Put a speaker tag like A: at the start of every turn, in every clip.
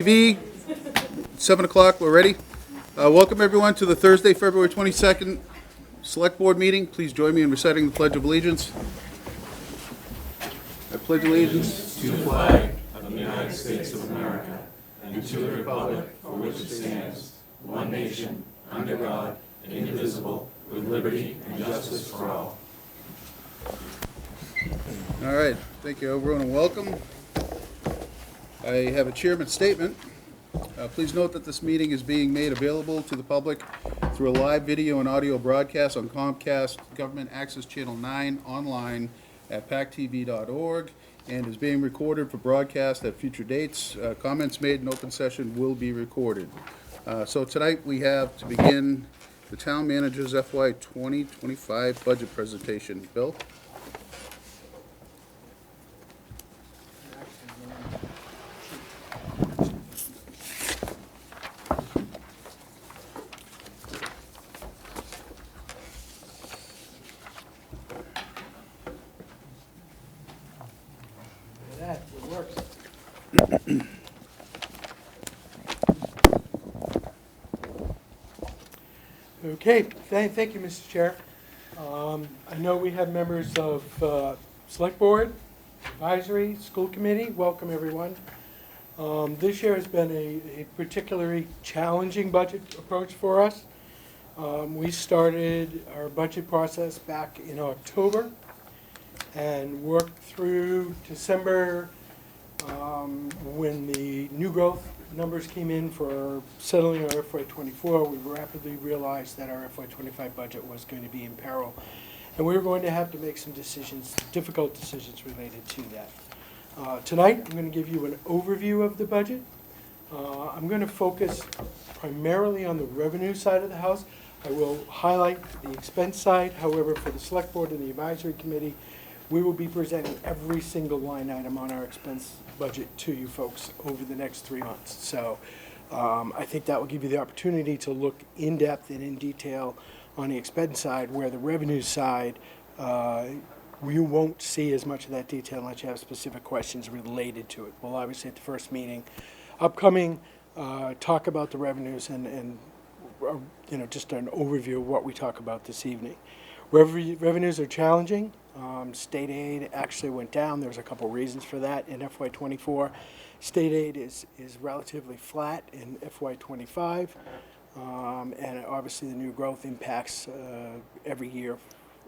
A: TV, 7 o'clock, we're ready. Welcome everyone to the Thursday, February 22nd Select Board meeting. Please join me in reciting the Pledge of Allegiance. I pledge allegiance
B: to the flag of the United States of America and to the republic for which it stands, one nation, under God, indivisible, with liberty and justice for all.
A: All right, thank you everyone and welcome. I have a chairman's statement. Please note that this meeting is being made available to the public through a live video and audio broadcast on Comcast Government Access Channel 9 online at pactv.org and is being recorded for broadcast at future dates. Comments made in open session will be recorded. So tonight we have to begin the town manager's FY 2025 budget presentation. Bill?
C: Okay, thank you, Mr. Chair. I know we have members of Select Board, Advisory, School Committee. Welcome, everyone. This year has been a particularly challenging budget approach for us. We started our budget process back in October and worked through December when the new growth numbers came in for settling our FY24. We rapidly realized that our FY25 budget was going to be in peril, and we were going to have to make some decisions, difficult decisions related to that. Tonight, I'm going to give you an overview of the budget. I'm going to focus primarily on the revenue side of the house. I will highlight the expense side. However, for the Select Board and the Advisory Committee, we will be presenting every single line item on our expense budget to you folks over the next 3 months. So I think that will give you the opportunity to look in depth and in detail on the expense side, where the revenue side, you won't see as much of that detail unless you have specific questions related to it. We'll obviously at the first meeting upcoming talk about the revenues and just an overview of what we talk about this evening. Revenues are challenging. State aid actually went down. There's a couple reasons for that in FY24. State aid is relatively flat in FY25, and obviously the new growth impacts every year.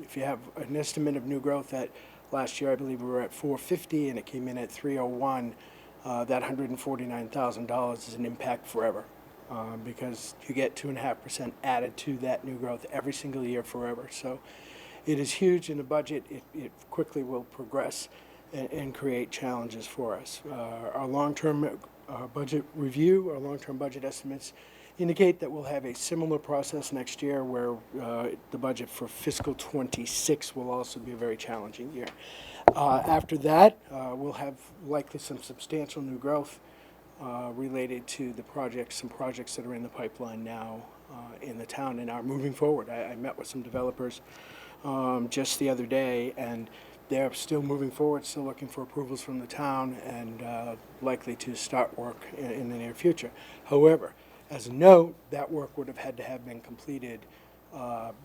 C: If you have an estimate of new growth that last year I believe we were at 450 and it came in at 301, that $149,000 is an impact forever. Because you get 2.5% added to that new growth every single year forever. So it is huge in the budget. It quickly will progress and create challenges for us. Our long-term budget review, our long-term budget estimates indicate that we'll have a similar process next year where the budget for fiscal 26 will also be a very challenging year. After that, we'll have likely some substantial new growth related to some projects that are in the pipeline now in the town and are moving forward. I met with some developers just the other day, and they're still moving forward, still looking for approvals from the town, and likely to start work in the near future. However, as a note, that work would have had to have been completed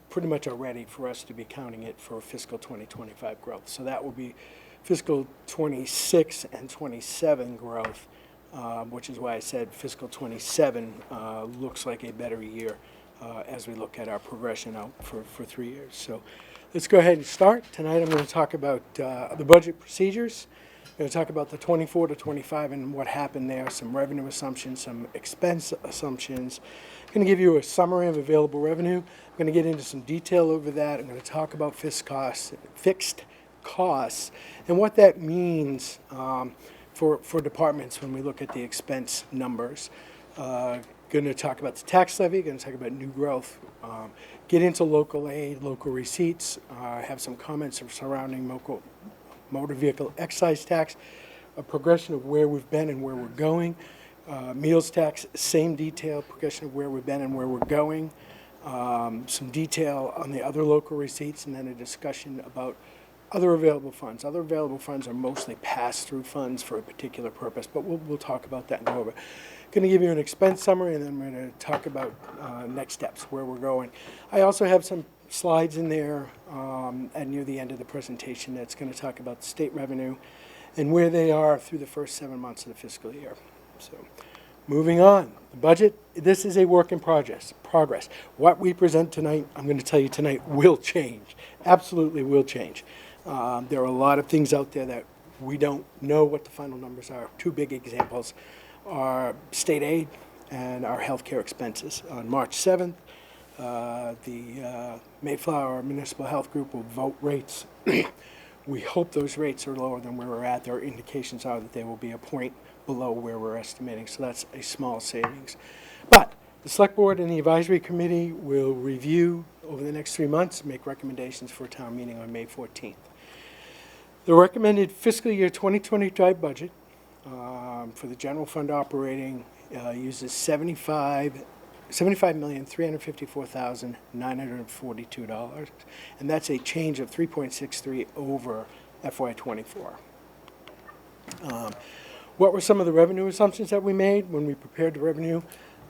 C: pretty much already for us to be counting it for fiscal 2025 growth. So that will be fiscal 26 and 27 growth. Which is why I said fiscal 27 looks like a better year as we look at our progression out for 3 years. So let's go ahead and start. Tonight I'm going to talk about the budget procedures. I'm going to talk about the 24 to 25 and what happened there, some revenue assumptions, some expense assumptions. I'm going to give you a summary of available revenue. I'm going to get into some detail over that. I'm going to talk about fixed costs and what that means for departments when we look at the expense numbers. Going to talk about the tax levy, going to talk about new growth, get into local aid, local receipts, have some comments surrounding motor vehicle excise tax, a progression of where we've been and where we're going, meals tax, same detail, progression of where we've been and where we're going, some detail on the other local receipts, and then a discussion about Other available funds. Other available funds are mostly pass-through funds for a particular purpose, but we'll talk about that and go over. Going to give you an expense summary, and then we're going to talk about next steps, where we're going. I also have some slides in there at near the end of the presentation that's going to talk about the state revenue and where they are through the first 7 months of the fiscal year. So, moving on. The budget, this is a work in progress. What we present tonight, I'm going to tell you tonight, will change. Absolutely will change. There are a lot of things out there that we don't know what the final numbers are. Two big examples are state aid and our healthcare expenses. On March 7th, the Mayflower Municipal Health Group will vote rates. We hope those rates are lower than where we're at. There are indications are that they will be a point below where we're estimating, so that's a small savings. But the Select Board and the Advisory Committee will review over the next 3 months, make recommendations for a town meeting on May 14th. The recommended fiscal year 2025 budget for the general fund operating uses $75,354,942, and that's a change of 3.63 over FY24. What were some of the revenue assumptions that we made when we prepared the revenue?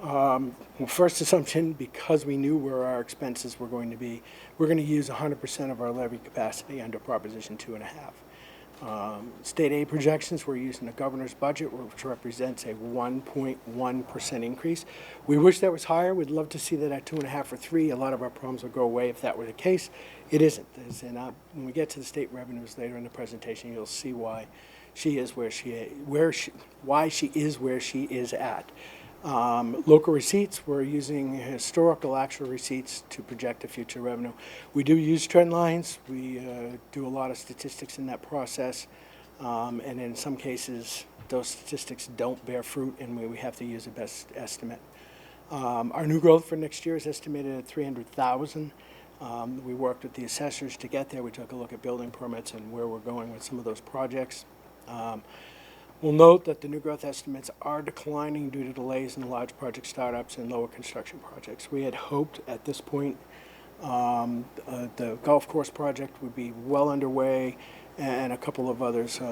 C: Well, first assumption, because we knew where our expenses were going to be, we're going to use 100% of our levy capacity under Proposition 2.5. State aid projections, we're using the governor's budget, which represents a 1.1% increase. We wish that was higher. We'd love to see that at 2.5 or 3. A lot of our problems would go away if that were the case. It isn't. And when we get to the state revenues later in the presentation, you'll see why she is where she is at. Local receipts, we're using historical actual receipts to project the future revenue. We do use trend lines. We do a lot of statistics in that process. And in some cases, those statistics don't bear fruit, and we have to use a best estimate. Our new growth for next year is estimated at 300,000. We worked with the assessors to get there. We took a look at building permits and where we're going with some of those projects. We'll note that the new growth estimates are declining due to delays in large project startups and lower construction projects. We had hoped at this point the golf course project would be well underway, and a couple of others,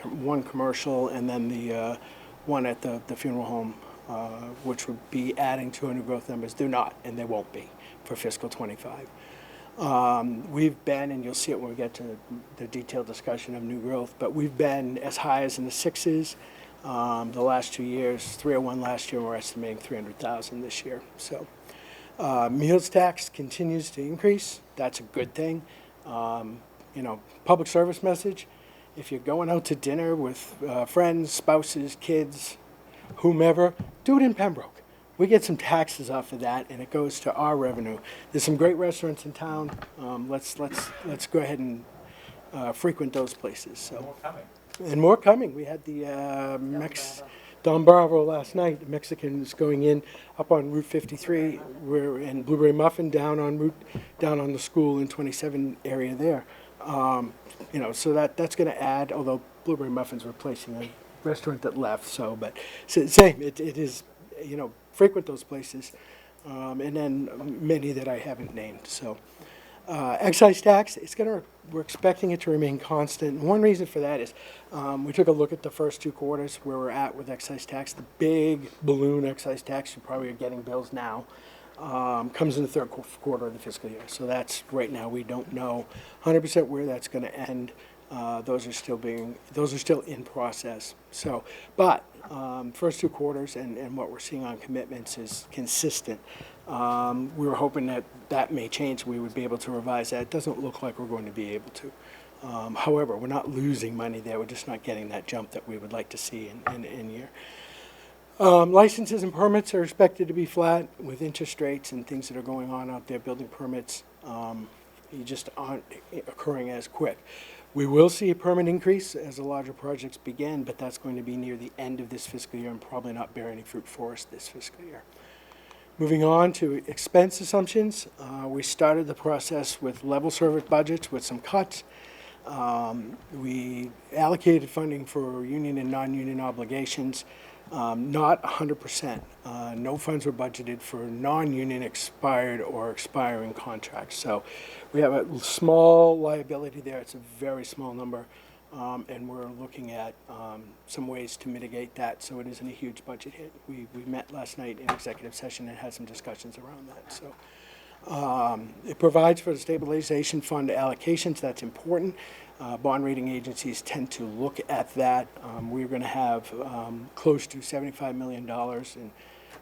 C: one commercial and then the one at the funeral home, which would be adding to our new growth numbers. Do not, and they won't be for fiscal 25. We've been, and you'll see it when we get to the detailed discussion of new growth, but we've been as high as in the 6s the last 2 years. 301 last year, and we're estimating 300,000 this year. So meals tax continues to increase. That's a good thing. Public service message, if you're going out to dinner with friends, spouses, kids, whomever, do it in Pembroke. We get some taxes off of that, and it goes to our revenue. There's some great restaurants in town. Let's go ahead and frequent those places. So,
B: More coming.
C: and more coming. We had the Don Bravo last night. The Mexicans going in up on Route 53. We're in Blueberry Muffin down on the school in 27 area there. So that's going to add. Although Blueberry Muffin's replacing a restaurant that left. So, but same. It is. Frequent those places, and then many that I haven't named. So, excise tax, we're expecting it to remain constant. And one reason for that is we took a look at the first 2 quarters where we're at with excise tax. The big balloon excise tax, you probably are getting bills now, comes in the third quarter of the fiscal year. So that's right now we don't know 100% where that's going to end. Those are still in process. So, but first 2 quarters and what we're seeing on commitments is consistent. We were hoping that may change. We would be able to revise that. It doesn't look like we're going to be able to. However, we're not losing money there. We're just not getting that jump that we would like to see in year. Licenses and permits are expected to be flat with interest rates and things that are going on out there. Building permits, you just aren't occurring as quick. We will see a permit increase as the larger projects begin, but that's going to be near the end of this fiscal year and probably not bear any fruit for us this fiscal year. Moving on to expense assumptions, we started the process with level service budgets with some cuts. We allocated funding for union and non-union obligations. Not 100%. No funds were budgeted for non-union expired or expiring contracts. So we have a small liability there. It's a very small number. And we're looking at some ways to mitigate that so it isn't a huge budget hit. We met last night in executive session and had some discussions around that. So it provides for the stabilization fund allocations. That's important. Bond rating agencies tend to look at that. We're going to have close to $75 million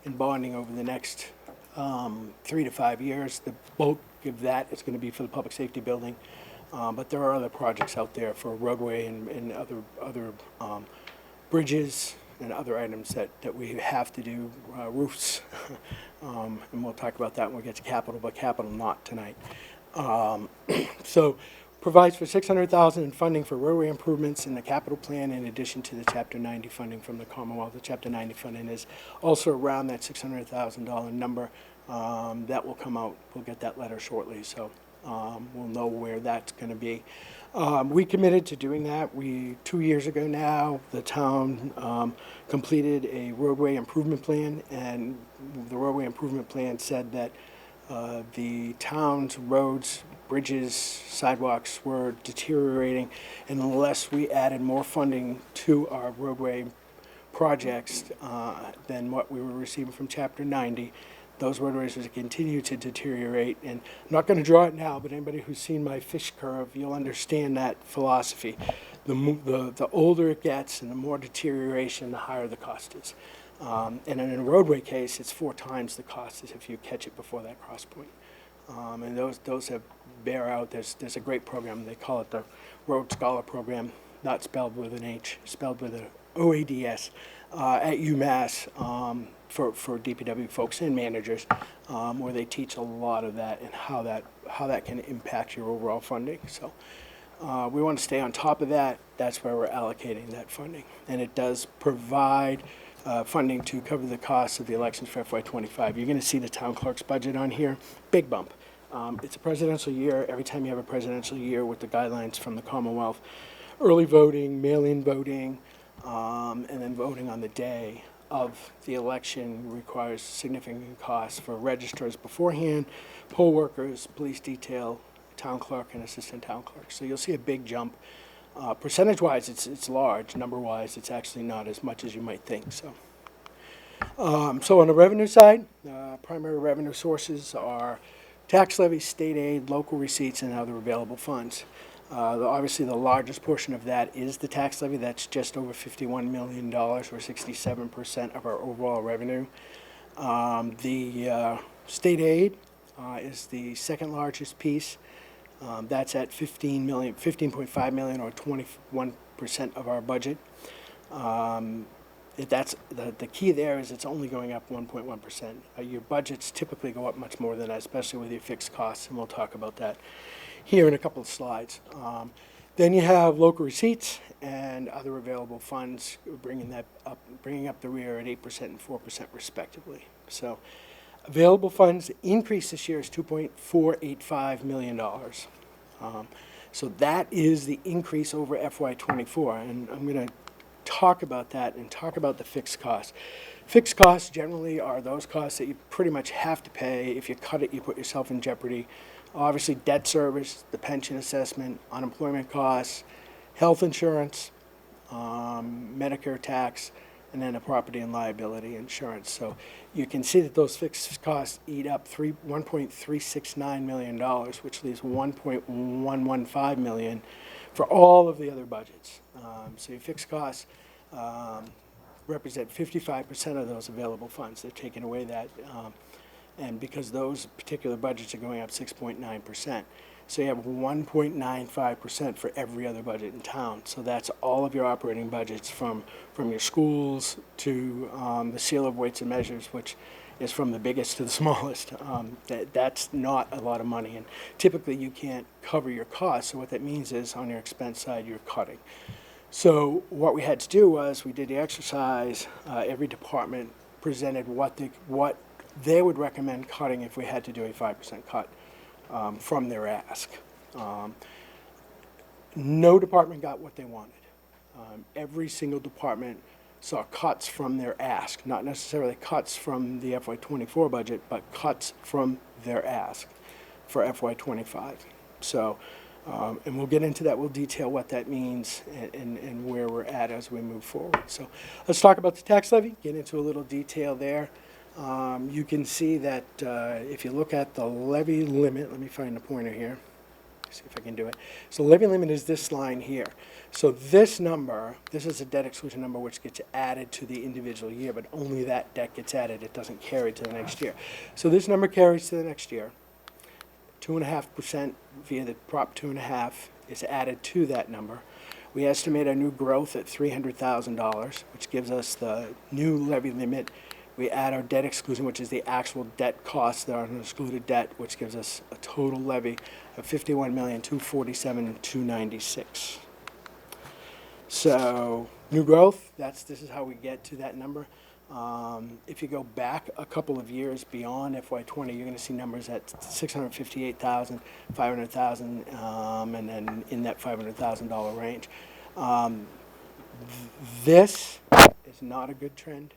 C: in bonding over the next 3 to 5 years. The bulk of that is going to be for the public safety building. But there are other projects out there for roadway and other bridges and other items that we have to do, roofs. And we'll talk about that when we get to capital, but capital not tonight. So provides for $600,000 in funding for roadway improvements in the capital plan in addition to the Chapter 90 funding from the Commonwealth. The Chapter 90 funding is also around that $600,000 number. That will come out. We'll get that letter shortly, so we'll know where that's going to be. We committed to doing that. 2 years ago now, the town completed a roadway improvement plan, and the roadway improvement plan said that the town's roads, bridges, sidewalks were deteriorating, and unless we added more funding to our roadway projects than what we were receiving from Chapter 90, those roadways would continue to deteriorate. And I'm not going to draw it now, but anybody who's seen my fish curve, you'll understand that philosophy. The older it gets and the more deterioration, the higher the cost is. And in a roadway case, it's 4 times the cost as if you catch it before that cross point. And those have bear out. There's a great program. They call it the Road Scholar Program, not spelled with an H, spelled with an OADS, at UMass for DPW folks and managers, where they teach a lot of that and how that can impact your overall funding. So we want to stay on top of that. That's where we're allocating that funding, and it does provide funding to cover the costs of the elections for FY25. You're going to see the town clerk's budget on here, big bump. It's a presidential year. Every time you have a presidential year with the guidelines from the Commonwealth, early voting, mail-in voting, and then voting on the day of the election requires significant costs for registrars beforehand, poll workers, police detail, town clerk, and assistant town clerk. So you'll see a big jump. Percentage-wise, it's large. Number-wise, it's actually not as much as you might think. So on the revenue side, primary revenue sources are tax levies, state aid, local receipts, and other available funds. Obviously, the largest portion of that is the tax levy. That's just over $51 million, or 67% of our overall revenue. The state aid is the second largest piece. That's at $15.5 million, or 21% of our budget. That's the key there is it's only going up 1.1%. Your budgets typically go up much more than that, especially with your fixed costs, and we'll talk about that here in a couple of slides. Then you have local receipts and other available funds, bringing up the rear at 8% and 4% respectively. So available funds increase this year is $2.485 million. So that is the increase over FY24, and I'm going to talk about that and talk about the fixed costs. Fixed costs generally are those costs that you pretty much have to pay. If you cut it, you put yourself in jeopardy. Obviously, debt service, the pension assessment, unemployment costs, health insurance, Medicare tax, and then a property and liability insurance. So you can see that those fixed costs eat up $1.369 million, which leaves $1.115 million for all of the other budgets. So your fixed costs represent 55% of those available funds. They're taking away that, and because those particular budgets are going up 6.9%. So you have 1.95% for every other budget in town. So that's all of your operating budgets from your schools to the seal of weights and measures, which is from the biggest to the smallest. That's not a lot of money, and typically you can't cover your costs. So what that means is on your expense side, you're cutting. So what we had to do was we did the exercise. Every department presented what they would recommend cutting if we had to do a 5% cut from their ask. No department got what they wanted. Every single department saw cuts from their ask, not necessarily cuts from the FY24 budget, but cuts from their ask for FY25. So, and we'll get into that, we'll detail what that means and where we're at as we move forward. So let's talk about the tax levy, get into a little detail there. You can see that if you look at the levy limit, let me find the pointer here, see if I can do it. So levy limit is this line here. So this number, this is a debt exclusion number which gets added to the individual year, but only that debt gets added, it doesn't carry to the next year. So this number carries to the next year. 2.5% via the Prop 2.5 is added to that number. We estimate our new growth at $300,000, which gives us the new levy limit. We add our debt exclusion, which is the actual debt costs that are an excluded debt, which gives us a total levy of $51,247,296. So new growth, this is how we get to that number. If you go back a couple of years beyond FY20, you're going to see numbers at 658,000, 500,000, and then in that $500,000 range. This is not a good trend.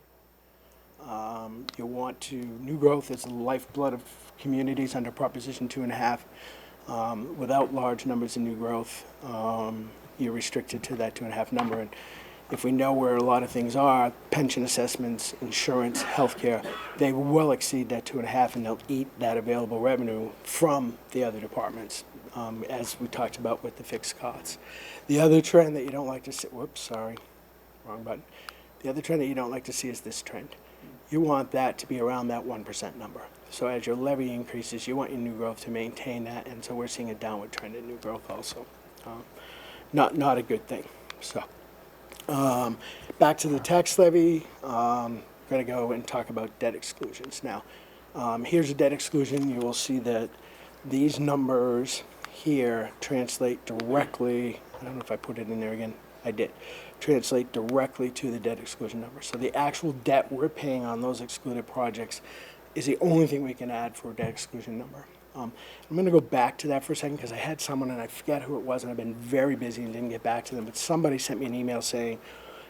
C: You want to, new growth is the lifeblood of communities under Proposition 2.5. Without large numbers of new growth, you're restricted to that 2.5 number. And if we know where a lot of things are, pension assessments, insurance, healthcare, they will exceed that 2.5, and they'll eat that available revenue from the other departments, as we talked about with the fixed costs. The other trend that you don't like to see, whoops, sorry, wrong button. The other trend that you don't like to see is this trend. You want that to be around that 1% number. So as your levy increases, you want your new growth to maintain that, and so we're seeing a downward trend in new growth also. Not a good thing. So. Back to the tax levy, I'm going to go and talk about debt exclusions. Now, here's a debt exclusion. You will see that these numbers here translate directly, I don't know if I put it in there again, I did, translate directly to the debt exclusion number. So the actual debt we're paying on those excluded projects is the only thing we can add for a debt exclusion number. I'm going to go back to that for a second because I had someone, and I forget who it was, and I've been very busy and didn't get back to them, but somebody sent me an email saying,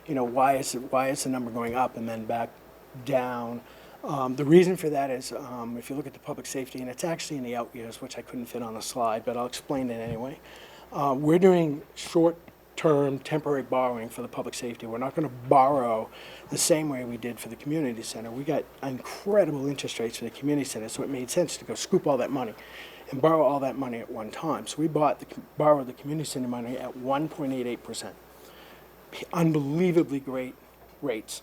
C: you know, why is the number going up and then back down? The reason for that is if you look at the public safety, and it's actually in the out years, which I couldn't fit on a slide, but I'll explain it anyway. We're doing short-term temporary borrowing for the public safety. We're not going to borrow the same way we did for the community center. We got incredible interest rates for the community center, so it made sense to go scoop all that money and borrow all that money at one time. So we borrowed the community center money at 1.88%. Unbelievably great rates.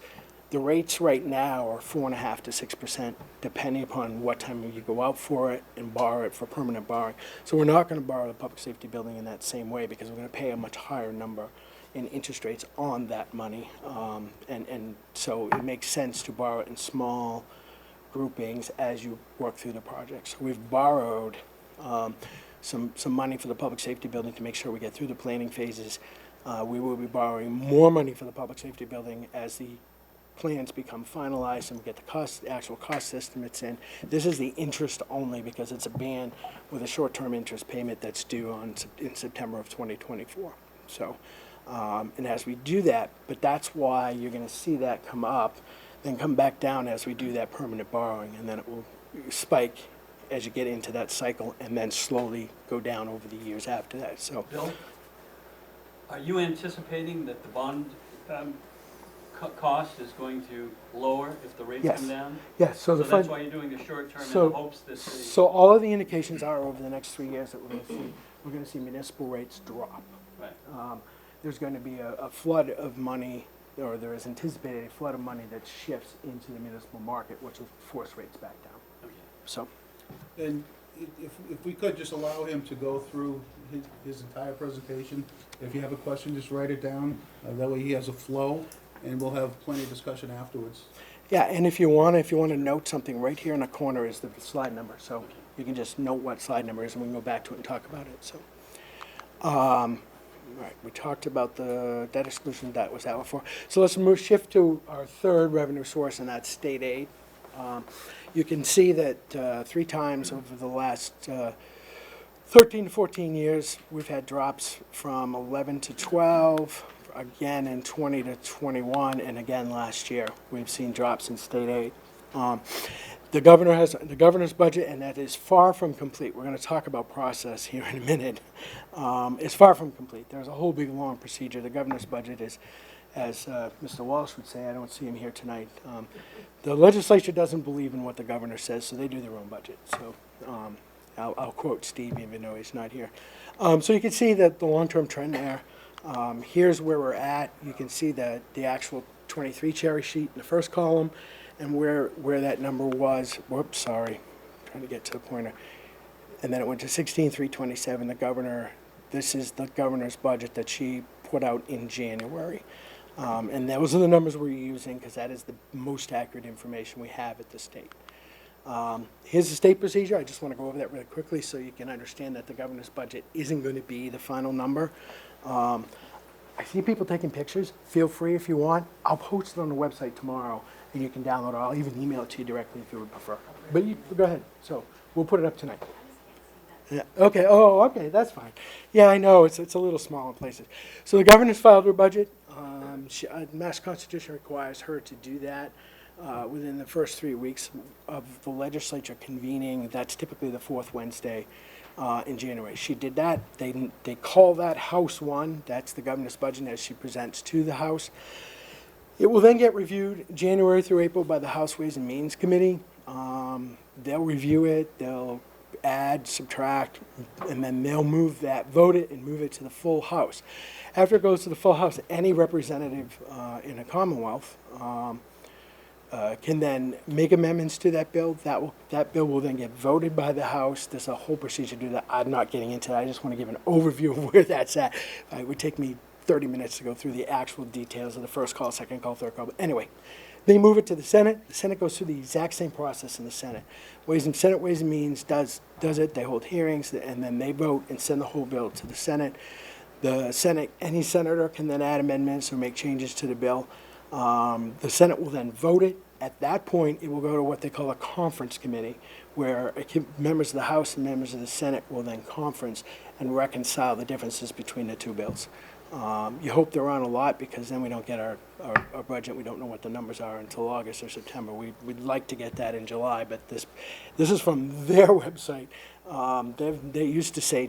C: The rates right now are 4.5% to 6%, depending upon what time you go out for it and borrow it for permanent borrowing. So we're not going to borrow the public safety building in that same way because we're going to pay a much higher number in interest rates on that money. And so it makes sense to borrow it in small groupings as you work through the project. So we've borrowed some money for the public safety building to make sure we get through the planning phases. We will be borrowing more money for the public safety building as the plans become finalized and we get the actual cost estimates in. This is the interest only because it's a ban with a short-term interest payment that's due in September of 2024. So, and as we do that, but that's why you're going to see that come up, then come back down as we do that permanent borrowing, and then it will spike as you get into that cycle and then slowly go down over the years after that. So,
D: Bill, are you anticipating that the bond cost is going to lower if the rates
C: Yes.
D: come down?
C: yes, so
D: So that's why you're doing the short term in the hopes that the...
C: So all of the indications are over the next 3 years that we're going to see municipal rates drop.
D: Right.
C: There's going to be a flood of money, or there is anticipated a flood of money that shifts into the municipal market, which will force rates back down.
D: Okay.
C: So,
A: And if we could just allow him to go through his entire presentation. If you have a question, just write it down. That way he has a flow, and we'll have plenty of discussion afterwards.
C: yeah, and if you want to note something, right here in the corner is the slide number. So you can just note what slide number is, and we can go back to it and talk about it. So, right, we talked about the debt exclusion. That was that before. So let's shift to our third revenue source, and that's state aid. You can see that 3 times over the last 13 to 14 years, we've had drops from 11 to 12, again in 20 to 21, and again last year. We've seen drops in state aid. The governor has the governor's budget, and that is far from complete. We're going to talk about process here in a minute. It's far from complete. There's a whole big, long procedure. The governor's budget is, as Mr. Walsh would say, I don't see him here tonight, the legislature doesn't believe in what the governor says, so they do their own budget. So I'll quote Steve, even though he's not here. So you can see that the long-term trend there. Here's where we're at. You can see the actual 23 cherry sheet in the first column, and where that number was. Whoops, sorry, trying to get to the pointer. And then it went to 16,327. The governor. This is the governor's budget that she put out in January. And those are the numbers we're using because that is the most accurate information we have at the state. Here's the state procedure. I just want to go over that really quickly so you can understand that the governor's budget isn't going to be the final number. I see people taking pictures. Feel free if you want. I'll post it on the website tomorrow, and you can download it. I'll even email it to you directly if you would prefer. But you, go ahead. So we'll put it up tonight. Yeah. Okay. Oh, okay. That's fine. Yeah, I know. It's a little small in places. So the governor's filed her budget. Mass Constitution requires her to do that within the first 3 weeks of the legislature convening. That's typically the fourth Wednesday in January. She did that. They call that House 1. That's the governor's budget as she presents to the House. It will then get reviewed January through April by the House Ways and Means Committee. They'll review it. They'll add, subtract, and then they'll vote it, and move it to the full House. After it goes to the full House, any representative in a Commonwealth can then make amendments to that bill. That bill will then get voted by the House. There's a whole procedure to do that. I'm not getting into that. I just want to give an overview of where that's at. It would take me 30 minutes to go through the actual details of the first call, second call, third call. But anyway, they move it to the Senate. The Senate goes through the exact same process in the Senate. Senate Ways and Means does it. They hold hearings, and then they vote and send the whole bill to the Senate. The Senate, any senator can then add amendments or make changes to the bill. The Senate will then vote it. At that point, it will go to what they call a conference committee, where members of the House and members of the Senate will then conference and reconcile the differences between the two bills. You hope they're on a lot because then we don't get our budget. We don't know what the numbers are until August or September. We'd like to get that in July, but this is from their website. They used to say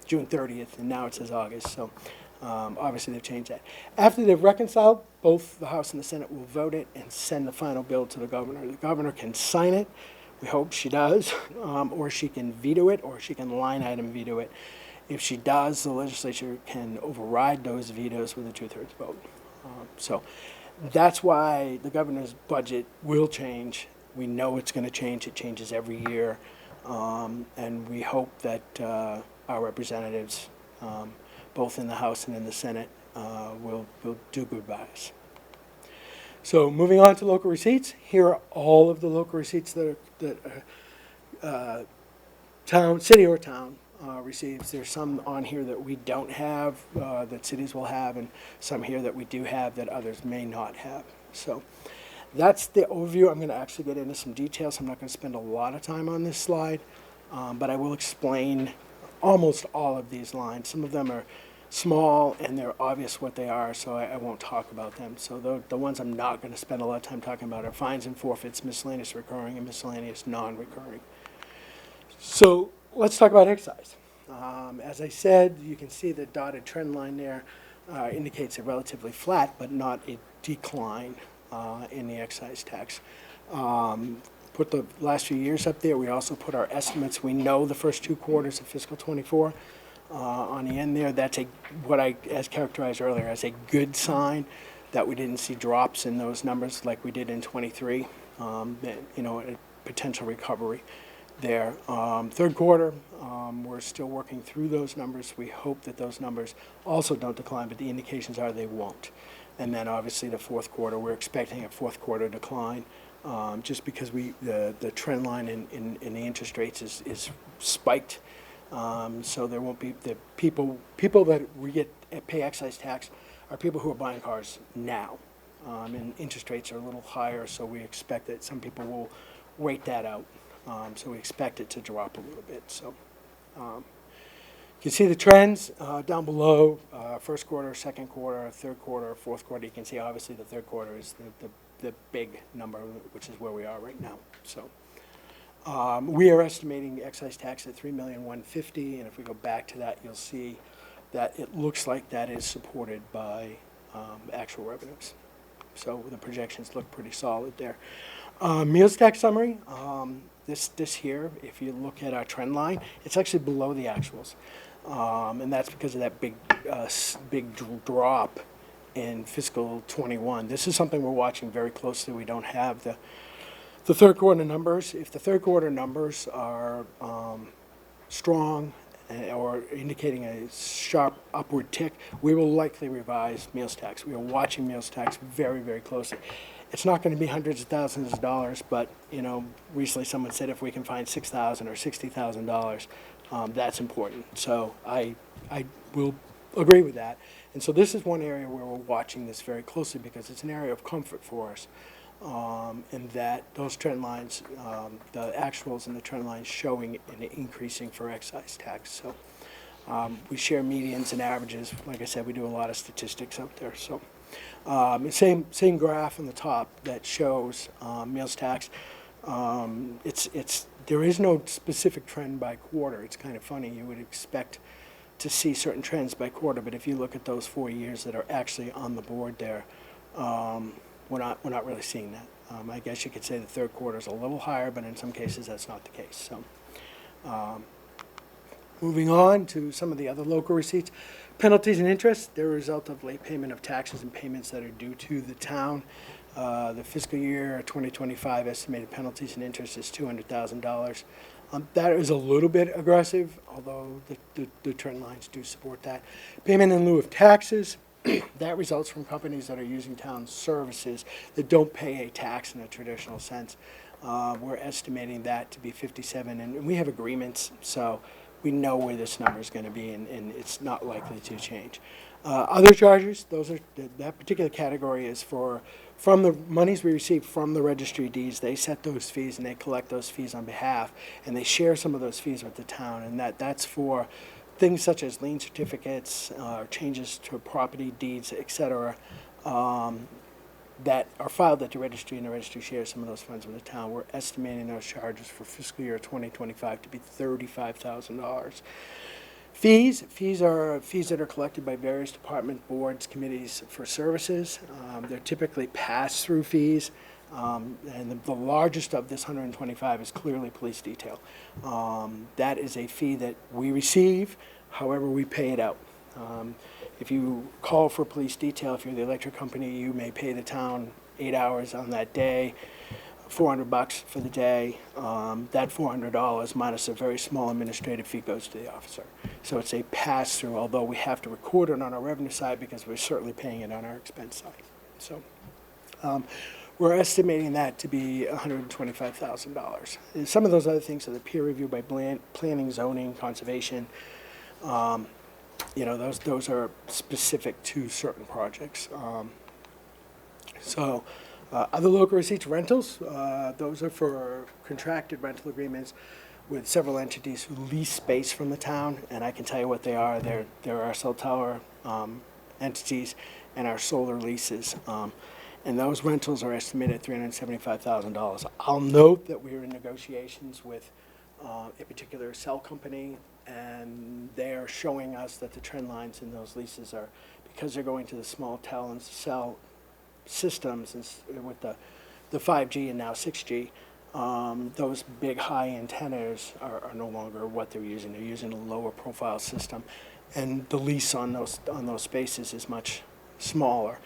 C: June 30th, and now it says August. So obviously they've changed that. After they've reconciled, both the House and the Senate will vote it and send the final bill to the governor. The governor can sign it. We hope she does, or she can veto it, or she can line item veto it. If she does, the legislature can override those vetoes with a 2/3 vote. So that's why the governor's budget will change. We know it's going to change. It changes every year. And we hope that our representatives, both in the House and in the Senate, will do good by us. So moving on to local receipts. Here are all of the local receipts that town, city or town, receives. There's some on here that we don't have, that cities will have, and some here that we do have that others may not have. So that's the overview. I'm going to actually get into some details. I'm not going to spend a lot of time on this slide, but I will explain almost all of these lines. Some of them are small and they're obvious what they are, so I won't talk about them. So the ones I'm not going to spend a lot of time talking about are fines and forfeits, miscellaneous recurring, and miscellaneous non-recurring. So let's talk about excise. As I said, you can see the dotted trend line there indicates a relatively flat but not a decline in the excise tax. Put the last few years up there. We also put our estimates. We know the first 2 quarters of fiscal 24 on the end there. That's what I characterized earlier as a good sign that we didn't see drops in those numbers like we did in 23. A potential recovery there. Third quarter, we're still working through those numbers. We hope that those numbers also don't decline, but the indications are they won't. And then obviously the fourth quarter, we're expecting a fourth quarter decline, just because the trend line in the interest rates is spiked. So there won't be the people that we pay excise tax are people who are buying cars now, and interest rates are a little higher, so we expect that some people will wait that out. So we expect it to drop a little bit. So You can see the trends down below, first quarter, second quarter, third quarter, fourth quarter. You can see obviously the third quarter is the big number, which is where we are right now. So we are estimating excise tax at $3,150,000, and if we go back to that, you'll see that it looks like that is supported by actual revenues. So the projections look pretty solid there. Meals tax summary. This here, if you look at our trend line, it's actually below the actuals. And that's because of that big drop in fiscal 21. This is something we're watching very closely. We don't have the third quarter numbers. If the third quarter numbers are strong or indicating a sharp upward tick, we will likely revise meals tax. We are watching meals tax very, very closely. It's not going to be hundreds of thousands of dollars, but recently someone said if we can find $6,000 or $60,000, that's important. So I will agree with that. And so this is one area where we're watching this very closely because it's an area of comfort for us. And that those trend lines, the actuals and the trend lines showing an increasing for excise tax. So we share medians and averages. Like I said, we do a lot of statistics out there. So same graph on the top that shows meals tax. There is no specific trend by quarter. It's kind of funny. You would expect to see certain trends by quarter, but if you look at those 4 years that are actually on the board there, we're not really seeing that. I guess you could say the third quarter is a little higher, but in some cases that's not the case. So, moving on to some of the other local receipts, penalties and interest. They're a result of late payment of taxes and payments that are due to the town. The fiscal year 2025 estimated penalties and interest is $200,000. That is a little bit aggressive, although the trend lines do support that. Payment in lieu of taxes. That results from companies that are using town services that don't pay a tax in a traditional sense. We're estimating that to be 57, and we have agreements, so we know where this number is going to be, and it's not likely to change. Other charges, that particular category is from the monies we receive from the registry deeds. They set those fees and they collect those fees on behalf, and they share some of those fees with the town, and that's for things such as lien certificates, changes to property deeds, etc., that are filed at the registry, and the registry shares some of those funds with the town. We're estimating those charges for fiscal year 2025 to be $35,000. Fees are fees that are collected by various department boards, committees for services. They're typically pass-through fees. And the largest of this 125 is clearly police detail. That is a fee that we receive, however we pay it out. If you call for police detail, if you're the electric company, you may pay the town 8 hours on that day, $400 for the day. That $400 minus a very small administrative fee goes to the officer. So it's a pass-through, although we have to record it on our revenue side because we're certainly paying it on our expense side. So we're estimating that to be $125,000. And some of those other things are the peer review by planning, zoning, conservation. Those are specific to certain projects. Other local receipts, rentals, those are for contracted rental agreements with several entities who lease space from the town, and I can tell you what they are. They're our cell tower entities and our solar leases. And those rentals are estimated at $375,000. I'll note that we are in negotiations with a particular cell company, and they are showing us that the trend lines in those leases are, because they're going to the small cell systems with the 5G and now 6G, those big high antennas are no longer what they're using. They're using a lower profile system, and the lease on those spaces is much smaller.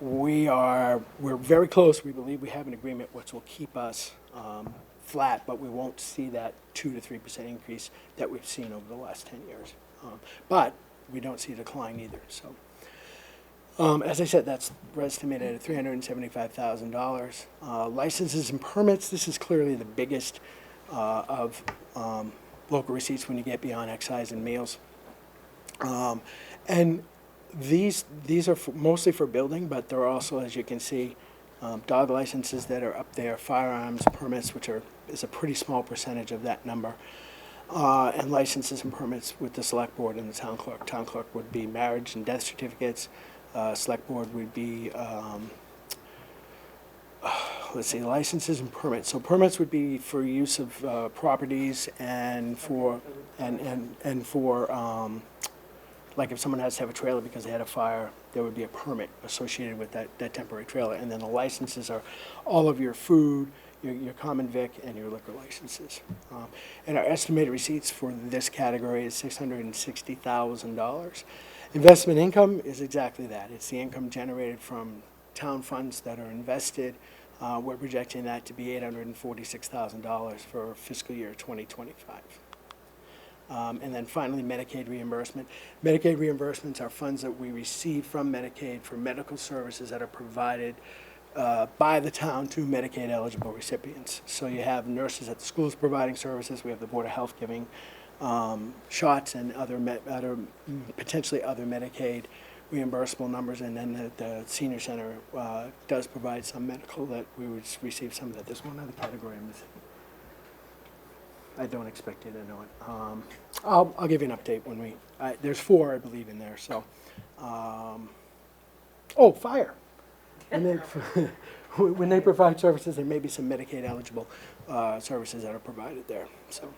C: We're very close. We believe we have an agreement which will keep us flat, but we won't see that 2 to 3% increase that we've seen over the last 10 years. But we don't see a decline either. So, as I said, we're estimated at $375,000. Licenses and permits, this is clearly the biggest of local receipts when you get beyond excise and meals. And these are mostly for building, but there are also, as you can see, dog licenses that are up there, firearms permits, which is a pretty small percentage of that number.
E: and licenses and permits with the select board and the town clerk. Town clerk would be marriage and death certificates. Select board would be, let's see, licenses and permits. So permits would be for use of properties and for, like if someone has to have a trailer because they had a fire, there would be a permit associated with that temporary trailer. And then the licenses are all of your food, your common vic, and your liquor licenses. And our estimated receipts for this category is $660,000. Investment income is exactly that. It's the income generated from town funds that are invested. We're projecting that to be $846,000 for fiscal year 2025. And then finally, Medicaid reimbursement. Medicaid reimbursements are funds that we receive from Medicaid for medical services that are provided by the town to Medicaid eligible recipients. So you have nurses at the schools providing services. We have the Board of Health giving shots and potentially other Medicaid reimbursable numbers, and then the senior center does provide some medical that we would receive some of that. There's one other category I'm missing. I don't expect you to know it. I'll give you an update when we, there's 4, I believe, in there, so. Oh, fire. When they provide services, there may be some Medicaid eligible services that are provided there, so.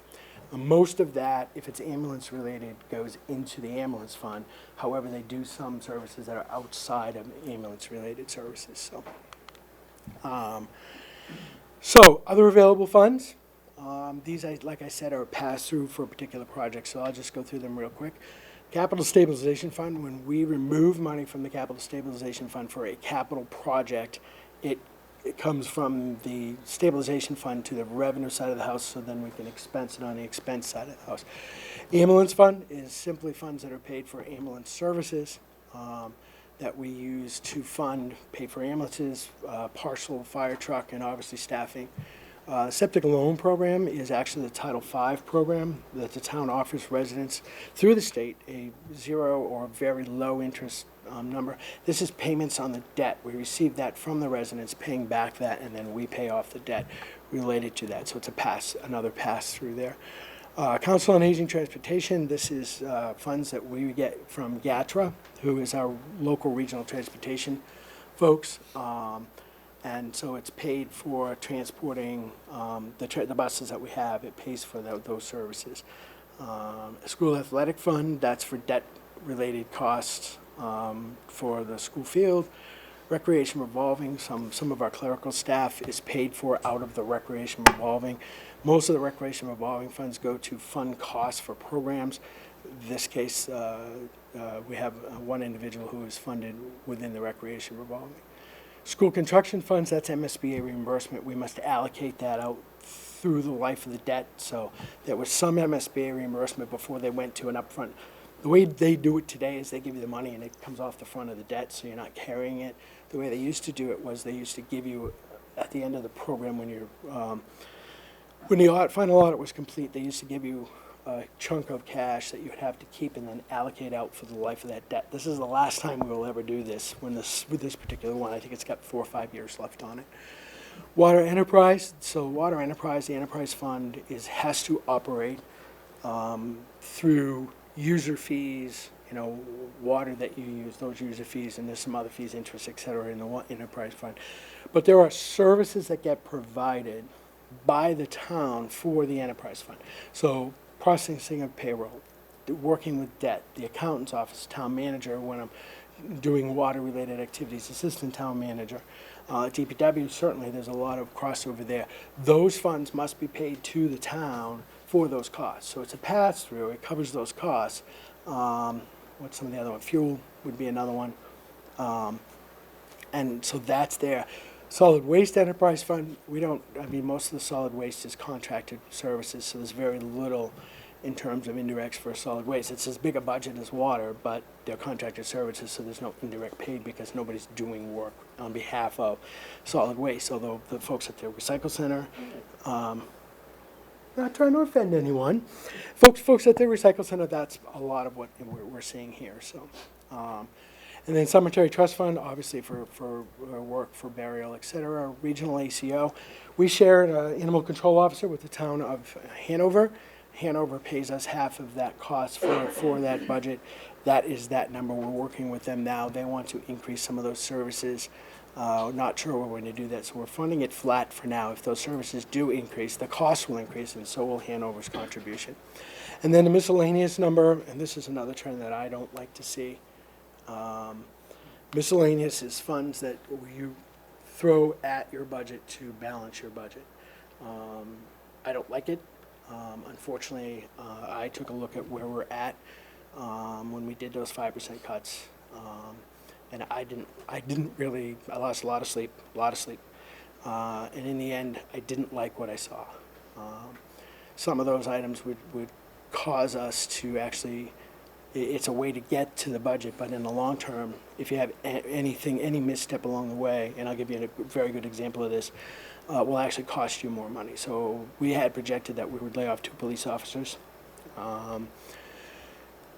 E: Most of that, if it's ambulance related, goes into the ambulance fund. However, they do some services that are outside of ambulance related services, so. So, other available funds. These, like I said, are pass through for a particular project, so I'll just go through them real quick. Capital Stabilization Fund, when we remove money from the Capital Stabilization Fund for a capital project, it comes from the stabilization fund to the revenue side of the house, so then we can expense it on the expense side of the house. Ambulance fund is simply funds that are paid for ambulance services that we use to pay for ambulances, partial fire truck, and obviously staffing. Septic loan program is actually the Title V program that the town offers residents through the state, a 0 or very low interest number. This is payments on the debt. We receive that from the residents, paying back that, and then we pay off the debt related to that. So it's another pass through there. Council on Aging Transportation, this is funds that we get from GATRA, who is our local regional transportation folks. And so it's paid for transporting the buses that we have. It pays for those services. School Athletic Fund, that's for debt-related costs for the school field. Recreation Revolving, some of our clerical staff is paid for out of the Recreation Revolving. Most of the Recreation Revolving funds go to fund costs for programs. In this case, we have one individual who is funded within the Recreation Revolving. School construction funds, that's MSBA reimbursement. We must allocate that out through the life of the debt. So there was some MSBA reimbursement before they went to an upfront. The way they do it today is they give you the money and it comes off the front of the debt, so you're not carrying it. The way they used to do it was they used to give you, at the end of the program, when the final audit was complete, they used to give you a chunk of cash that you would have to keep and then allocate out for the life of that debt. This is the last time we will ever do this with this particular one. I think it's got 4 or 5 years left on it. Water Enterprise, so Water Enterprise, the Enterprise Fund has to operate through user fees, water that you use, those user fees, and there's some other fees, interest, et cetera, in the Enterprise Fund. But there are services that get provided by the town for the Enterprise Fund. So processing of payroll, working with debt, the accountant's office, town manager when I'm doing water-related activities, assistant town manager. DPW, certainly there's a lot of crossover there. Those funds must be paid to the town for those costs. So it's a pass-through. It covers those costs. What's some of the other one? Fuel would be another one. And so that's there. Solid Waste Enterprise Fund, most of the solid waste is contracted services, so there's very little in terms of indirects for solid waste. It's as big a budget as water, but they're contracted services, so there's no indirect paid because nobody's doing work on behalf of solid waste, although the folks at the recycle center, not trying to offend anyone, folks at the recycle center, that's a lot of what we're seeing here. So. And then Cemetery Trust Fund, obviously for work, for burial, et cetera. Regional ACO. We share an animal control officer with the town of Hanover. Hanover pays us half of that cost for that budget. That is that number. We're working with them now. They want to increase some of those services. Not sure we're going to do that, so we're funding it flat for now. If those services do increase, the cost will increase, and so will Hanover's contribution. And then the miscellaneous number, and this is another trend that I don't like to see. Miscellaneous is funds that you throw at your budget to balance your budget. I don't like it. Unfortunately, I took a look at where we're at when we did those 5% cuts, and I lost a lot of sleep, and in the end, I didn't like what I saw. Some of those items would cause us to actually, it's a way to get to the budget, but in the long term, if you have any misstep along the way, and I'll give you a very good example of this, will actually cost you more money. So we had projected that we would lay off 2 police officers.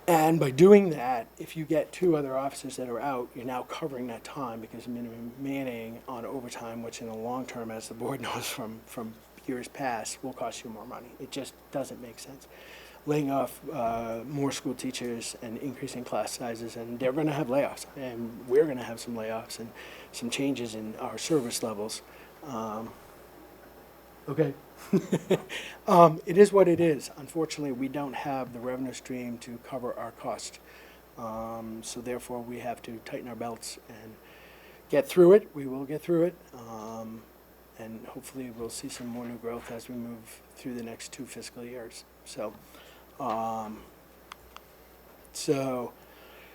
E: And by doing that, if you get 2 other officers that are out, you're now covering that time because minimum manning on overtime, which in the long term, as the board knows from years past, will cost you more money. It just doesn't make sense. Laying off more school teachers and increasing class sizes, and they're going to have layoffs, and we're going to have some layoffs and some changes in our service levels. Okay. It is what it is. Unfortunately, we don't have the revenue stream to cover our cost. So therefore, we have to tighten our belts and get through it. We will get through it. And hopefully we'll see some more new growth as we move through the next 2 fiscal years. So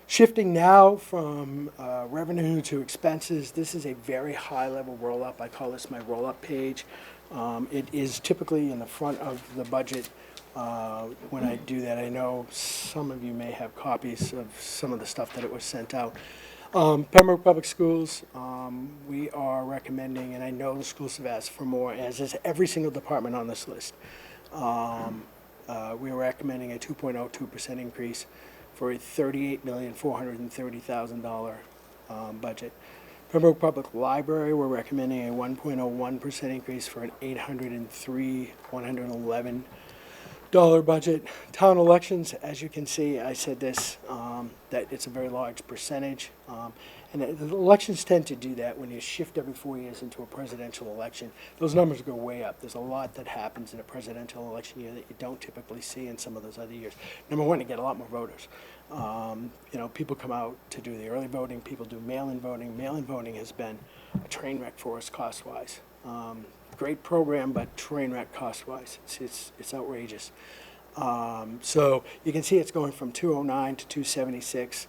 E: shifting now from revenue to expenses, this is a very high-level roll-up. I call this my roll-up page. It is typically in the front of the budget when I do that. I know some of you may have copies of some of the stuff that it was sent out. Pembroke Public Schools, we are recommending, and I know the schools have asked for more, as is every single department on this list. We are recommending a 2.02% increase for a $38,430,000 budget. Pembroke Public Library, we're recommending a 1.01% increase for an $803,111 budget. Town elections, as you can see, I said this, that it's a very large percentage. And the elections tend to do that when you shift every 4 years into a presidential election. Those numbers go way up. There's a lot that happens in a presidential election year that you don't typically see in some of those other years. Number one, you get a lot more voters. People come out to do the early voting. People do mail-in voting. Mail-in voting has been a train wreck for us cost-wise. Great program, but train wreck cost-wise. It's outrageous. So you can see it's going from 209 to 276.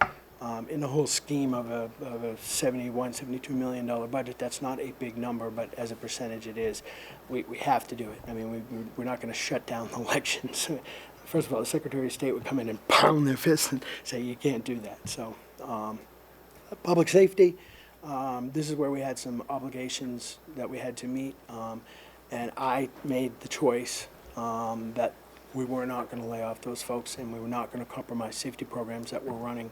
E: In the whole scheme of a $72 million budget, that's not a big number, but as a percentage it is. We have to do it. I mean, we're not going to shut down the elections. First of all, the Secretary of State would come in and pound their fist and say, you can't do that. So public safety, this is where we had some obligations that we had to meet, and I made the choice that we were not going to lay off those folks, and we were not going to compromise safety programs that we're running.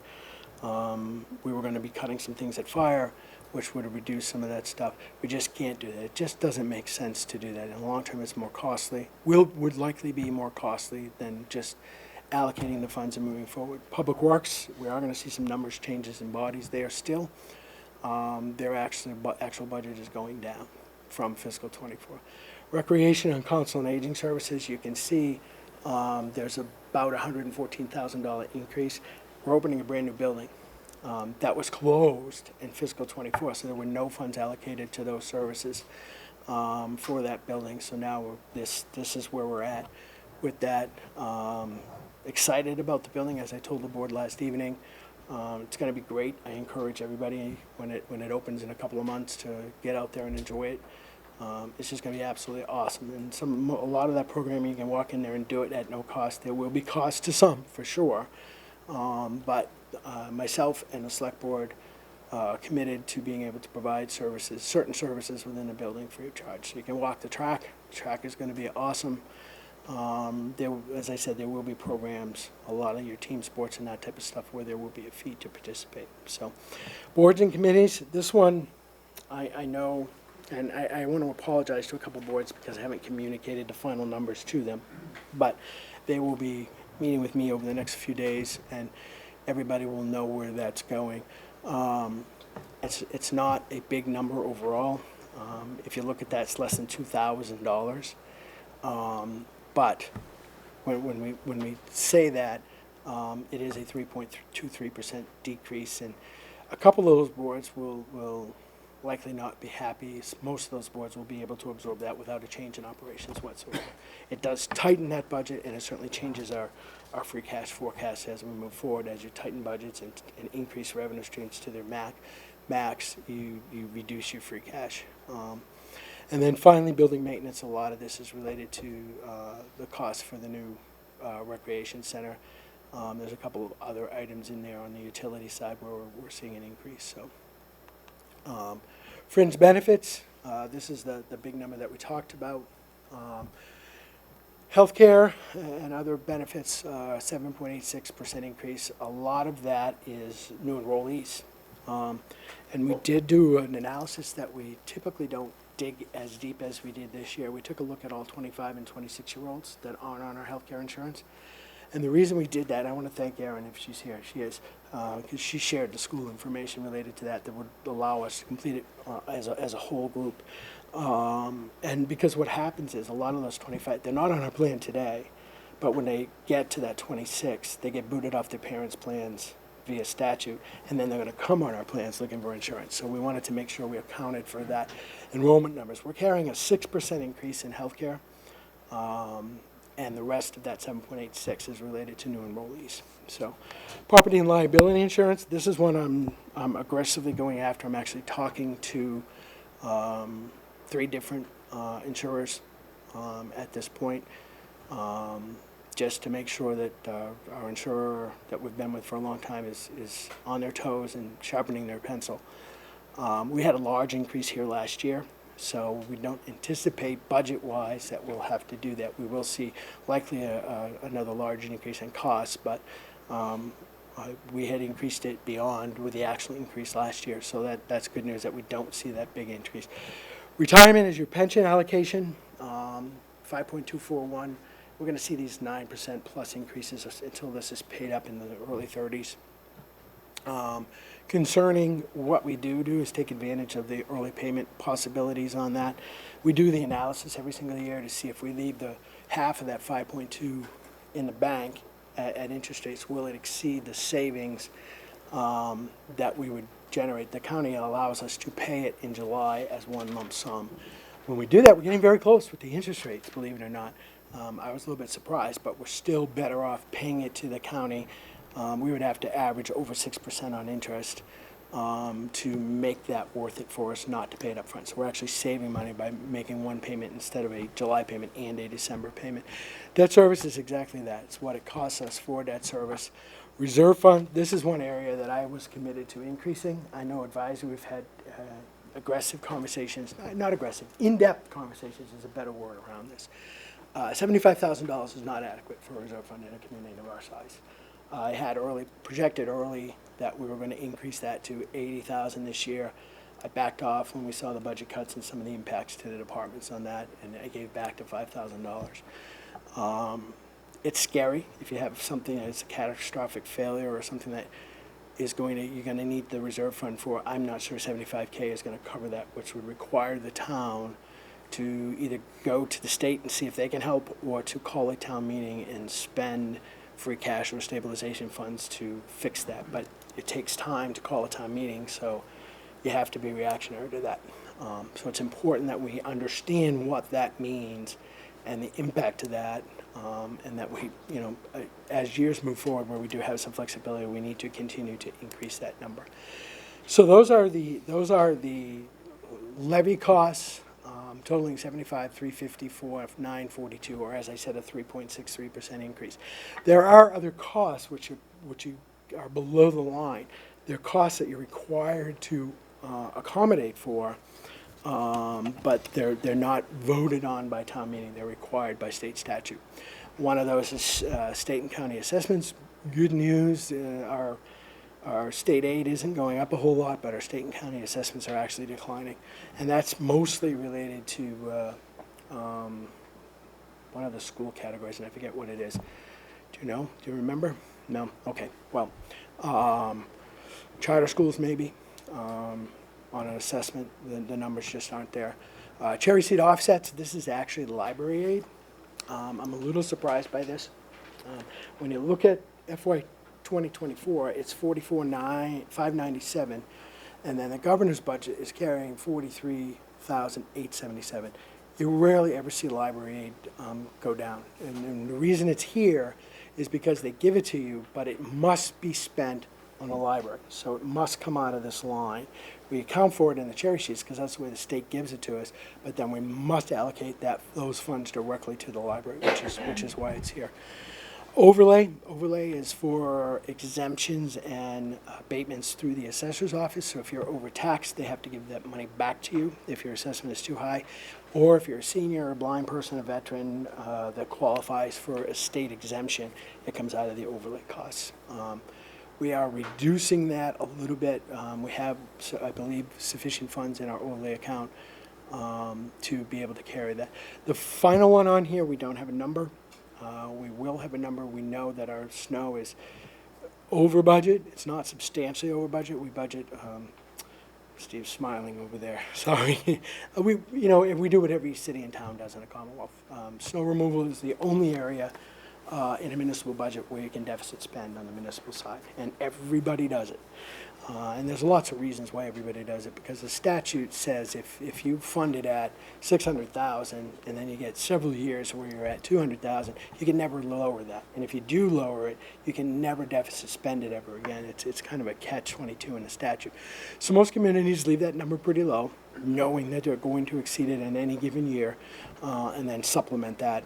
E: We were going to be cutting some things at fire, which would have reduced some of that stuff. We just can't do that. It just doesn't make sense to do that. In the long term, it's more costly. Would likely be more costly than just allocating the funds and moving forward. Public Works, we are going to see some numbers changes in bodies there still. Their actual budget is going down from fiscal '24. Recreation and Council on Aging Services, you can see there's about $114,000 increase. We're opening a brand new building that was closed in fiscal '24, so there were no funds allocated to those services for that building. So now this is where we're at with that. Excited about the building, as I told the board last evening. It's going to be great. I encourage everybody when it opens in a couple of months to get out there and enjoy it. It's just going to be absolutely awesome. And a lot of that programming, you can walk in there and do it at no cost. There will be cost to some, for sure. But myself and the select board committed to being able to provide certain services within the building free of charge. So you can walk the track. The track is going to be awesome. As I said, there will be programs, a lot of your team sports and that type of stuff, where there will be a fee to participate. So boards and committees, this one I know, and I want to apologize to a couple boards because I haven't communicated the final numbers to them. But they will be meeting with me over the next few days, and everybody will know where that's going. It's not a big number overall. If you look at that, it's less than $2,000. But when we say that, it is a 3.23% decrease, and a couple of those boards will likely not be happy. Most of those boards will be able to absorb that without a change in operations whatsoever. It does tighten that budget, and it certainly changes our free cash forecast as we move forward. As you tighten budgets and increase revenue streams to their max, you reduce your free cash. And then finally, building maintenance. A lot of this is related to the cost for the new recreation center. There's a couple of other items in there on the utility side where we're seeing an increase. So, fringe benefits. This is the big number that we talked about. Healthcare and other benefits, 7.86% increase. A lot of that is new enrollees. And we did do an analysis that we typically don't dig as deep as we did this year. We took a look at all 25 and 26-year-olds that aren't on our healthcare insurance. And the reason we did that, I want to thank Erin if she's here. She is, because she shared the school information related to that would allow us to complete it as a whole group. And because what happens is a lot of those 25, they're not on our plan today, but when they get to that 26, they get booted off their parents' plans via statute, and then they're going to come on our plans looking for insurance. So we wanted to make sure we accounted for that enrollment numbers. We're carrying a 6% increase in healthcare, and the rest of that 7.86 is related to new enrollees. So property and liability insurance, this is one I'm aggressively going after. I'm actually talking to 3 different insurers at this point, just to make sure that our insurer that we've been with for a long time is on their toes and sharpening their pencil. We had a large increase here last year, so we don't anticipate budget-wise that we'll have to do that. We will see likely another large increase in costs, but we had increased it beyond with the actual increase last year, so that's good news that we don't see that big increase. Retirement is your pension allocation, 5.241. We're going to see these 9% plus increases until this is paid up in the early 30s. Concerning what we do is take advantage of the early payment possibilities on that. We do the analysis every single year to see if we leave the half of that 5.2 in the bank at interest rates, will it exceed the savings that we would generate. The county allows us to pay it in July as one lump sum. When we do that, we're getting very close with the interest rates, believe it or not. I was a little bit surprised, but we're still better off paying it to the county. We would have to average over 6% on interest to make that worth it for us not to pay it up front. So we're actually saving money by making one payment instead of a July payment and a December payment. Debt service is exactly that. It's what it costs us for debt service. Reserve fund, this is one area that I was committed to increasing. I know advisory, we've had aggressive conversations, not aggressive, in-depth conversations is a better word around this. $75,000 is not adequate for a reserve fund in a community of our size. I had projected early that we were going to increase that to $80,000 this year. I backed off when we saw the budget cuts and some of the impacts to the departments on that, and I gave back to $5,000. It's scary if you have something that's a catastrophic failure or something that is you're going to need the reserve fund for. I'm not sure $75K is going to cover that, which would require the town to either go to the state and see if they can help, or to call a town meeting and spend free cash or stabilization funds to fix that. But it takes time to call a town meeting, so you have to be reactionary to that. So it's important that we understand what that means and the impact of that, and that we, as years move forward where we do have some flexibility, we need to continue to increase that number. So those are the levy costs, totaling $75,354,942, or as I said, a 3.63% increase. There are other costs which are below the line. They're costs that you're required to accommodate for, but they're not voted on by town meeting. They're required by state statute. One of those is state and county assessments. Good news, our state aid isn't going up a whole lot, but our state and county assessments are actually declining. And that's mostly related to one of the school categories, and I forget what it is. Do you know? Do you remember? No? Okay, well, charter schools maybe, on an assessment, the numbers just aren't there. Cherry seed offsets, this is actually library aid. I'm a little surprised by this. When you look at FY 2024, it's 44,597, and then the governor's budget is carrying 43,877. You rarely ever see library aid go down, and the reason it's here is because they give it to you, but it must be spent on the library, so it must come out of this line. We account for it in the cherry sheets because that's the way the state gives it to us, but then we must allocate those funds directly to the library, which is why it's here. Overlay is for exemptions and abatements through the assessor's office. So if you're overtaxed, they have to give that money back to you if your assessment is too high. Or if you're a senior, a blind person, a veteran that qualifies for a state exemption, it comes out of the overlay costs. We are reducing that a little bit. We have, I believe, sufficient funds in our overlay account to be able to carry that. The final one on here, we don't have a number. We will have a number. We know that our snow is over budget. It's not substantially over budget. We budget, Steve's smiling over there, sorry. We do what every city and town does in a Commonwealth. Snow removal is the only area in a municipal budget where you can deficit spend on the municipal side, and everybody does it. And there's lots of reasons why everybody does it, because the statute says if you fund it at 600,000 and then you get several years where you're at 200,000, you can never lower that. And if you do lower it, you can never deficit spend it ever again. It's kind of a catch-22 in the statute. So most communities leave that number pretty low, knowing that they're going to exceed it in any given year, and then supplement that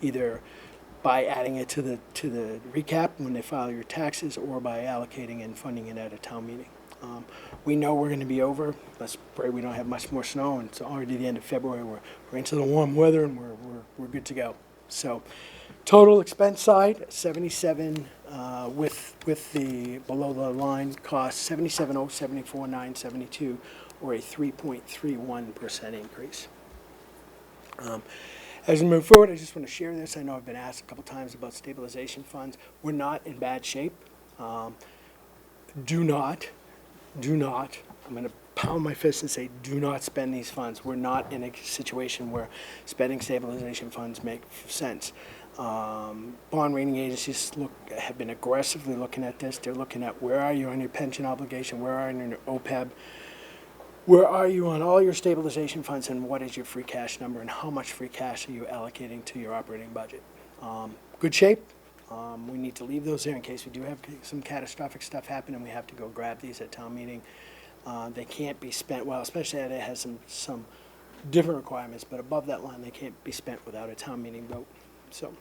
E: either by adding it to the recap when they file your taxes, or by allocating and funding it at a town meeting. We know we're going to be over. Let's pray we don't have much more snow, and it's already the end of February. We're into the warm weather, and we're good to go. So, total expense side 77 with the below the line cost 77,074,972, or a 3.31% increase. As we move forward, I just want to share this. I know I've been asked a couple times about stabilization funds. We're not in bad shape. Do not, I'm going to pound my fist and say, do not spend these funds. We're not in a situation where spending stabilization funds make sense. Bond rating agencies have been aggressively looking at this. They're looking at where are you on your pension obligation, where are you on your OPEB, where are you on all your stabilization funds, and what is your free cash number, and how much free cash are you allocating to your operating budget? Good shape. We need to leave those there in case we do have some catastrophic stuff happen and we have to go grab these at town meeting. They can't be spent, well, especially that it has some different requirements, but above that line they can't be spent without a town meeting vote. So,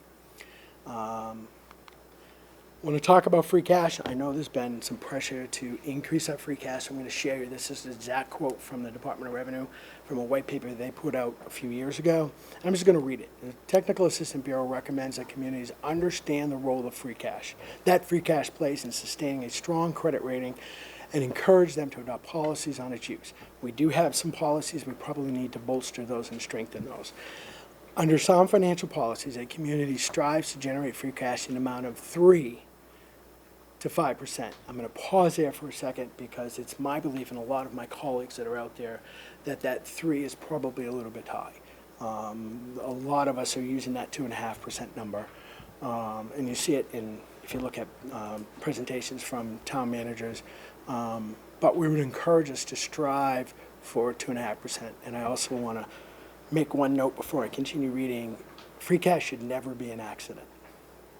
E: when I talk about free cash, I know there's been some pressure to increase our free cash. I'm going to share you this. This is an exact quote from the Department of Revenue from a white paper they put out a few years ago. I'm just going to read it. The Technical Assistance Bureau recommends that communities understand the role of free cash, that free cash plays in sustaining a strong credit rating, and encourage them to adopt policies on its use. We do have some policies. We probably need to bolster those and strengthen those. Under sound financial policies, a community strives to generate free cash in the amount of 3 to 5%. I'm going to pause there for a second because it's my belief, and a lot of my colleagues that are out there, that 3 is probably a little bit high. A lot of us are using that 2.5% number, and you see it if you look at presentations from town managers. But we would encourage us to strive for 2.5%. And I also want to make one note before I continue reading. Free cash should never be an accident.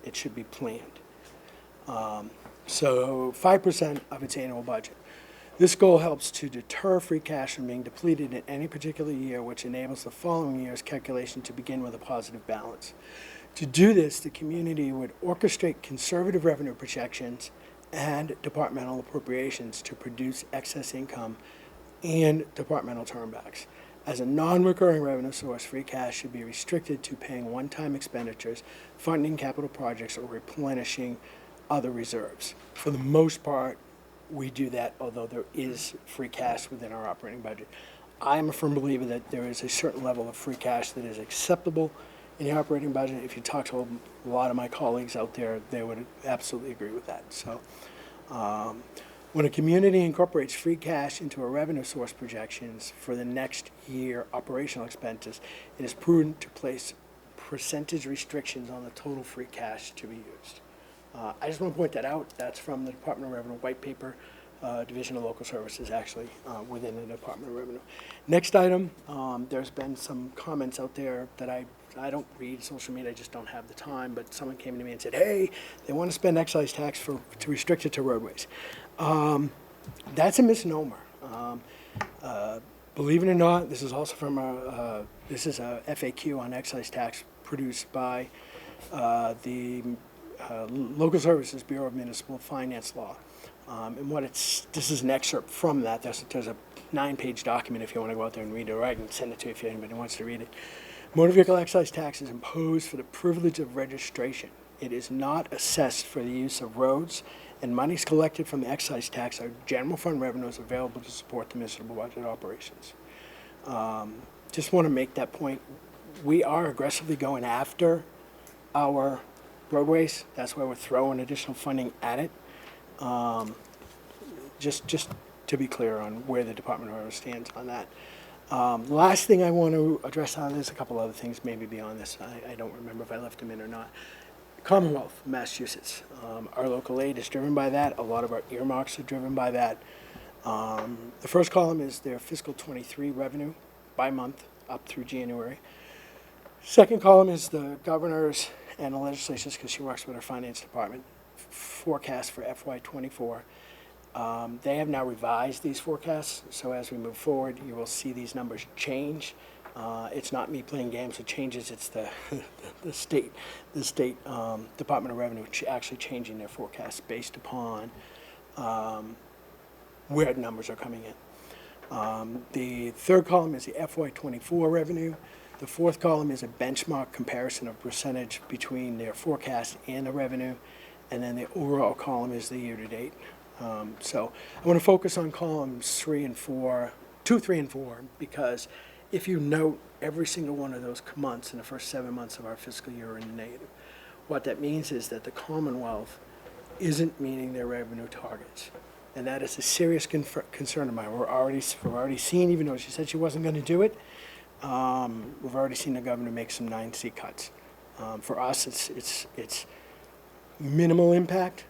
E: It should be planned. So 5% of its annual budget. This goal helps to deter free cash from being depleted in any particular year, which enables the following year's calculation to begin with a positive balance. To do this, the community would orchestrate conservative revenue projections and departmental appropriations to produce excess income and departmental turnbacks. As a non-recurring revenue source, free cash should be restricted to paying one-time expenditures, funding capital projects, or replenishing other reserves. For the most part, we do that, although there is free cash within our operating budget. I am a firm believer that there is a certain level of free cash that is acceptable in the operating budget. If you talk to a lot of my colleagues out there, they would absolutely agree with that. So when a community incorporates free cash into a revenue source projections for the next year operational expenses, it is prudent to place percentage restrictions on the total free cash to be used. I just want to point that out. That's from the Department of Revenue white paper, Division of Local Services, actually, within the Department of Revenue. Next item, there's been some comments out there that I don't read social media, I just don't have the time, but someone came to me and said, hey, they want to spend excise tax to restrict it to roadways. That's a misnomer. Believe it or not, this is also from this is a FAQ on excise tax produced by the Local Services Bureau of Municipal Finance Law. And this is an excerpt from that. There's a 9-page document if you want to go out there and read it, or I can send it to you if anybody wants to read it. Motor vehicle excise tax is imposed for the privilege of registration. It is not assessed for the use of roads, and monies collected from the excise tax are general fund revenues available to support the municipal budget operations. Just want to make that point. We are aggressively going after our roadways. That's why we're throwing additional funding at it. Just to be clear on where the Department of Revenue stands on that. The last thing I want to address on this, a couple other things maybe beyond this. I don't remember if I left them in or not. Commonwealth of Massachusetts. Our local aid is driven by that. A lot of our earmarks are driven by that. The first column is their fiscal 23 revenue by month up through January. Second column is the governor's and the legislature's, because she works with our finance department, forecast for FY24. They have now revised these forecasts, so as we move forward, you will see these numbers change. It's not me playing games with changes, it's the state Department of Revenue actually changing their forecasts based upon where the numbers are coming in. The third column is the FY24 revenue. The fourth column is a benchmark comparison of percentage between their forecast and the revenue. And then the overall column is the year-to-date. So I want to focus on columns 2, 3, and 4, because if you note every single one of those months in the first 7 months of our fiscal year are in the negative. What that means is that the Commonwealth isn't meeting their revenue targets. And that is a serious concern of mine. We've already seen, even though she said she wasn't going to do it, we've already seen the governor make some 9C cuts. For us, it's minimal impact.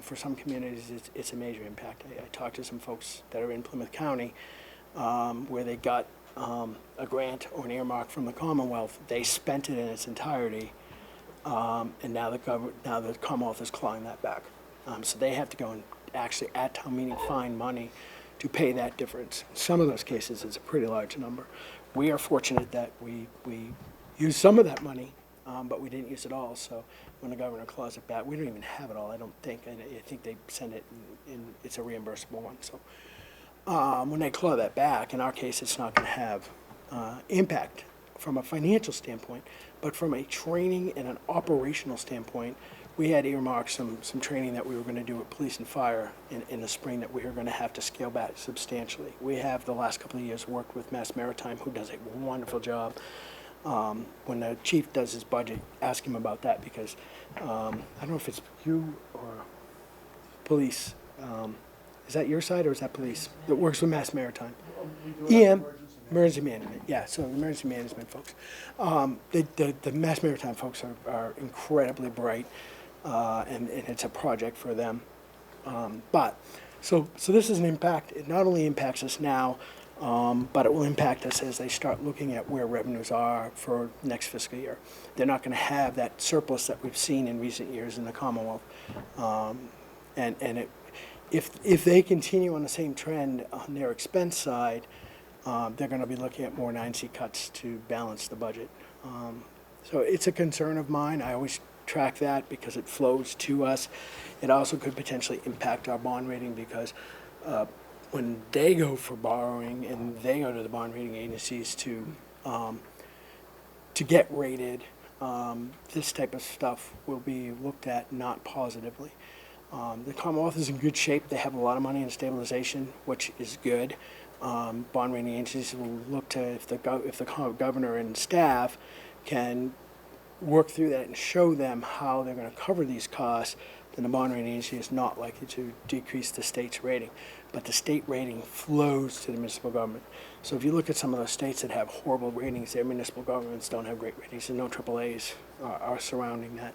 E: For some communities, it's a major impact. I talked to some folks that are in Plymouth County where they got a grant or an earmark from the Commonwealth. They spent it in its entirety, and now the Commonwealth is clawing that back. So they have to go and actually at town meeting find money to pay that difference. In some of those cases, it's a pretty large number. We are fortunate that we used some of that money, but we didn't use it all. So when the governor claws it back, we don't even have it all, I don't think. I think they send it in it's a reimbursable one. So when they claw that back, in our case, it's not going to have impact from a financial standpoint, but from a training and an operational standpoint, we had earmarked some training that we were going to do with police and fire in the spring that we are going to have to scale back substantially. We have the last couple of years worked with Mass Maritime, who does a wonderful job. When the chief does his budget, ask him about that, because I don't know if it's you or police. Is that your side or is that police that works with Mass Maritime? EM, emergency management. Yeah, so the emergency management folks. The Mass Maritime folks are incredibly bright, and it's a project for them. So this is an impact. It not only impacts us now, but it will impact us as they start looking at where revenues are for next fiscal year. They're not going to have that surplus that we've seen in recent years in the Commonwealth. If they continue on the same trend on their expense side, they're going to be looking at more 9C cuts to balance the budget. So it's a concern of mine. I always track that because it flows to us. It also could potentially impact our bond rating, because when they go for borrowing and they go to the bond rating agencies to get rated, this type of stuff will be looked at not positively. The Commonwealth is in good shape. They have a lot of money in stabilization, which is good. Bond rating agencies will look to if the governor and staff can work through that and show them how they're going to cover these costs, then the bond rating agency is not likely to decrease the state's rating. But the state rating flows to the municipal government. So if you look at some of those states that have horrible ratings, their municipal governments don't have great ratings, and no AAAs are surrounding that.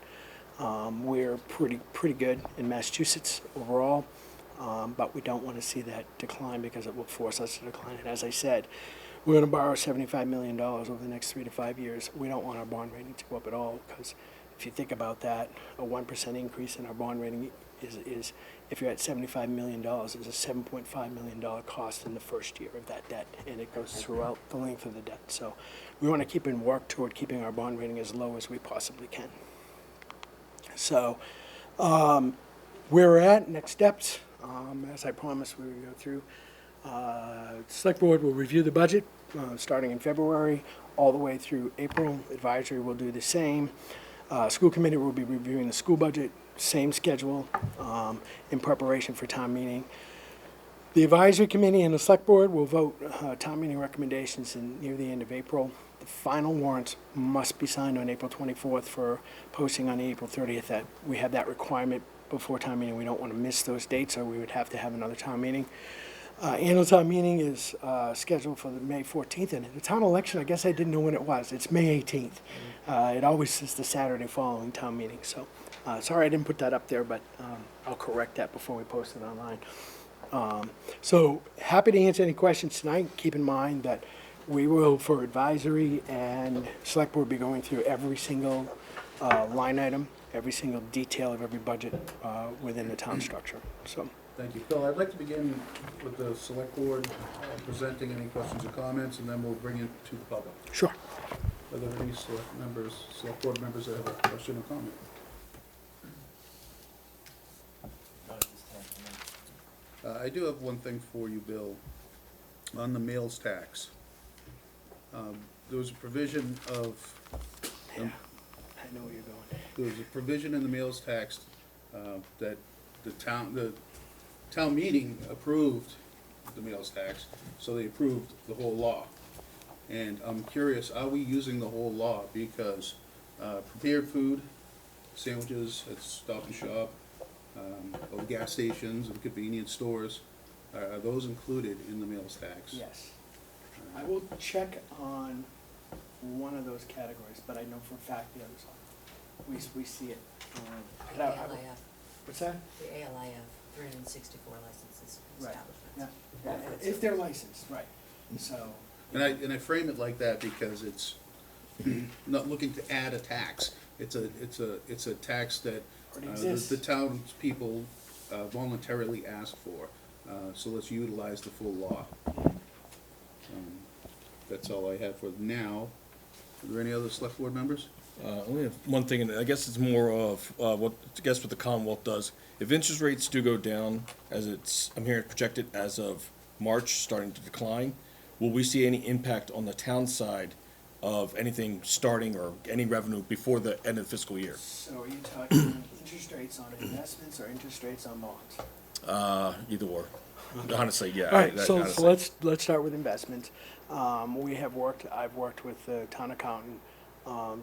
E: We're pretty good in Massachusetts overall, but we don't want to see that decline because it will force us to decline. And as I said, we're going to borrow $75 million over the next 3 to 5 years. We don't want our bond rating to go up at all, because if you think about that, a 1% increase in our bond rating is if you're at $75 million, is a $7.5 million cost in the first year of that debt, and it goes throughout the length of the debt. So we want to keep and work toward keeping our bond rating as low as we possibly can. So where we're at, next steps, as I promised we would go through. Select Board will review the budget starting in February all the way through April. Advisory will do the same. School Committee will be reviewing the school budget, same schedule, in preparation for town meeting. The Advisory Committee and the Select Board will vote town meeting recommendations near the end of April. The final warrants must be signed on April 24th for posting on April 30th. That we have that requirement before town meeting. We don't want to miss those dates, or we would have to have another town meeting. Annual town meeting is scheduled for the May 14th, and the town election, I guess I didn't know when it was. It's May 18th. It always is the Saturday following town meeting. So sorry I didn't put that up there, but I'll correct that before we post it online. So happy to answer any questions tonight. Keep in mind that we will, for advisory and select board, be going through every single line item, every single detail of every budget within the town structure. So.
A: Thank you. Phil, I'd like to begin with the select board presenting any questions or comments, and then we'll bring it to the public.
E: Sure.
A: Are there any select board members that have a question or comment? I do have one thing for you, Bill, on the meals tax. There was a provision of,
E: Yeah, I know where you're going.
A: there was a provision in the meals tax that the town meeting approved the meals tax, so they approved the whole law. And I'm curious, are we using the whole law? Because prepared food, sandwiches at Stop and Shop, or gas stations and convenience stores, are those included in the meals tax?
E: Yes. I will check on one of those categories, but I know for a fact the others are. We see it.
F: The ALIF,
E: What's that?
F: the ALIF, 364 licenses
E: Right.
F: establishments.
E: Yeah, if they're licensed, right. So.
A: And I frame it like that because it's not looking to add a tax. It's a tax that
E: Already exists.
A: the townspeople voluntarily ask for. So let's utilize the full law. That's all I have for now. Are there any other select board members?
B: Only have one thing, and I guess it's more of what the Commonwealth does. If interest rates do go down, as I'm hearing projected as of March, starting to decline, will we see any impact on the town side of anything starting or any revenue before the end of the fiscal year?
E: So are you talking interest rates on investments or interest rates on bonds?
B: Either or. Honestly, yeah.
E: All right, so
B: honestly.
E: let's start with investments. I've worked with the town accountant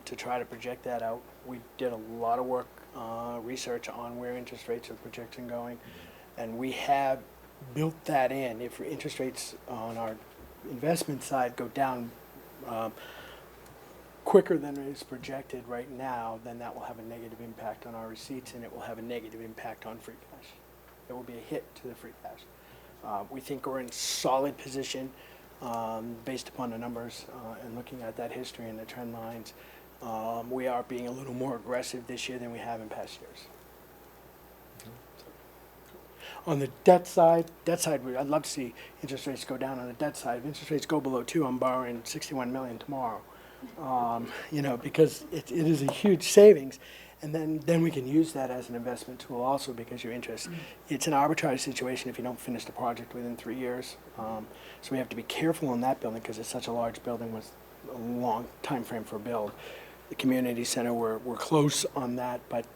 E: to try to project that out. We did a lot of work, research on where interest rates are projecting going, and we have built that in. If interest rates on our investment side go down quicker than is projected right now, then that will have a negative impact on our receipts, and it will have a negative impact on free cash. It will be a hit to the free cash. We think we're in solid position based upon the numbers and looking at that history and the trend lines. We are being a little more aggressive this year than we have in past years. On the debt side, I'd love to see interest rates go down on the debt side. If interest rates go below 2, I'm borrowing $61 million tomorrow. Because it is a huge savings. And then we can use that as an investment tool also, because your interest, it's an arbitrary situation if you don't finish the project within 3 years. So we have to be careful on that building because it's such a large building with a long time frame for build. The community center, we're close on that, but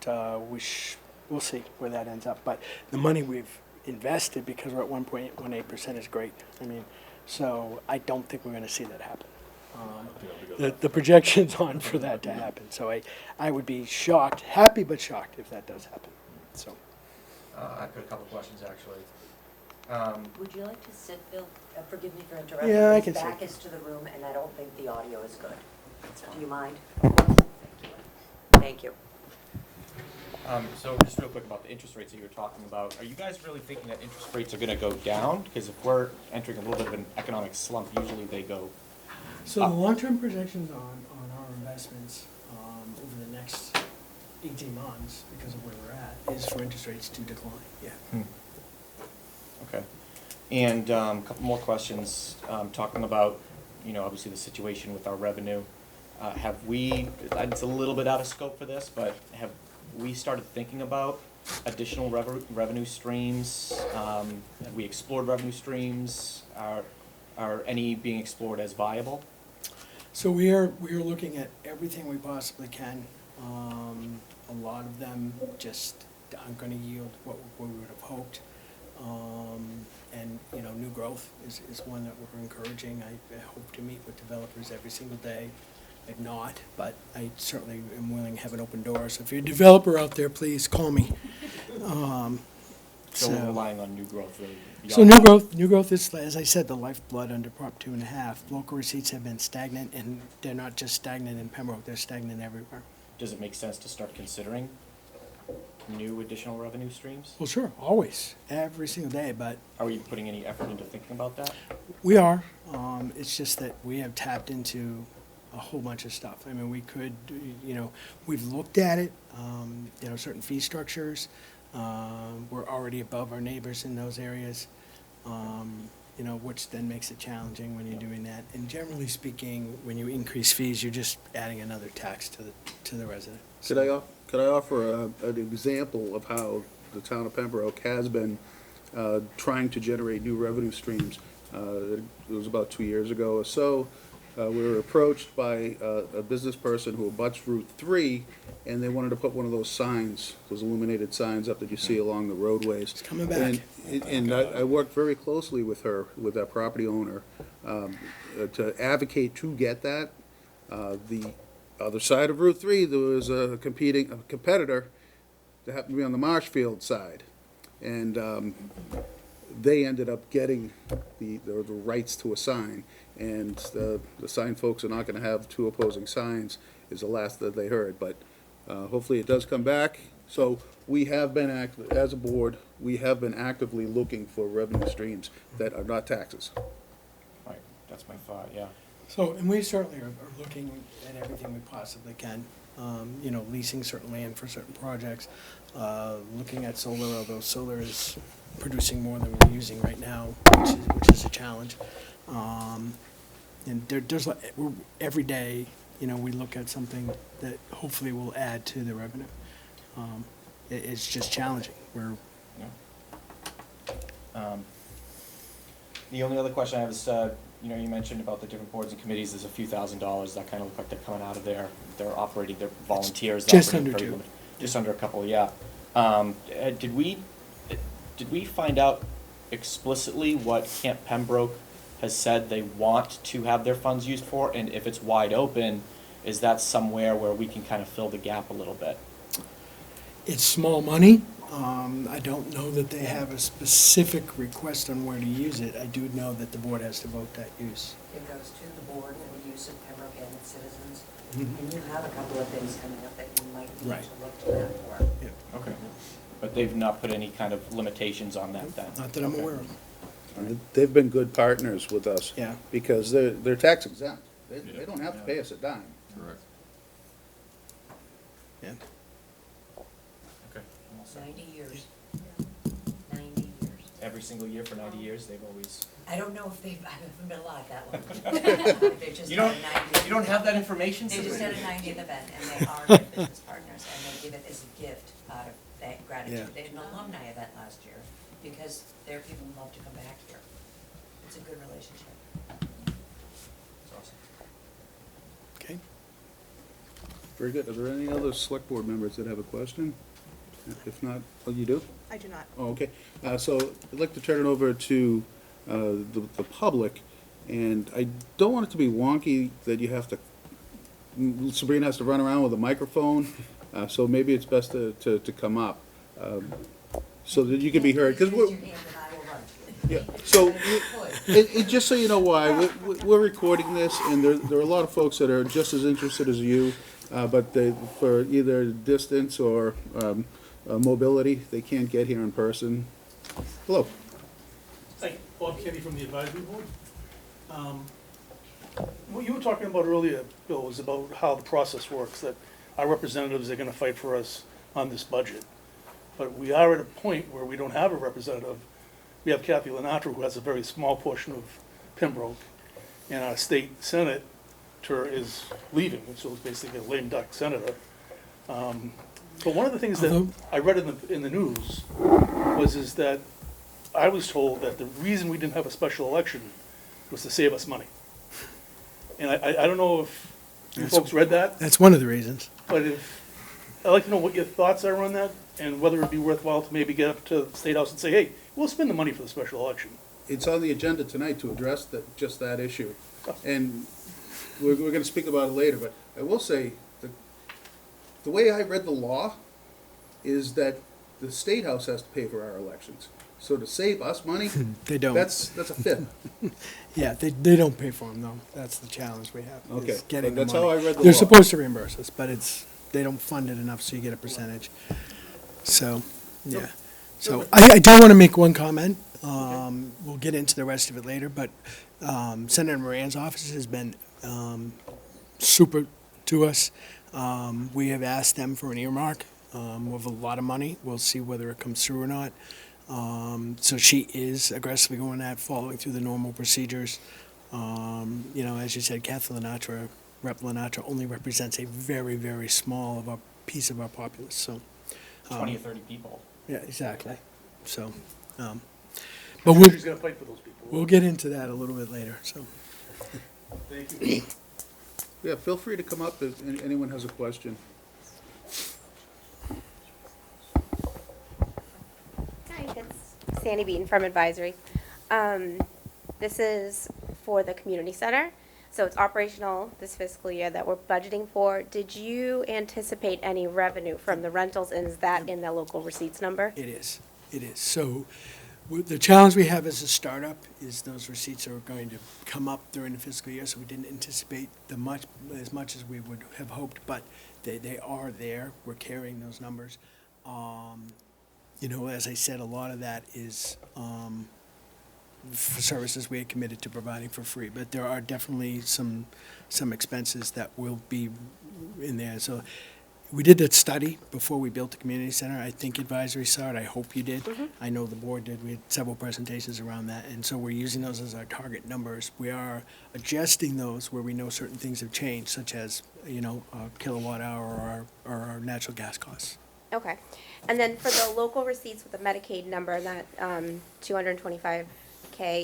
E: we'll see where that ends up. But the money we've invested, because we're at 1.18% is great. I mean, so I don't think we're going to see that happen. The projection's on for that to happen. So I would be shocked, happy but shocked if that does happen. So.
G: I've got a couple questions, actually.
F: Would you like to sit, Bill? Forgive me for interrupting.
E: Yeah, I
F: His
E: can sit.
F: back is to the room, and I don't think the audio is good. Do you mind? Thank you.
G: So just real quick about the interest rates that you were talking about, are you guys really thinking that interest rates are gonna go down? Because if we're entering a little bit of an economic slump, usually they go,
E: So the long-term projections on our investments over the next 18 months, because of where we're at, is for interest rates to decline, yeah.
G: okay. And a couple more questions, talking about, obviously the situation with our revenue. Have we, it's a little bit out of scope for this, but have we started thinking about additional revenue streams? Have we explored revenue streams? Are any being explored as viable?
E: So we are looking at everything we possibly can. A lot of them just aren't going to yield what we would have hoped. And new growth is one that we're encouraging. I hope to meet with developers every single day. If not, but I certainly am willing to have an open door. So if you're a developer out there, please call me.
G: So we're relying on new growth really?
E: So new growth is, as I said, the lifeblood under Prop 2.5. Local receipts have been stagnant, and they're not just stagnant in Pembroke, they're stagnant everywhere.
G: Does it make sense to start considering new additional revenue streams?
E: Well, sure, always, every single day, but
G: Are we putting any effort into thinking about that?
E: we are. It's just that we have tapped into a whole bunch of stuff. I mean, we could, we've looked at it, certain fee structures. We're already above our neighbors in those areas, which then makes it challenging when you're doing that. And generally speaking, when you increase fees, you're just adding another tax to the resident.
A: Could I offer an example of how the town of Pembroke has been trying to generate new revenue streams? It was about 2 years ago or so. We were approached by a business person who abuts Route 3, and they wanted to put one of those signs, those illuminated signs up that you see along the roadways.
E: It's coming back.
A: And I worked very closely with her, with that property owner, to advocate to get that. The other side of Route 3, there was a competitor that happened to be on the Marshfield side. And they ended up getting the rights to a sign. And the sign folks are not gonna have two opposing signs, is the last that they heard. But hopefully it does come back. So we have been, as a board, we have been actively looking for revenue streams that are not taxes.
G: Right, that's my thought, yeah.
E: So, and we certainly are looking at everything we possibly can. Leasing certain land for certain projects, looking at solar, although solar is producing more than we're using right now, which is a challenge. And every day, we look at something that hopefully will add to the revenue. It's just challenging.
G: The only other question I have is, you mentioned about the different boards and committees, there's a few $1,000s that kind of look like they're coming out of there. They're operating, they're volunteers. They're
E: Just
G: operating
E: under
G: very
E: two.
G: limited. Just under a couple, yeah. Did we find out explicitly what Camp Pembroke has said they want to have their funds used for? And if it's wide open, is that somewhere where we can kind of fill the gap a little bit?
E: It's small money. I don't know that they have a specific request on where to use it. I do know that the board has to vote that use.
F: It goes to the board for the use of Pembroke and its citizens.
E: Mhm.
F: And you have a couple of things coming up that you might need
E: Right.
F: to look to that for.
E: Yeah.
G: Okay. But they've not put any kind of limitations on that then?
E: Not that I'm
G: Okay.
E: aware of.
A: And they've been good partners with us.
E: Yeah.
A: Because they're tax exempt. They don't have to pay us a dime.
B: Correct.
E: Yeah.
G: Okay. I'm all set.
F: 90 years. 90 years.
G: Every single year for 90 years, they've always...
F: I don't know if I haven't been alive that long. They just
G: You
F: had
G: don't,
F: a 90th.
G: you don't have that information?
F: They just
G: Sabrina?
F: had a 90th event, and they are good business partners, and they give it as a gift out of that gratitude.
E: Yeah.
F: They had an alumni event last year, because their people love to come back here. It's a good relationship.
G: That's awesome.
E: Okay.
A: Very good. Are there any other select board members that have a question? If not, oh, you do?
H: I do not.
A: Oh, okay. So I'd like to turn it over to the public, And I don't want it to be wonky that you have to, Sabrina has to run around with a microphone, so maybe it's best to come up, so that you can be heard, because
F: Raise
A: we're,
F: your hand and I will run to you.
A: yeah, so, just so you know why, we're recording this, and there are a lot of folks that are just as interested as you, but they, for either distance or mobility, they can't get here in person. Hello.
H: Hi, Bob Kenny from the advisory board. What you were talking about earlier, Bill, was about how the process works, that our representatives are gonna fight for us on this budget. But we are at a point where we don't have a representative. We have Kathy Lenatra, who has a very small portion of Pembroke, and our state senator is leaving, so it's basically a lame duck senator. But one of the things that I read in the news is that I was told that the reason we didn't have a special election was to save us money. And I don't know if you folks read that,
E: That's one of the reasons.
H: but I'd like to know what your thoughts are on that, and whether it'd be worthwhile to maybe get up to the State House and say, hey, we'll spend the money for the special election.
A: It's on the agenda tonight to address just that issue. And we're gonna speak about it later, but I will say, the way I read the law is that the State House has to pay for our elections. So to save us money,
E: They don't.
A: that's a fib.
E: Yeah, they don't pay for them, though. That's the challenge we have. is
A: Okay,
E: getting
A: but
E: the
A: that's how
E: money.
A: I read the
E: They're
A: law.
E: supposed to reimburse us, but they don't fund it enough, so you get a percentage. So, yeah. So I do want to make one comment. We'll get into the rest of it later, but Senator Moran's office has been super to us. We have asked them for an earmark of a lot of money. We'll see whether it comes through or not. So she is aggressively going at following through the normal procedures. You know, as you said, Kathy Lenatra, Rep. Lenatra only represents a very, very small piece of our populace, so.
G: 20 or 30 people.
E: Yeah, exactly. So, but we'll,
H: She's gonna fight for those people.
E: we'll get into that a little bit later, so.
H: Thank you.
A: Yeah, feel free to come up if anyone has a question.
I: Hi, it's Sandy Beaton from Advisory. This is for the community center, so it's operational this fiscal year that we're budgeting for. Did you anticipate any revenue from the rentals, and is that in the local receipts number?
E: It is. So the challenge we have as a startup is those receipts are going to come up during the fiscal year, so we didn't anticipate as much as we would have hoped, but they are there. We're carrying those numbers. You know, as I said, a lot of that is for services we had committed to providing for free, but there are definitely some expenses that will be in there. So we did that study before we built the community center. I think Advisory saw it. I hope you did. I know the board did. We had several presentations around that, and so we're using those as our target numbers. We are adjusting those where we know certain things have changed, such as, you know, kilowatt hour or our natural gas costs.
I: Okay. And then for the local receipts with the Medicaid number, that 225K,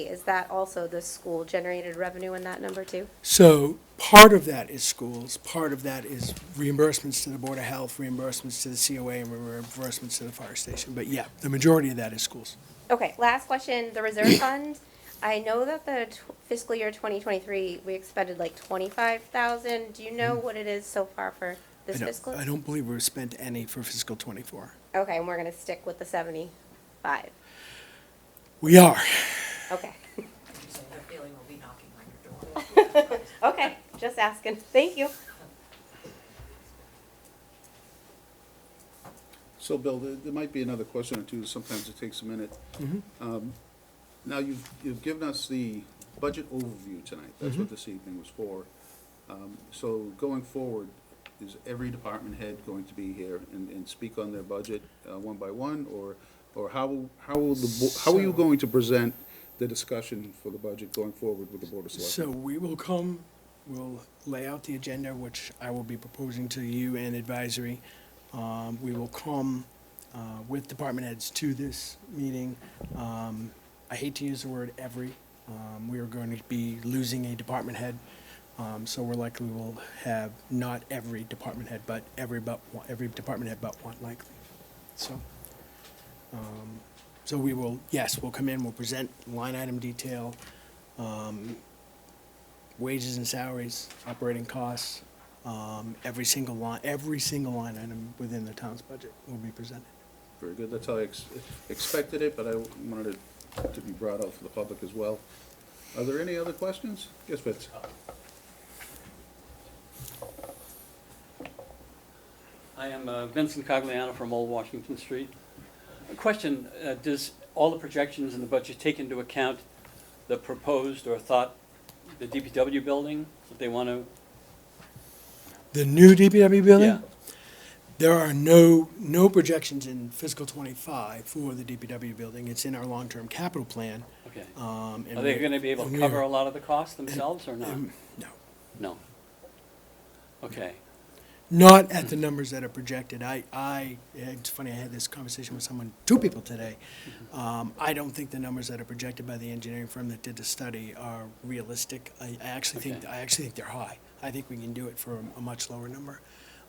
I: is that also the school-generated revenue in that number too?
E: So part of that is schools, part of that is reimbursements to the Board of Health, reimbursements to the COA, and reimbursements to the fire station. But yeah, the majority of that is schools.
I: Okay, last question, the reserve fund. I know that the fiscal year 2023, we expended like 25,000. Do you know what it is so far for this fiscal?
E: I don't believe we've spent any for fiscal '24.
I: Okay, and we're gonna stick with the 75.
E: We are.
I: Okay.
F: So I have a feeling we'll be knocking on your door.
I: Okay, just asking. Thank you.
A: So, Bill, there might be another question or two, sometimes it takes a minute. Now, you've given us the budget overview tonight, that's what this evening was for. So, going forward, is every department head going to be here and speak on their budget one by one, or how are you going to present the discussion for the budget going forward with the Board of Selectmen?
E: So we'll lay out the agenda, which I will be proposing to you and Advisory. We will come with department heads to this meeting. I hate to use the word every. We are going to be losing a department head. So we're likely will have not every department head, but every department head but one likely. So we will, yes, we'll come in, we'll present line item detail, wages and salaries, operating costs, every single line item within the town's budget will be presented.
A: Very good, that's how I expected it, but I wanted it to be brought out for the public as well. Are there any other questions? Yes, Fitz?
D: I am Vincent Cogliano from Old Washington Street. A question, does all the projections in the budget take into account the proposed or thought, the DPW building that they want to?
E: The new DPW building?
D: Yeah.
E: There are no projections in fiscal '25 for the DPW building. It's in our long-term capital plan.
D: Okay.
E: and
D: Are they
E: we-
D: going to be able
E: and
D: to
E: we
D: cover
E: are-
D: a lot of the costs themselves or not?
E: No.
D: No. Okay.
E: Not at the numbers that are projected. It's funny, I had this conversation with two people today. I don't think the numbers that are projected by the engineering firm that did the study are realistic. I actually think they're high. I think we can do it for a much lower number.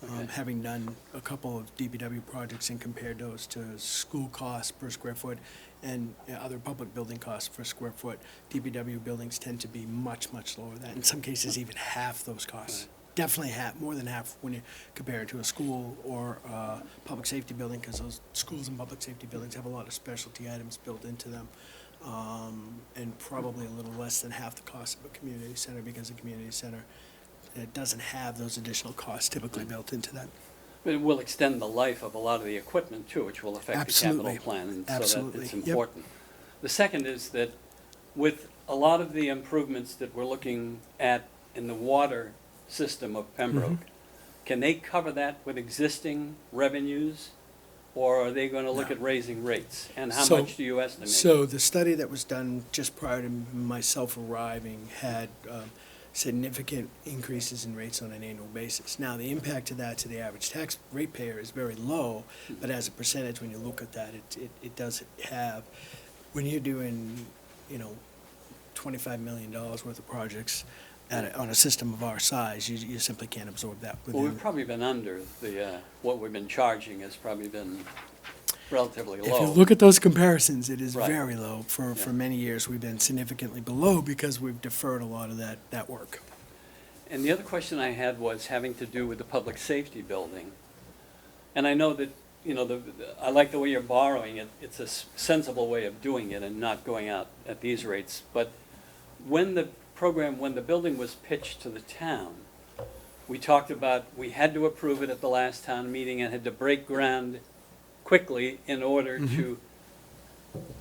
D: Okay.
E: Having done a couple of DPW projects and compared those to school costs per square foot and other public building costs per square foot, DPW buildings tend to be much, much lower than that. In some cases, even half those costs.
D: Right.
E: Definitely more than half when you compare it to a school or a public safety building, because those schools and public safety buildings have a lot of specialty items built into them. And probably a little less than half the cost of a community center, because a community center, it doesn't have those additional costs typically built into that.
D: But it will extend the life of a lot of the equipment too, which will affect the
E: Absolutely.
D: capital plan, and so
E: Absolutely.
D: that it's
E: Yep.
D: important. The second is that with a lot of the improvements that we're looking at in the water system of Pembroke,
E: Mm-hmm.
D: can they cover that with existing revenues? Or are they gonna look
E: No.
D: at raising rates? And how
E: So-
D: much do you estimate?
E: So the study that was done just prior to myself arriving had significant increases in rates on an annual basis. Now, the impact of that to the average tax ratepayer is very low, but as a percentage, when you look at that, it does have, when you're doing, $25 million worth of projects on a system of our size, you simply can't absorb that
D: Well, we've
E: within.
D: probably been under the, what we've been charging has probably been relatively
E: If you
D: low.
E: look at those comparisons, it is
D: Right.
E: very low. For
D: Yeah.
E: many years, we've been significantly below because we've deferred a lot of that work.
D: And the other question I had was having to do with the public safety building. And I know that, I like the way you're borrowing it. It's a sensible way of doing it and not going out at these rates. But when the building was pitched to the town, we talked about, we had to approve it at the last town meeting and had to break ground quickly in order to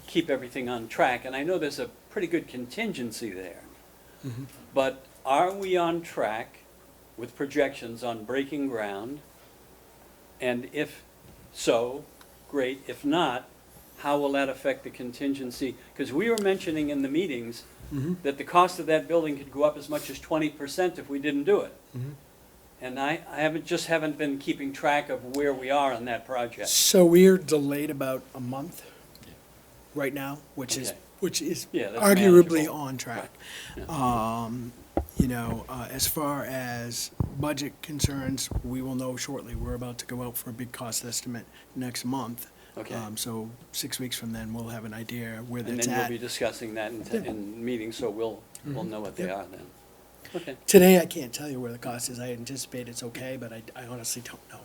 D: keep everything on track. And I know there's a pretty good contingency there. But are we on track with projections on breaking ground? And if so, great. If not, how will that affect the contingency? Because we were mentioning in the meetings that the cost of that building could go up as much as 20% if we didn't do it. And I haven't been keeping track of where we are on that project.
E: So we're delayed about a month right now, which is
D: Okay. Yeah, that's
E: arguably
D: manageable.
E: on track.
D: Yeah.
E: As far as budget concerns, we will know shortly. We're about to go out for a big cost estimate next month.
D: Okay.
E: So 6 weeks from then, we'll have an idea where
D: And
E: that's
D: then you'll
E: at.
D: be discussing that in meetings, so we'll know what they are then. Okay.
E: Today, I can't tell you where the cost is. I anticipate it's okay, but I honestly don't know.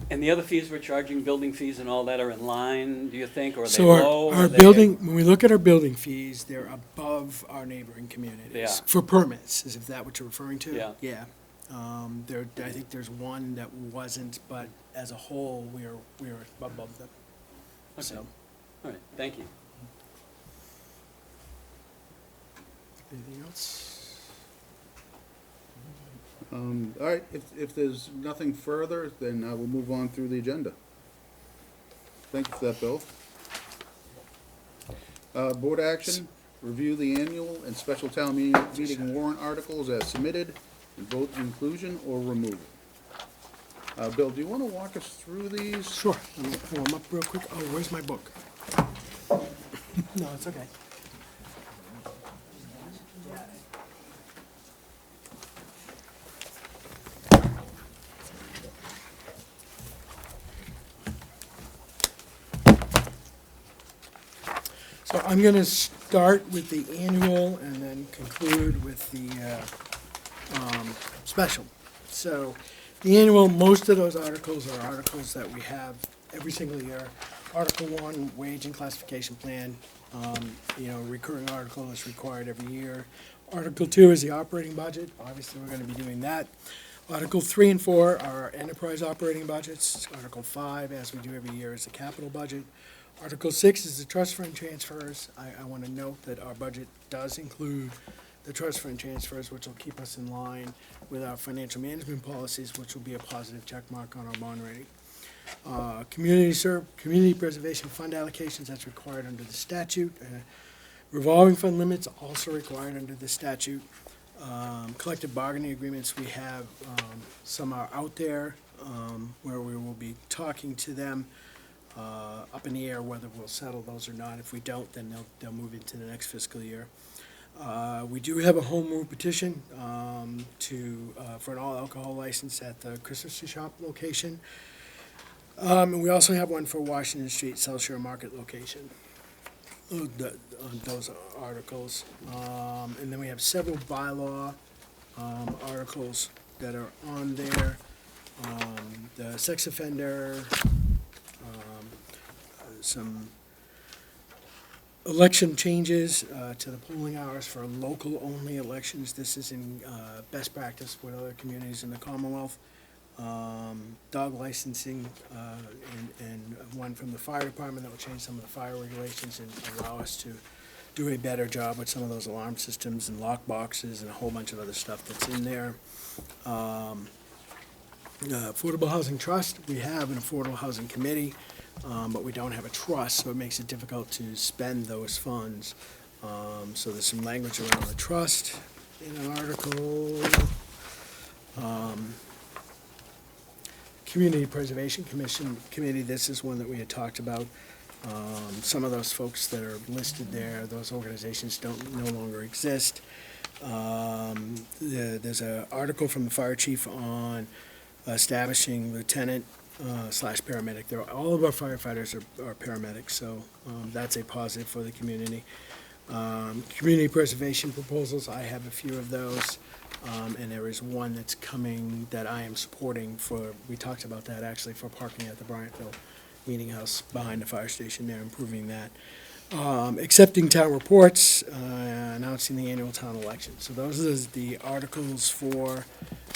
D: And the other fees we're charging, building fees and all that, are in line, do you think, or are they
E: So
D: low?
E: our
D: Are they-
E: building, when we look at our building fees, they're above our neighboring communities.
D: They are.
E: For permits, is if that what you're referring to?
D: Yeah.
E: Yeah. I think there's one that wasn't, but as a whole, we are above them.
D: Okay.
E: So,
D: All right, thank you.
E: anything else?
A: All right, if there's nothing further, then we'll move on through the agenda. Thank you for that, Bill. Board action, review the annual and special town meeting warrant articles as submitted, and vote inclusion or removal. Bill, do you want to walk us through these?
E: Sure. Let me pull them up real quick. Oh, where's my book? No, it's okay. So I'm going to start with the annual and then conclude with the special. So the annual, most of those articles are articles that we have every single year. Article 1, wage and classification plan, recurring article is required every year. Article 2 is the operating budget. Obviously, we're going to be doing that. Article 3 and 4 are enterprise operating budgets. Article 5, as we do every year, is the capital budget. Article 6 is the trust fund transfers. I want to note that our budget does include the trust fund transfers, which will keep us in line with our financial management policies, which will be a positive check mark on our bond rating. Community preservation fund allocations, that's required under the statute. Revolving fund limits, also required under the statute. Collective bargaining agreements, we have, some are out there, where we will be talking to them, up in the air whether we'll settle those or not. If we don't, then they'll move into the next fiscal year. We do have a home rule petition, for an all alcohol license at the Christmas tree shop location. And we also have one for Washington Street, South Shore Market location. On those articles. And then we have several bylaw articles that are on there. The sex offender, some election changes to the polling hours for local-only elections. This is in best practice with other communities in the Commonwealth. Dog licensing, and one from the fire department that will change some of the fire regulations and allow us to do a better job with some of those alarm systems and lock boxes and a whole bunch of other stuff that's in there. Affordable Housing Trust, we have an Affordable Housing Committee, but we don't have a trust, so it makes it difficult to spend those funds. So there's some language around the trust in an article. Community Preservation Committee, this is one that we had talked about. Some of those folks that are listed there, those organizations no longer exist. There's an article from the fire chief on establishing lieutenant slash paramedic. All of our firefighters are paramedics, so that's a positive for the community. Community preservation proposals, I have a few of those. And there is one that's coming that I am supporting we talked about that actually, for parking at the Bryantville Meeting House behind the fire station there, improving that. Accepting town reports, announcing the annual town election. So those are the articles for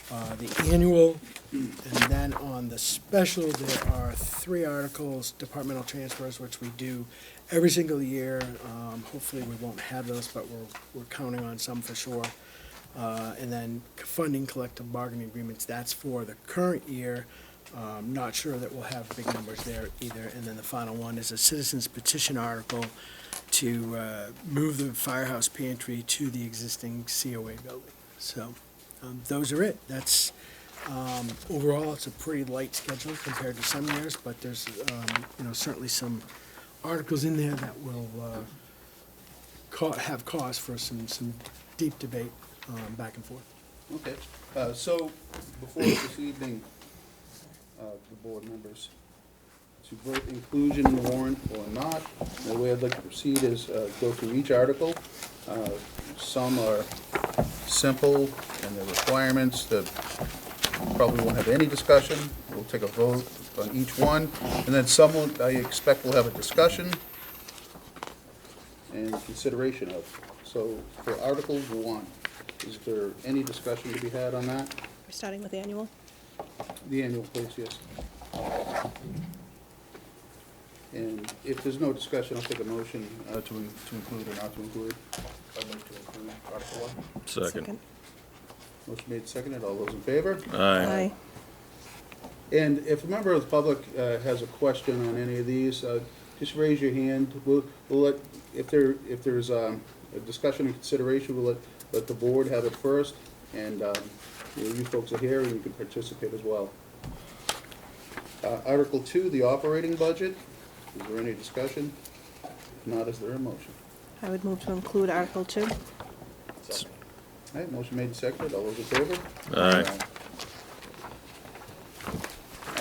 E: the annual. And then on the special, there are 3 articles, departmental transfers, which we do every single year. Hopefully we won't have those, but we're counting on some for sure. And then funding collective bargaining agreements, that's for the current year. Not sure that we'll have big numbers there either. And then the final one is a citizens petition article to move the firehouse pantry to the existing COA building. So those are it. That's, overall, it's a pretty light schedule compared to some years, but there's, certainly some articles in there that will have cause for some deep debate. Back and forth.
A: Okay, so before this evening, the board members, to vote inclusion in the warrant or not, the way I'd like to proceed is go through each article. Some are simple and the requirements that probably won't have any discussion. We'll take a vote on each one, and then some I expect will have a discussion and consideration of. So for Article 1, is there any discussion to be had on that?
J: We're starting with annual.
A: The annual, please, yes. And if there's no discussion, I'll take a motion to include or not to include. I'd like to include Article 1.
B: Second.
A: Motion made, seconded. All those in favor?
J: Aye.
A: And if a member of the public has a question on any of these, just raise your hand. We'll let, if there's a discussion and consideration, we'll let the board have it first, and you folks are here and you can participate as well. Article 2, the operating budget. Is there any discussion? If not, is there a motion?
J: I would move to include Article 2.
A: All right, motion made and seconded. All those in favor?
B: Aye.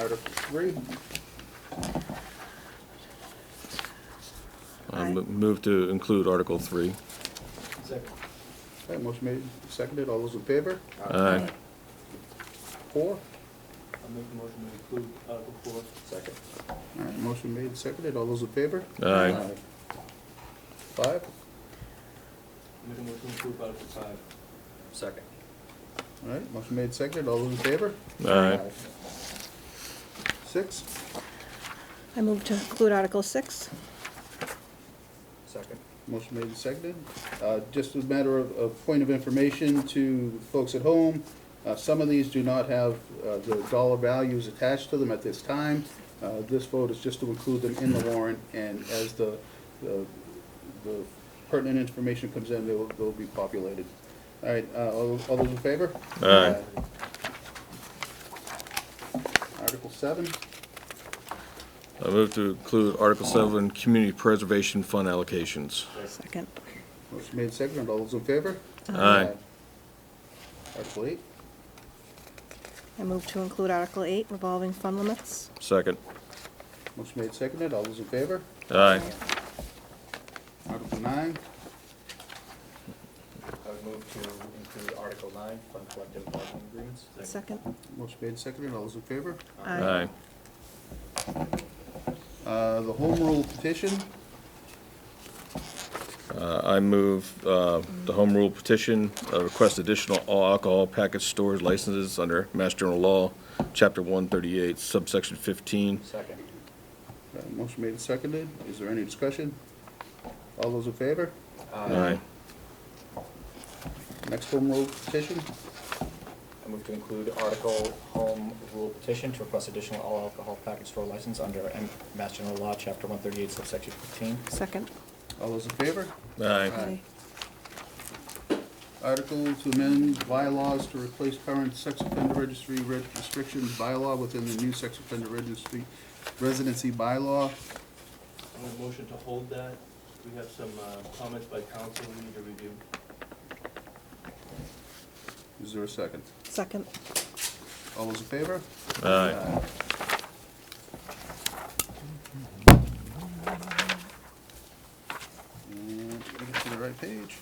A: Article 3.
B: Move to include Article 3.
A: Okay, motion made, seconded, all those in favor?
B: Aye.
A: 4?
K: I'll make the motion to include Article 4.
G: Second.
A: All right, motion made, seconded, all those in favor?
B: Aye.
A: 5?
K: I'll make a motion to include Article 5.
G: Second.
A: All right, motion made, seconded, all those in favor?
B: Aye.
A: 6?
J: I move to include Article 6.
G: Second.
A: Motion made and seconded. Just as a matter of point of information to folks at home, some of these do not have the dollar values attached to them at this time. This vote is just to include them in the warrant, and as the pertinent information comes in, they'll be populated. All right, all those in favor?
B: Aye.
A: Article 7?
B: I move to include Article 7, Community Preservation Fund allocations.
J: Second.
A: Motion made and seconded, all those in favor?
B: Aye.
A: Article 8?
J: I move to include Article 8, revolving fund limits.
B: Second.
A: Motion made and seconded, all those in favor?
B: Aye.
A: Article 9?
G: I would move to include Article 9, fund collective bargaining agreements.
J: Second.
A: Motion made and seconded, all those in favor?
B: Aye.
A: The home rule petition,
B: I move the home rule petition, request additional all alcohol package stores licenses under Mass General Law, Chapter 138, subsection 15.
G: Second.
A: motion made and seconded, is there any discussion? All those in favor?
B: Aye.
A: Next home rule petition,
G: I move to include Article Home Rule Petition to request additional all alcohol package store license under Mass General Law, Chapter 138, subsection 15.
J: Second.
A: all those in favor?
B: Aye.
A: Article to amend bylaws to replace current sex offender registry restrictions bylaw within the new sex offender registry residency bylaw.
K: I'm going to motion to hold that. We have some comments by council we need to review.
A: Is there a second?
J: Second.
A: All those in favor?
B: Aye.
A: And let me get to the right page.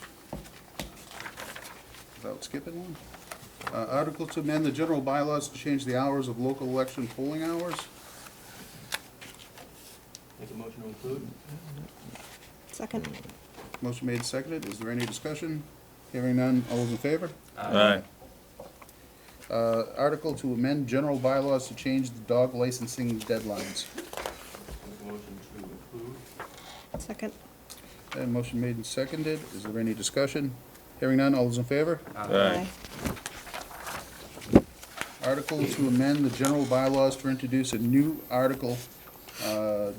A: Without skipping one. Article to amend the general bylaws to change the hours of local election polling hours.
K: Make a motion to include.
J: Second.
A: Motion made, seconded. Is there any discussion? Hearing none. All those in favor?
B: Aye.
A: Article to amend general bylaws to change the dog licensing deadlines.
K: Make a motion to include.
J: Second.
A: And motion made and seconded. Is there any discussion? Hearing none. All those in favor?
B: Aye.
A: Article to amend the general bylaws to introduce a new article, 10,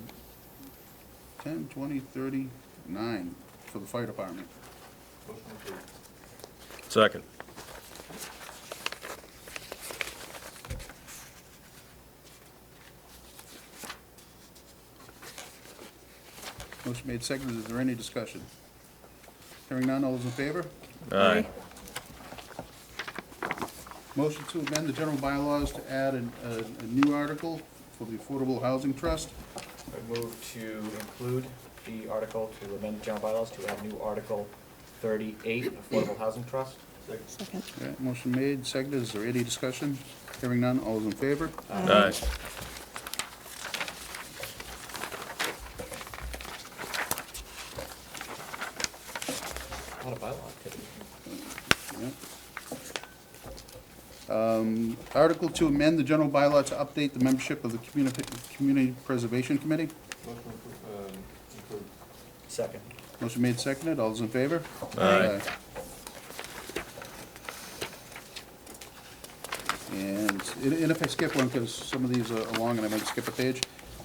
A: 20, 39 for the fire department.
K: Motion approved.
B: Second.
A: Motion made, seconded. Is there any discussion? Hearing none. All those in favor?
B: Aye.
A: Motion to amend the general bylaws to add a new article for the Affordable Housing Trust.
G: I move to include the article to amend general bylaws to add new Article 38, Affordable Housing Trust.
J: Second.
A: Okay, motion made, seconded. Is there any discussion? Hearing none. All those in favor?
B: Aye.
G: A lot of bylaw activity.
A: Article to amend the general bylaw to update the membership of the Community Preservation Committee.
K: Motion include.
G: Second.
A: Motion made, seconded. All those in favor?
B: Aye.
A: And if I skip one, because some of these are long and I might skip a page,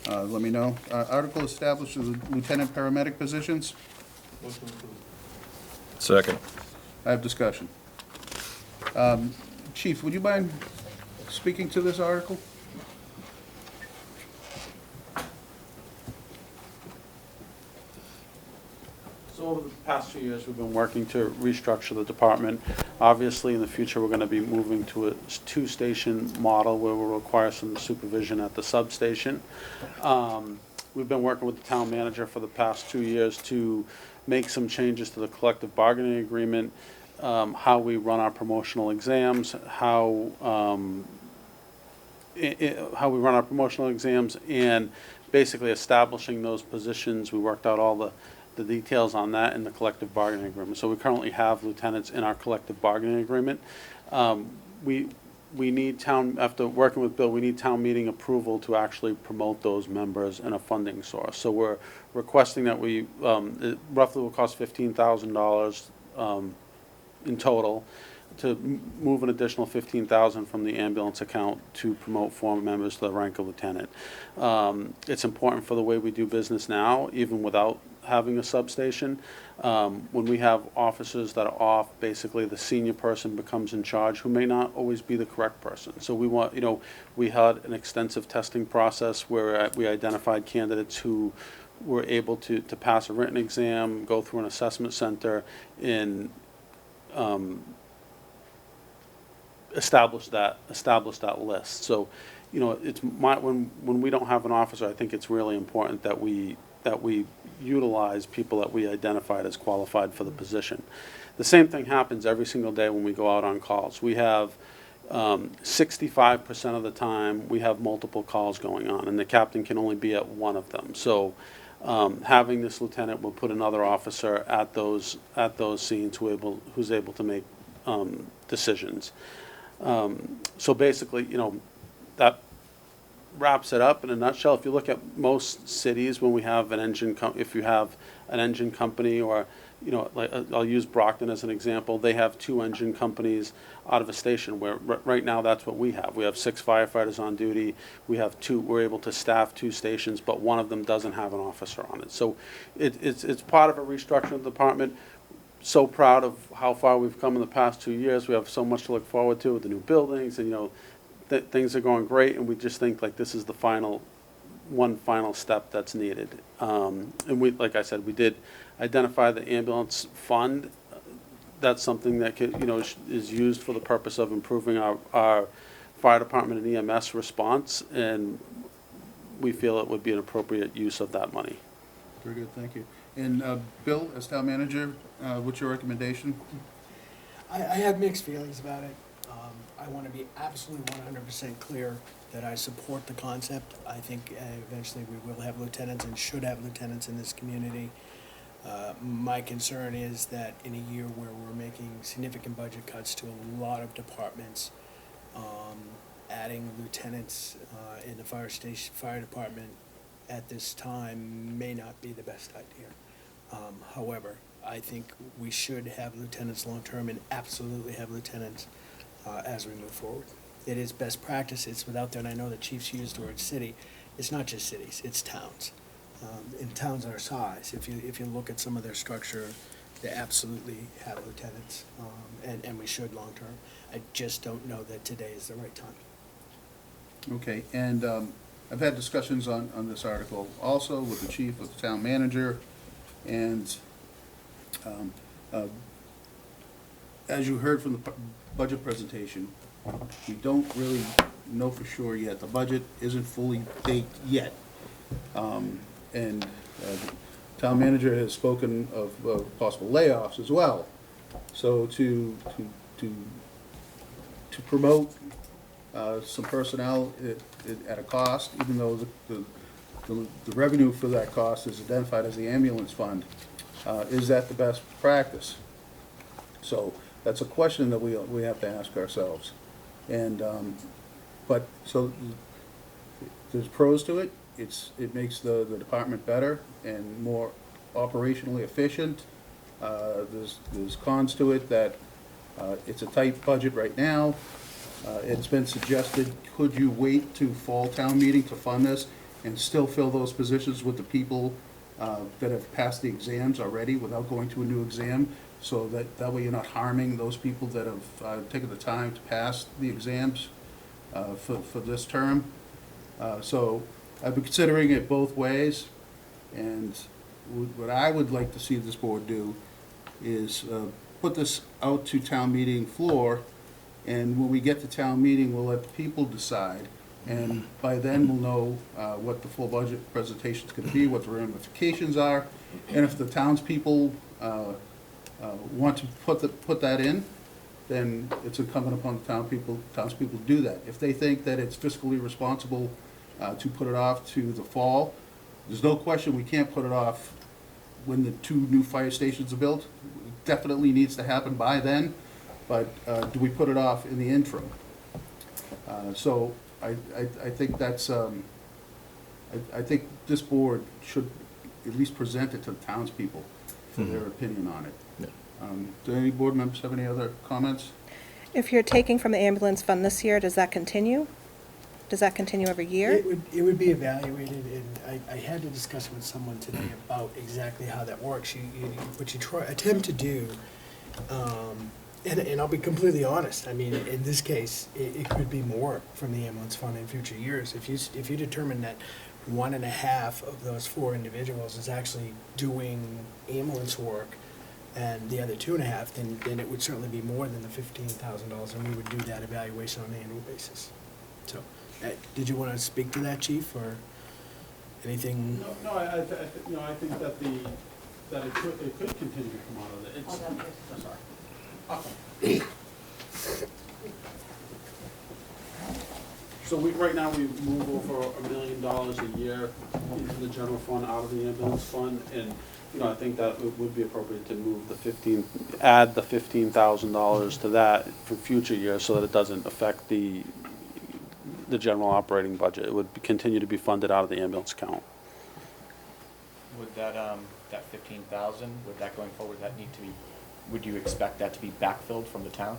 A: let me know. Article establishes the lieutenant paramedic positions.
K: Motion include.
B: Second.
A: I have discussion. Chief, would you mind speaking to this article?
L: So over the past few years, we've been working to restructure the department. Obviously, in the future, we're going to be moving to a two-station model where we'll require some supervision at the substation. We've been working with the town manager for the past 2 years to make some changes to the collective bargaining agreement how we run our promotional exams, how we run our promotional exams, and basically establishing those positions. We worked out all the details on that in the collective bargaining agreement. So we currently have lieutenants in our collective bargaining agreement. We need town, after working with Bill, we need town meeting approval to actually promote those members and a funding source. So we're requesting that we, it roughly will cost $15,000 in total, to move an additional $15,000 from the ambulance account to promote former members to the rank of lieutenant. It's important for the way we do business now, even without having a substation. When we have officers that are off, basically the senior person becomes in charge, who may not always be the correct person. So we want, we had an extensive testing process where we identified candidates who were able to pass a written exam, go through an assessment center, and establish that list. So, it's when we don't have an officer, I think it's really important that we utilize people that we identified as qualified for the position. The same thing happens every single day when we go out on calls. We have 65% of the time we have multiple calls going on, and the captain can only be at one of them. So having this lieutenant will put another officer at those scenes who's able to make decisions. So basically, that wraps it up in a nutshell. If you look at most cities, when we have if you have an engine company, or like I'll use Brockton as an example, they have 2 engine companies out of a station, where right now that's what we have. We have 6 firefighters on duty. We're able to staff 2 stations, but one of them doesn't have an officer on it. So it's part of a restructuring of the department. So proud of how far we've come in the past 2 years. We have so much to look forward to with the new buildings, and things are going great, and we just think like this is the one final step that's needed. And we, like I said, we did identify the ambulance fund. That's something that is used for the purpose of improving our fire department and EMS response, and we feel it would be an appropriate use of that money.
A: Very good, thank you. And Bill, as town manager, what's your recommendation?
E: I have mixed feelings about it. I want to be absolutely 100% clear that I support the concept. I think eventually we will have lieutenants and should have lieutenants in this community. My concern is that in a year where we're making significant budget cuts to a lot of departments, adding lieutenants in the fire department at this time may not be the best idea. However, I think we should have lieutenants long-term, and absolutely have lieutenants as we move forward. It is best practice. It's without there, and I know the chiefs used the word city. It's not just cities, it's towns. In towns our size, if you look at some of their structure, they absolutely have lieutenants, and we should long-term. I just don't know that today is the right time.
A: Okay, and I've had discussions on this article also with the chief, with the town manager, and as you heard from the budget presentation, we don't really know for sure yet. The budget isn't fully baked yet. And the town manager has spoken of possible layoffs as well. So to promote some personnel at a cost, even though the revenue for that cost is identified as the ambulance fund, is that the best practice? So that's a question that we have to ask ourselves. And but so there's pros to it. It makes the department better and more operationally efficient. There's cons to it, that it's a tight budget right now. It's been suggested, could you wait to fall town meeting to fund this and still fill those positions with the people that have passed the exams already without going to a new exam, so that way you're not harming those people that have taken the time to pass the exams for this term. So I've been considering it both ways, and what I would like to see this board do is put this out to town meeting floor, and when we get to town meeting, we'll let the people decide, and by then we'll know what the full budget presentation is going to be, what the ramifications are, and if the townspeople want to put that in, then it's incumbent upon the townspeople to do that. If they think that it's fiscally responsible to put it off to the fall, there's no question we can't put it off when the 2 new fire stations are built. It definitely needs to happen by then, but do we put it off in the interim? So I think that's, I think this board should at least present it to the townspeople for their opinion on it.
B: Yeah.
A: Do any board members have any other comments?
J: If you're taking from the ambulance fund this year, does that continue? Does that continue every year?
E: It would be evaluated, and I had a discussion with someone today about exactly how that works. What you attempt to do, and I'll be completely honest, I mean, in this case, it could be more from the ambulance fund in future years. If you determine that 1.5 of those 4 individuals is actually doing ambulance work, and the other 2.5, then it would certainly be more than the $15,000, and we would do that evaluation on an annual basis. So, did you want to speak to that, Chief, or anything?
L: No, I think that it could continue to come out of it. It's, sorry. Okay. So right now we move over $1 million a year into the general fund out of the ambulance fund, and I think that it would be appropriate to move add the $15,000 to that for future years, so that it doesn't affect the general operating budget. It would continue to be funded out of the ambulance account.
G: Would that 15,000, would that going forward, would you expect that to be backfilled from the town?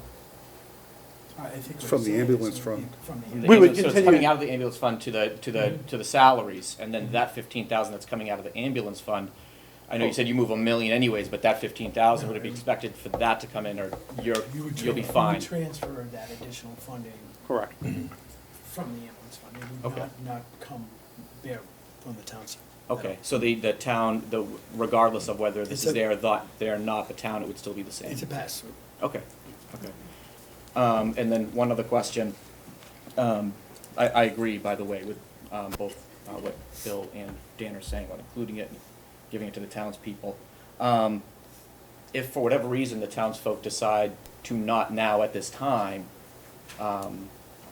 E: I think
A: It's from the ambulance fund.
E: We would
G: So it's
E: continue.
G: coming out of the ambulance fund to the salaries, and then that 15,000 that's coming out of the ambulance fund, I know you said you move $1 million anyways, but that 15,000, would it be expected for that to come in, or you'll be fine?
E: You would transfer that additional funding
L: Correct.
E: from the ambulance fund. It would
G: Okay.
E: not come there from the town side.
G: Okay, so the town, regardless of whether this
E: It's
G: is
E: a-
G: there or they're not the town, it would still be the same?
E: It's a pass-through.
G: Okay, okay. And then one other question. I agree, by the way, with both what Bill and Dan are saying about including it and giving it to the townspeople. If for whatever reason the townsfolk decide to not now at this time,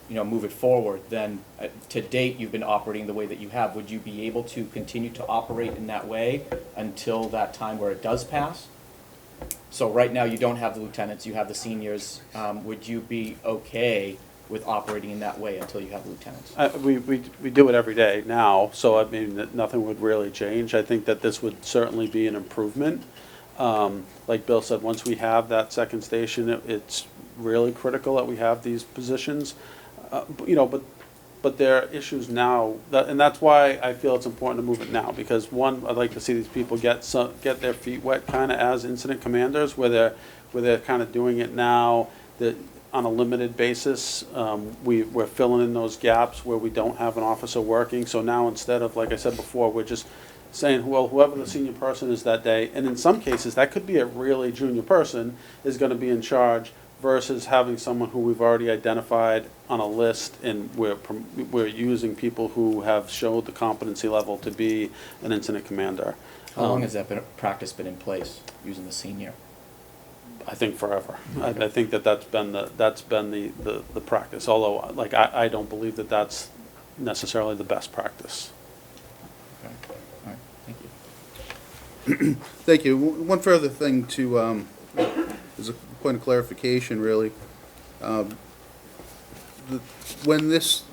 G: move it forward, then to date you've been operating the way that you have. Would you be able to continue to operate in that way until that time where it does pass? So right now you don't have the lieutenants, you have the seniors. Would you be okay with operating in that way until you have lieutenants?
L: We do it every day now, so I mean, nothing would really change. I think that this would certainly be an improvement. Like Bill said, once we have that second station, it's really critical that we have these positions. But there are issues now, and that's why I feel it's important to move it now, because one, I'd like to see these people get their feet wet kind of as incident commanders, where they're kind of doing it now, that on a limited basis. We're filling in those gaps where we don't have an officer working, so now instead of, like I said before, we're just saying, well, whoever the senior person is that day, and in some cases, that could be a really junior person, is gonna be in charge, versus having someone who we've already identified on a list, and we're using people who have showed the competency level to be an incident commander.
G: How long has that practice been in place, using the senior?
L: I think forever. I think that's been the practice, although, like, I don't believe that that's necessarily the best practice.
G: Okay, all right, thank you.
A: Thank you. One further thing to, is a point of clarification, really. When this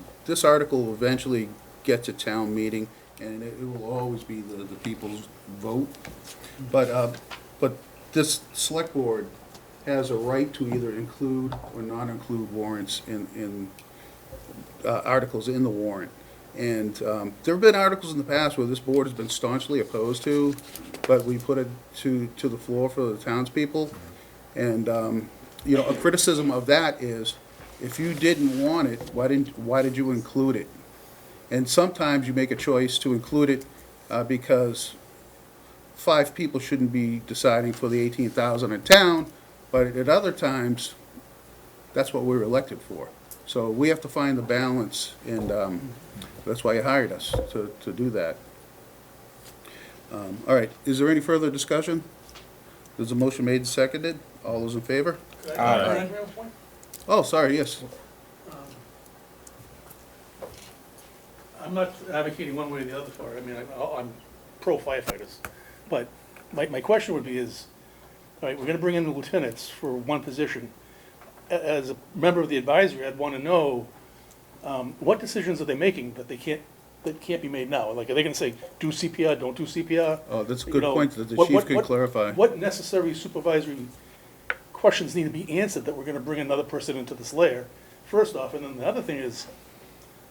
A: article will eventually get to town meeting, and it will always be the people's vote, but this select board has a right to either include or not include warrants in articles in the warrant. And there have been articles in the past where this board has been staunchly opposed to, but we put it to the floor for the townspeople. And a criticism of that is, if you didn't want it, why did you include it? And sometimes you make a choice to include it because 5 people shouldn't be deciding for the 18,000 in town, but at other times, that's what we're elected for. So we have to find the balance, and that's why you hired us, to do that. All right, is there any further discussion? There's a motion made and seconded. All those in favor?
H: Can I bring up a point?
A: Oh, sorry, yes.
H: I'm not advocating one way or the other for it. I mean, I'm pro firefighters. But my question would be is, all right, we're gonna bring in the lieutenants for one position. As a member of the advisory, I'd wanna know, what decisions are they making that can't be made now? Like, are they gonna say, do CPR, don't do CPR?
A: Oh, that's a
H: You
A: good
H: know,
A: point that the
H: what-
A: chief
H: what-
A: could
H: what-
A: clarify.
H: What necessary supervisory questions need to be answered that we're gonna bring another person into this layer, first off, and then the other thing is,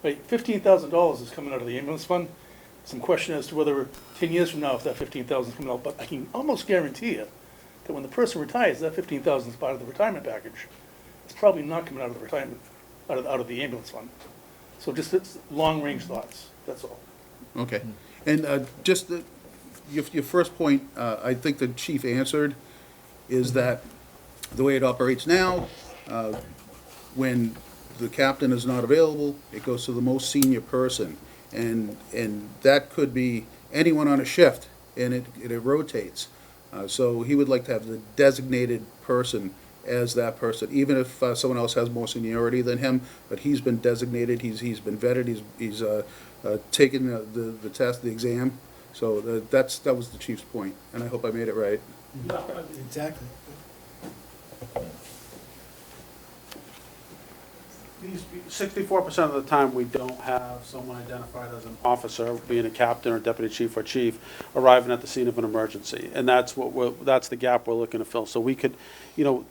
H: right, $15,000 is coming out of the ambulance fund. Some question as to whether 10 years from now, if that 15,000 is coming out, but I can almost guarantee you that when the person retires, that 15,000 is part of the retirement package. It's probably not coming out of the retirement, out of the ambulance fund. So just it's long-range thoughts, that's all.
A: Okay. And just your first point, I think the chief answered, is that the way it operates now, when the captain is not available, it goes to the most senior person. And that could be anyone on a shift, and it rotates. So he would like to have the designated person as that person, even if someone else has more seniority than him, but he's been designated, he's been vetted, he's taken the test, the exam. So that was the chief's point, and I hope I made it right.
E: Exactly.
L: 64% of the time, we don't have someone identified as an officer, being a captain or deputy chief or chief, arriving at the scene of an emergency. And that's that's the gap we're looking to fill. So we could, you know,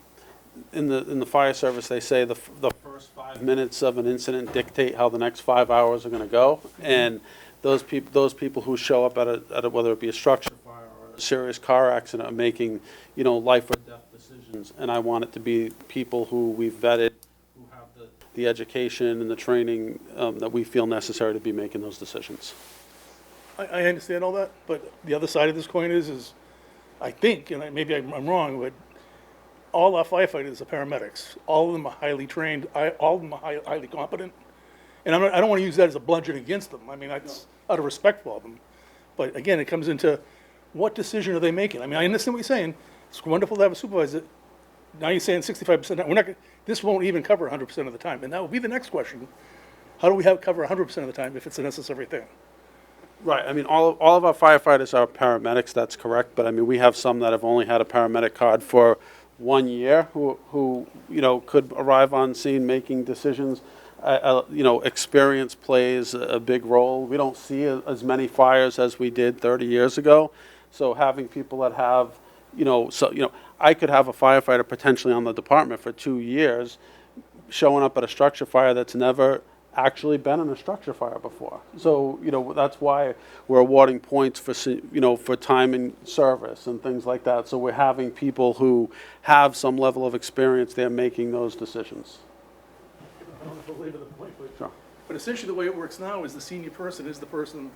L: in the fire service, they say the first 5 minutes of an incident dictate how the next 5 hours are gonna go. And those people who show up at a whether it be a structure fire or a serious car accident, are making, you know, life or death decisions. And I want it to be people who we've vetted, who have the education and the training that we feel necessary to be making those decisions.
H: I understand all that, but the other side of this coin is I think, and maybe I'm wrong, but all our firefighters are paramedics. All of them are highly trained, all of them are highly competent. And I don't want to use that as a bludgeon against them. I mean, that's out of respect for them. But again, it comes into what decision are they making? I mean, I understand what you're saying. It's wonderful to have a supervisor. Now you're saying 65%. We're not, this won't even cover 100% of the time. And that will be the next question. How do we cover 100% of the time if it's a necessary thing?
L: Right, I mean, all of our firefighters are paramedics, that's correct, but I mean, we have some that have only had a paramedic card for 1 year who, you know, could arrive on scene making decisions. You know, experience plays a big role. We don't see as many fires as we did 30 years ago. So having people that have, you know, I could have a firefighter potentially on the department for 2 years showing up at a structure fire that's never actually been in a structure fire before. So, you know, that's why we're awarding points for, you know, for time in service and things like that. So we're having people who have some level of experience there making those decisions.
H: I don't want to belabor the point,
L: Sure.
H: but essentially the way it works now is the senior person is the person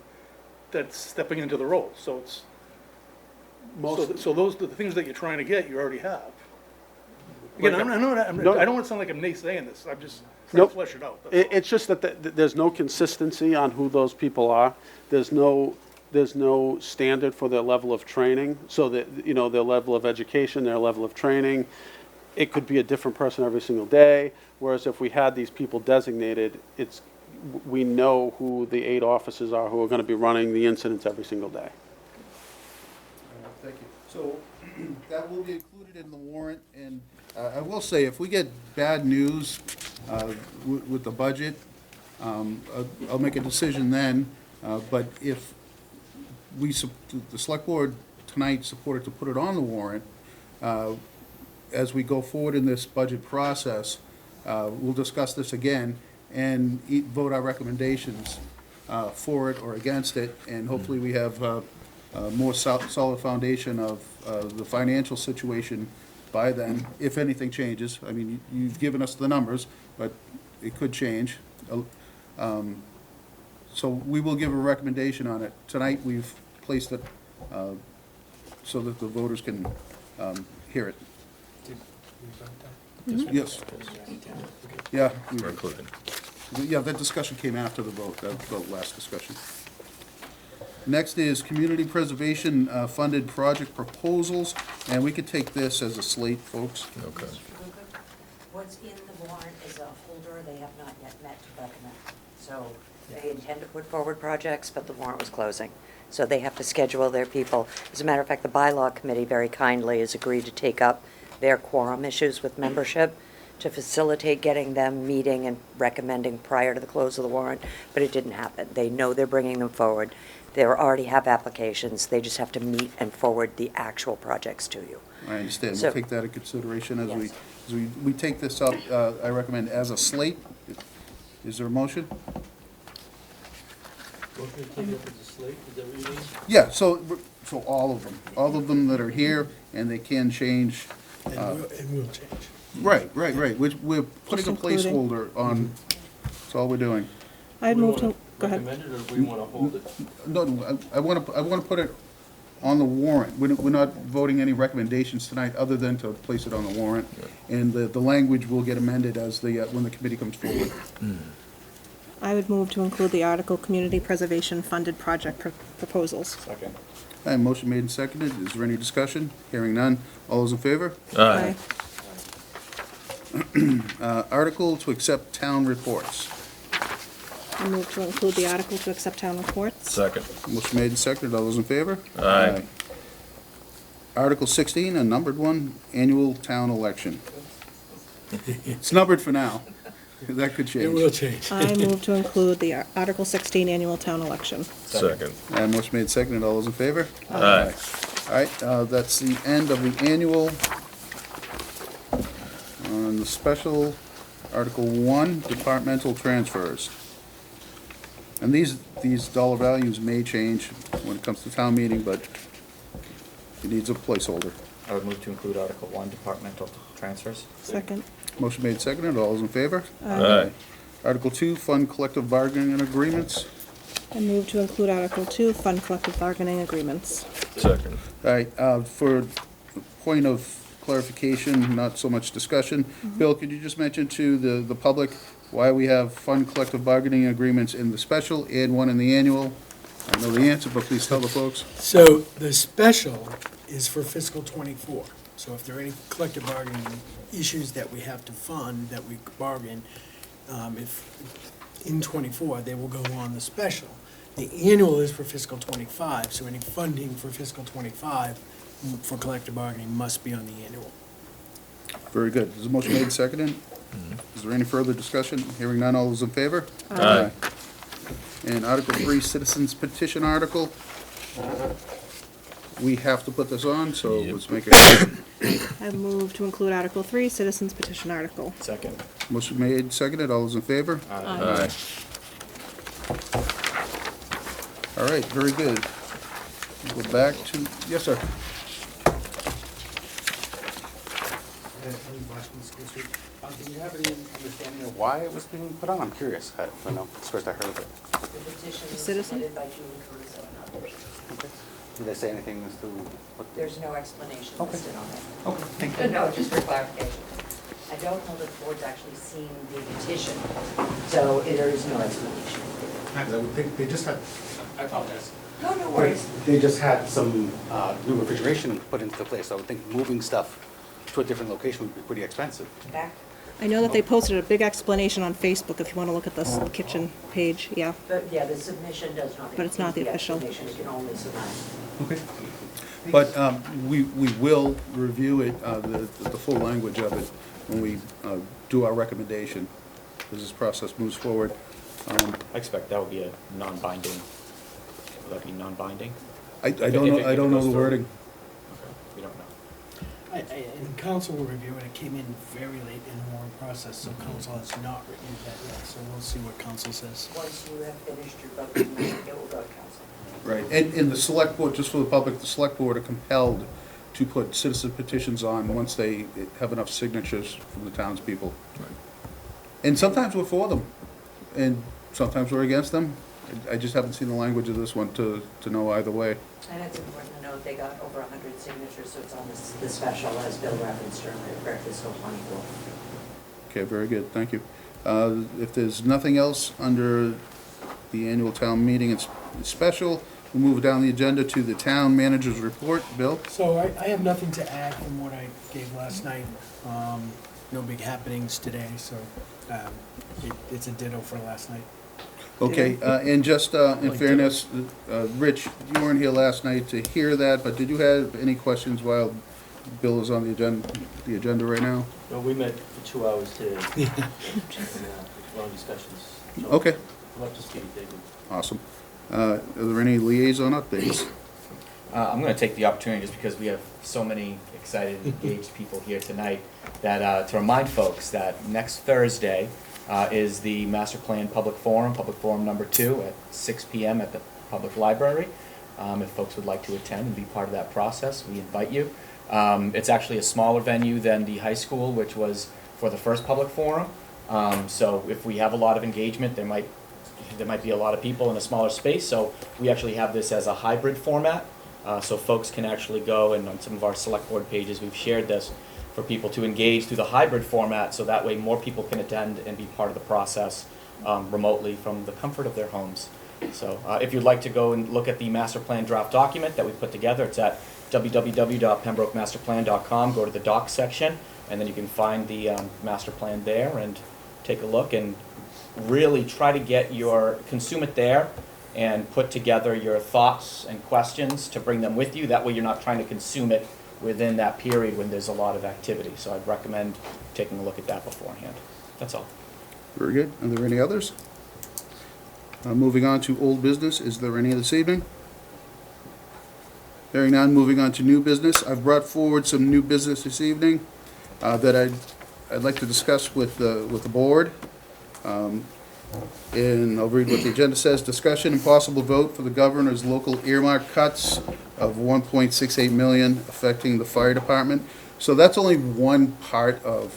H: that's stepping into the role. So it's, so those, the things that you're trying to get, you already have. Again, I don't want to sound like I'm naysaying this. I'm just trying to flesh it out. That's all.
L: It's just that there's no consistency on who those people are. There's no standard for their level of training, so that, you know, their level of education, their level of training. It could be a different person every single day, whereas if we had these people designated, we know who the 8 officers are who are going to be running the incidents every single day.
A: Thank you. So that will be included in the warrant, and I will say, if we get bad news with the budget, I'll make a decision then, but if the select board tonight supported to put it on the warrant, as we go forward in this budget process, we'll discuss this again and vote our recommendations for it or against it, and hopefully we have a more solid foundation of the financial situation by then, if anything changes. I mean, you've given us the numbers, but it could change. So we will give a recommendation on it. Tonight, we've placed it so that the voters can hear it. Yes. Yeah. Yeah, that discussion came after the vote, the last discussion. Next is community preservation funded project proposals, and we could take this as a slate, folks.
B: Okay.
F: What's in the warrant is a holder they have not yet met to recommend. So they intend to put forward projects, but the warrant was closing. So they have to schedule their people. As a matter of fact, the bylaw committee very kindly has agreed to take up their quorum issues with membership to facilitate getting them meeting and recommending prior to the close of the warrant, but it didn't happen. They know they're bringing them forward. They already have applications. They just have to meet and forward the actual projects to you.
A: I understand.
F: So-
A: We'll take that in consideration as
F: Yes.
A: we take this up, I recommend as a slate. Is there a motion?
K: Motion to take up as a slate, is that what you mean?
A: Yeah, so all of them that are here, and they can change.
E: And we'll change.
A: Right. We're putting
J: Just
A: a
J: including.
A: placeholder on, that's all we're doing.
J: I'd
K: We
J: move to,
K: wanna
J: go ahead.
K: recommend it, or do we wanna hold it?
A: No, I want to put it on the warrant. We're not voting any recommendations tonight, other than to place it on the warrant. And the language will get amended as when the committee comes forward.
J: I would move to include the article, community preservation funded project proposals.
G: Second.
A: Motion made and seconded. Is there any discussion? Hearing none. All those in favor?
J: Aye.
A: Article to accept town reports.
J: I move to include the article to accept town reports.
B: Second.
A: Motion made and seconded. All those in favor?
B: Aye.
A: Article 16, a numbered one, annual town election. It's numbered for now. That could change.
E: It will change.
J: I move to include the Article 16 annual town election.
B: Second.
A: Motion made and seconded. All those in favor?
B: Aye.
A: All right, that's the end of the annual. On the special, Article 1, departmental transfers. And these dollar values may change when it comes to town meeting, but it needs a placeholder.
G: I would move to include Article 1, departmental transfers.
J: Second.
A: Motion made, seconded. All those in favor?
B: Aye.
A: Article 2, fund collective bargaining agreements.
J: I move to include Article 2, fund collective bargaining agreements.
B: Second.
A: All right, for point of clarification, not so much discussion, Bill, could you just mention to the public why we have fund collective bargaining agreements in the special and one in the annual? I know the answer, but please tell the folks.
E: So the special is for fiscal '24. So if there are any collective bargaining issues that we have to fund, that we bargain, if in '24, they will go on the special. The annual is for fiscal '25, so any funding for fiscal '25 for collective bargaining must be on the annual.
A: Very good. Is the motion made and seconded? Is there any further discussion? Hearing none, all those in favor?
B: Aye.
A: And Article 3, citizens petition article. We have to put this on, so
B: Yep.
A: let's make it.
J: I move to include Article 3, citizens petition article.
G: Second.
A: Motion made, seconded. All those in favor?
B: Aye.
A: All right, very good. Go back to, yes, sir.
L: Do you have any understanding of why it was being put on? I'm curious. I don't know. It's first I heard of it.
F: The petition was
J: Citizen?
F: submitted by Julie Caruso and others.
L: Okay. Did they say anything as to what?
F: There's no explanation
L: Okay.
F: listed on it.
L: Okay, thank you.
F: No, just for clarification. I don't know that the board's actually seen the petition, so there is no explanation.
L: I would think they just had, I apologize.
F: No, no worries.
L: They just had some new refrigeration put into place. I would think moving stuff to a different location would be pretty expensive.
F: Back,
J: I know that they posted a big explanation on Facebook if you want to look at this kitchen page, yeah.
F: but yeah, the submission does not.
J: But it's not
F: include
J: the official.
F: explanation. It can only surmise.
L: Okay.
A: But we will review it, the full language of it, when we do our recommendation, as this process moves forward.
G: I expect that would be a non-binding. Would that be non-binding?
A: I don't know the wording.
G: We don't know.
E: And council will review it. It came in very late in the warrant process, so council has not reviewed that yet. So we'll see what council says.
F: Once you have finished your vote, it will go to council.
A: Right, and the select board, just for the public, the select board are compelled to put citizen petitions on once they have enough signatures from the townspeople. And sometimes we're for them, and sometimes we're against them. I just haven't seen the language of this one to know either way.
F: And it's important to note, they got over 100 signatures, so it's on the special, as Bill referenced earlier, for fiscal '24.
A: Okay, very good, thank you. If there's nothing else under the annual town meeting, it's special, We'll move down the agenda to the town manager's report. Bill?
E: So I have nothing to add from what I gave last night. No big happenings today, so it's a ditto for last night.
A: Okay, and just in fairness, Rich, you weren't here last night to hear that, but did you have any questions while Bill is on the agenda right now?
K: Well, we met for 2 hours today. And, long discussions. So
A: Okay,
K: I'm up to speed, thank you.
A: awesome. Are there any liaison updates?
G: I'm going to take the opportunity, just because we have so many excited and engaged people here tonight, that to remind folks that next Thursday is the Master Plan Public Forum number 2 at 6 p.m. at the Public Library. If folks would like to attend and be part of that process, we invite you. It's actually a smaller venue than the high school, which was for the first public forum. So if we have a lot of engagement, there might be a lot of people in a smaller space. So we actually have this as a hybrid format. So folks can actually go, and on some of our select board pages, we've shared this for people to engage through the hybrid format, so that way more people can attend and be part of the process remotely from the comfort of their homes. So if you'd like to go and look at the master plan draft document that we put together, it's at www.pembrokemasterplan.com. Go to the docs section, and then you can find the master plan there and take a look and really try to consume it there and put together your thoughts and questions to bring them with you. That way you're not trying to consume it within that period when there's a lot of activity. So I'd recommend taking a look at that beforehand. That's all.
A: Very good. Are there any others? Moving on to old business, is there any this evening? Hearing none, moving on to new business. I've brought forward some new business this evening that I'd like to discuss with the board. And I'll read what the agenda says. Discussion and possible vote for the governor's local earmark cuts of $1.68 million affecting the fire department. So that's only one part of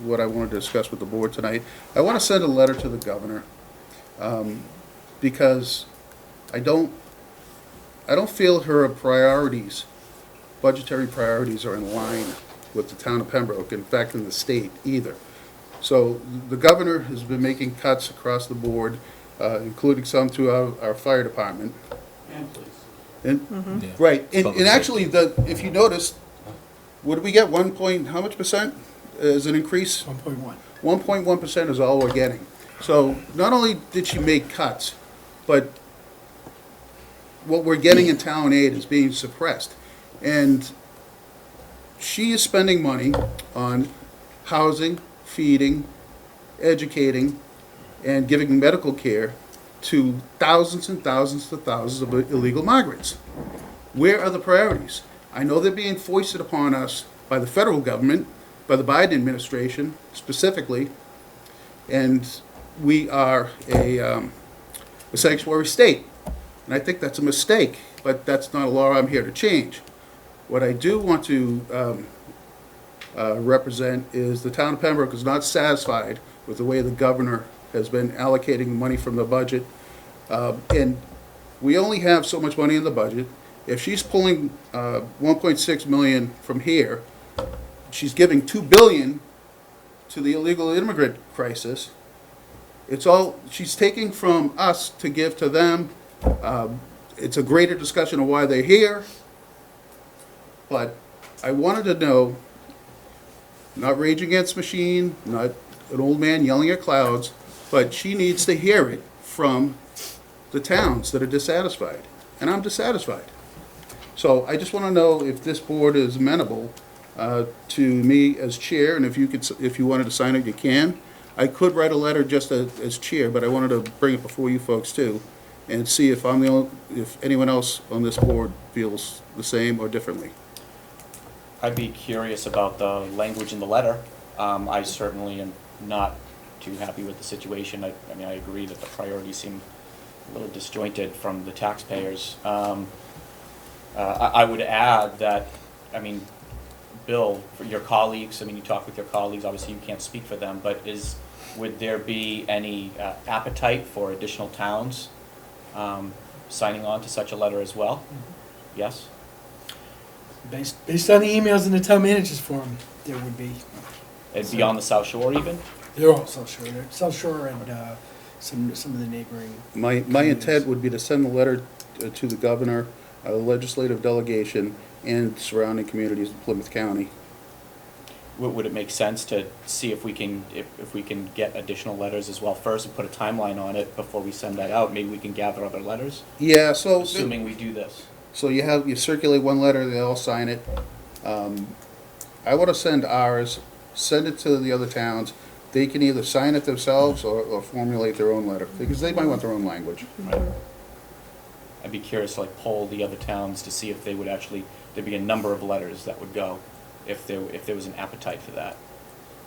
A: what I wanted to discuss with the board tonight. I want to send a letter to the governor because I don't feel her priorities, budgetary priorities, are in line with the town of Pembroke, in fact, in the state either. So the governor has been making cuts across the board, including some to our fire department.
H: And police.
A: And, right, and actually, if you notice, what did we get, how much percent as an increase?
E: 1.1.
A: 1.1% is all we're getting. So not only did she make cuts, but what we're getting in town aid is being suppressed. And she is spending money on housing, feeding, educating, and giving medical care to thousands and thousands of illegal migrants. Where are the priorities? I know they're being foisted upon us by the federal government, by the Biden administration specifically, and we are a sanctuary state. And I think that's a mistake, but that's not a law I'm here to change. What I do want to represent is the town of Pembroke is not satisfied with the way the governor has been allocating money from the budget. And we only have so much money in the budget. If she's pulling 1.6 million from here, she's giving $2 billion to the illegal immigrant crisis. She's taking from us to give to them. It's a greater discussion of why they're here. But I wanted to know, not Rage Against Machine, not an old man yelling at clouds, but she needs to hear it from the towns that are dissatisfied. And I'm dissatisfied. So I just want to know if this board is amenable to me as chair, and if you wanted to sign it, you can. I could write a letter just as chair, but I wanted to bring it before you folks too, and see if if anyone else on this board feels the same or differently.
G: I'd be curious about the language in the letter. I certainly am not too happy with the situation. I mean, I agree that the priorities seem a little disjointed from the taxpayers. I would add that, I mean, Bill, for your colleagues, I mean, you talk with your colleagues, obviously you can't speak for them, but would there be any appetite for additional towns signing on to such a letter as well? Yes?
E: Based on the emails in the town managers forum, there would be.
G: And beyond the South Shore even?
E: They're all South Shore. South Shore and some of the neighboring.
A: My intent would be to send the letter to the governor, legislative delegation, and surrounding communities in Plymouth County.
G: Would it make sense to see if we can get additional letters as well first and put a timeline on it before we send that out? Maybe we can gather other letters,
A: Yeah, so.
G: assuming we do this.
A: So you circulate one letter, they all sign it. I want to send ours, send it to the other towns. They can either sign it themselves or formulate their own letter, because they might want their own language.
G: Right. I'd be curious to like poll the other towns to see if they would actually, there'd be a number of letters that would go, if there was an appetite for that.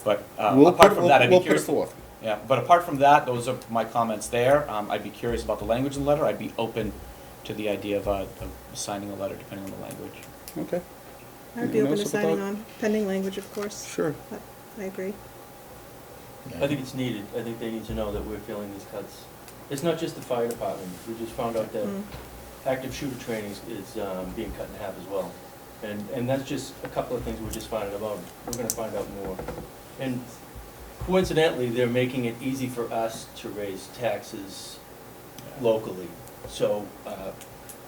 G: But apart from that, I'd be
A: We'll put it
G: curious.
A: forth.
G: Yeah, but apart from that, those are my comments there. I'd be curious about the language of the letter. I'd be open to the idea of signing a letter depending on the language.
A: Okay,
J: I'd be
A: Anyone
J: open to
A: else about-
J: signing on, pending language, of course.
A: sure.
J: But I agree.
K: I think it's needed. I think they need to know that we're feeling these cuts. It's not just the fire department. We just found out that
J: Mm.
K: active shooter training is being cut in half as well. And that's just a couple of things we're just finding about. We're gonna find out more. And coincidentally, they're making it easy for us to raise taxes locally. So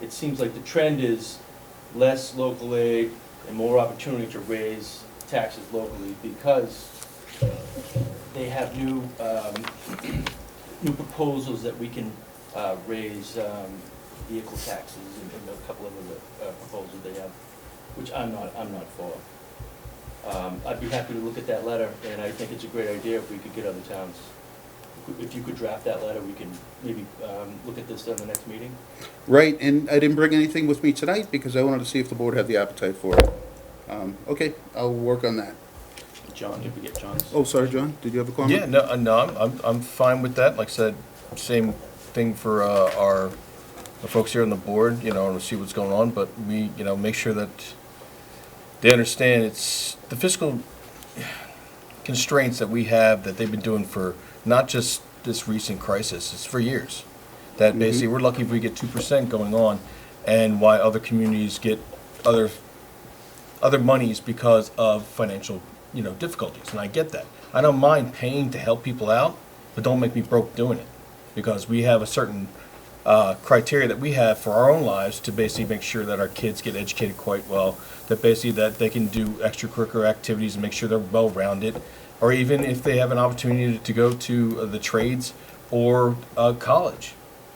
K: it seems like the trend is less local aid and more opportunity to raise taxes locally because they have new proposals that we can raise vehicle taxes and a couple of other proposals they have, which I'm not for. I'd be happy to look at that letter, and I think it's a great idea if we could get other towns. If you could draft that letter, we can maybe look at this on the next meeting.
A: Right, and I didn't bring anything with me tonight because I wanted to see if the board had the appetite for it. Okay, I'll work on that.
G: John, did we get John's?
A: Oh, sorry, John, did you have a comment?
B: Yeah, no, I'm fine with that. Like I said, same thing for the folks here on the board, to see what's going on, but we, make sure that they understand it's the fiscal constraints that we have that they've been doing for not just this recent crisis, it's for years. That basically, we're lucky if we get 2% going on, and why other communities get other monies because of financial difficulties, and I get that. I don't mind paying to help people out, but don't make me broke doing it, because we have a certain criteria that we have for our own lives to basically make sure that our kids get educated quite well, that basically that they can do extracurricular activities and make sure they're well-rounded, or even if they have an opportunity to go to the trades or college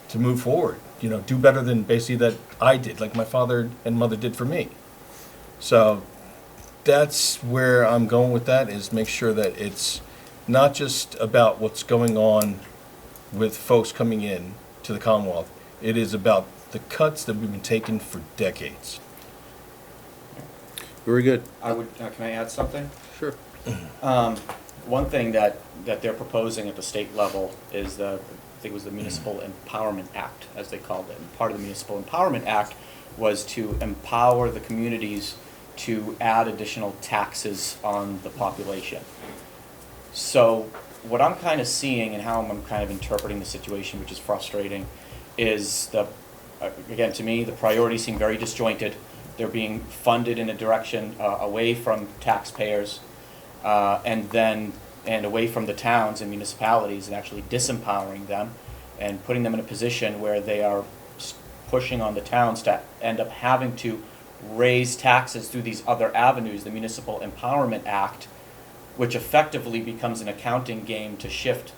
B: to move forward, do better than basically that I did, like my father and mother did for me. So that's where I'm going with that, is make sure that it's not just about what's going on with folks coming in to the Commonwealth. It is about the cuts that we've been taking for decades.
A: Very good.
G: Can I add something?
A: Sure.
G: One thing that they're proposing at the state level is I think it was the Municipal Empowerment Act, as they called it. And part of the Municipal Empowerment Act was to empower the communities to add additional taxes on the population. So what I'm kind of seeing and how I'm kind of interpreting the situation, which is frustrating, is again, to me, the priorities seem very disjointed. They're being funded in a direction away from taxpayers and away from the towns and municipalities, and actually disempowering them and putting them in a position where they are pushing on the towns to end up having to raise taxes through these other avenues, the Municipal Empowerment Act, which effectively becomes an accounting game to shift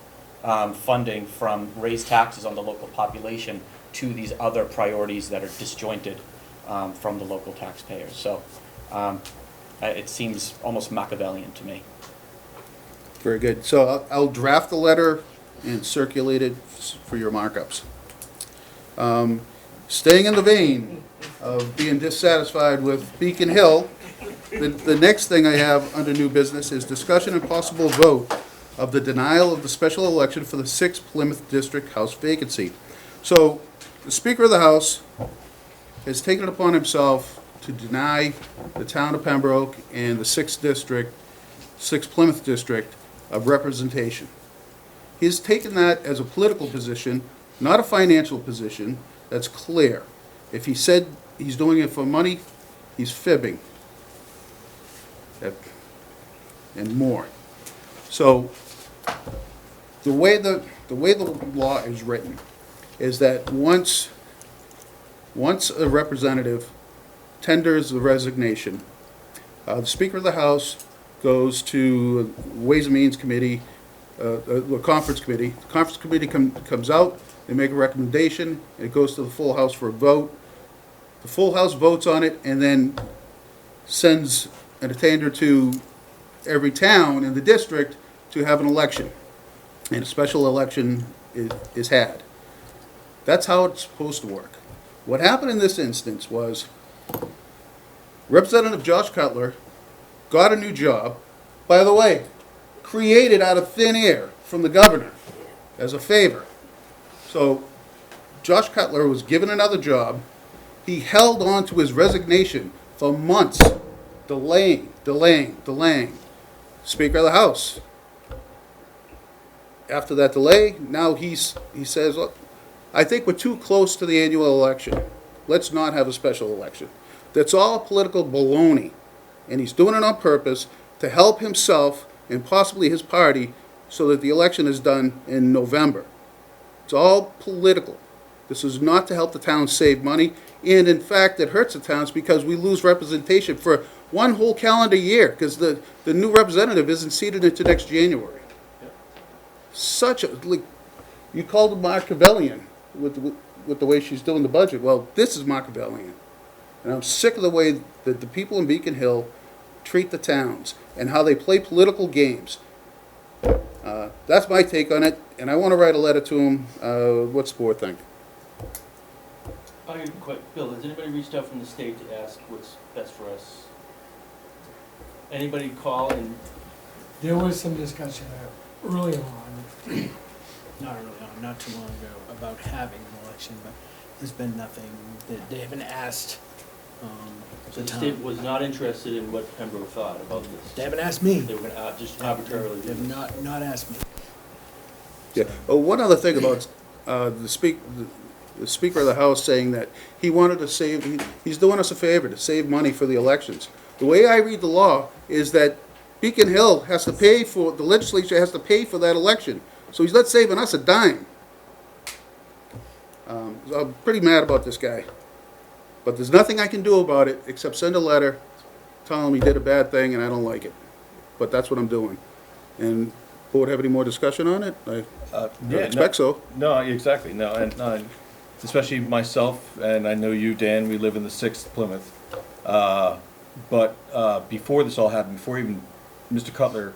G: funding from raised taxes on the local population to these other priorities that are disjointed from the local taxpayers. So it seems almost Machiavellian to me.
A: Very good. So I'll draft the letter and circulate it for your markups. Staying in the vein of being dissatisfied with Beacon Hill, the next thing I have under new business is discussion and possible vote of the denial of the special election for the 6th Plymouth District House vacancy. So the Speaker of the House has taken it upon himself to deny the town of Pembroke and the 6th Plymouth District of representation. He's taken that as a political position, not a financial position. That's clear. If he said he's doing it for money, he's fibbing. And more. So the way the law is written is that once once a representative tenders the resignation, the Speaker of the House goes to Ways and Means Committee, the Conference Committee. The Conference Committee comes out, they make a recommendation, it goes to the full House for a vote. The full House votes on it and then sends an attainder to every town in the district to have an election. And a special election is had. That's how it's supposed to work. What happened in this instance was Representative Josh Cutler got a new job, by the way, created out of thin air from the governor as a favor. So Josh Cutler was given another job. He held on to his resignation for months, delaying. Speaker of the House. After that delay, now he says, look, I think we're too close to the annual election. Let's not have a special election. That's all political baloney. And he's doing it on purpose to help himself and possibly his party so that the election is done in November. It's all political. This is not to help the town save money. And in fact, it hurts the towns because we lose representation for one whole calendar year because the new representative isn't seated until next January. Such a, like, you called it Machiavellian with the way she's doing the budget. Well, this is Machiavellian. And I'm sick of the way that the people in Beacon Hill treat the towns and how they play political games. That's my take on it, and I want to write a letter to him. What's the board think?
K: Bill, has anybody reached out from the state to ask what's best for us? Anybody call and?
E: There was some discussion early on, not too long ago, about having an election, but there's been nothing, they haven't asked,
K: So the state was not interested in what Pembroke thought about this?
E: They haven't asked me.
K: They were gonna just arbitrarily do
E: They've
K: this?
E: not asked me.
A: Yeah. Oh, one other thing about the Speaker of the House saying that he wanted to save, he's doing us a favor to save money for the elections. The way I read the law is that Beacon Hill has to pay for, the legislature has to pay for that election. So he's not saving us a dime. So I'm pretty mad about this guy. But there's nothing I can do about it except send a letter telling him he did a bad thing and I don't like it. But that's what I'm doing. And board have any more discussion on it? I expect so.
B: No, exactly, no, and especially myself, and I know you, Dan, we live in the 6th Plymouth. But before this all happened, before even Mr. Cutler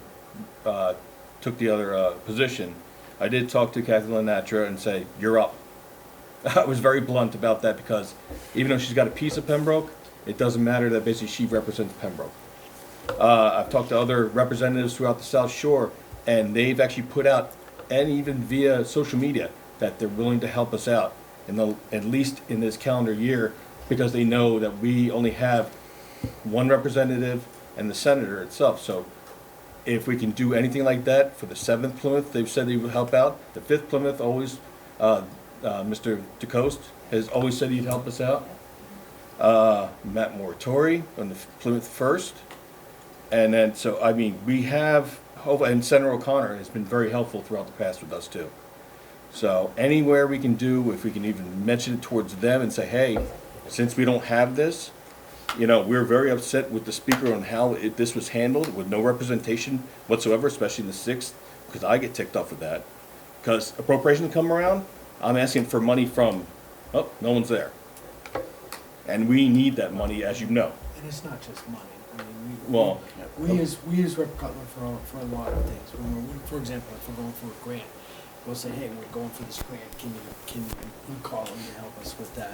B: took the other position, I did talk to Kathy Lenatra and say, you're up. I was very blunt about that because even though she's got a piece of Pembroke, it doesn't matter that basically she represents Pembroke. I've talked to other representatives throughout the South Shore, and they've actually put out, and even via social media, that they're willing to help us out, at least in this calendar year, because they know that we only have one representative and the senator itself. So if we can do anything like that for the 7th Plymouth, they've said they will help out. The 5th Plymouth always, Mr. DeCoste has always said he'd help us out. Matt Moratori on the Plymouth First. And then, so, I mean, we have, and Senator O'Connor has been very helpful throughout the past with us too. So anywhere we can do, if we can even mention it towards them and say, hey, since we don't have this, you know, we're very upset with the speaker on how this was handled with no representation whatsoever, especially in the 6th, because I get ticked off with that. Because appropriations come around, I'm asking for money from, oh, no one's there. And we need that money, as you know.
E: And it's not just money. I mean,
B: Well,
E: we use Rep. Cutler for a lot of things. For example, if we're going for a grant, we'll say, hey, we're going for this grant. Can you call him to help us with that?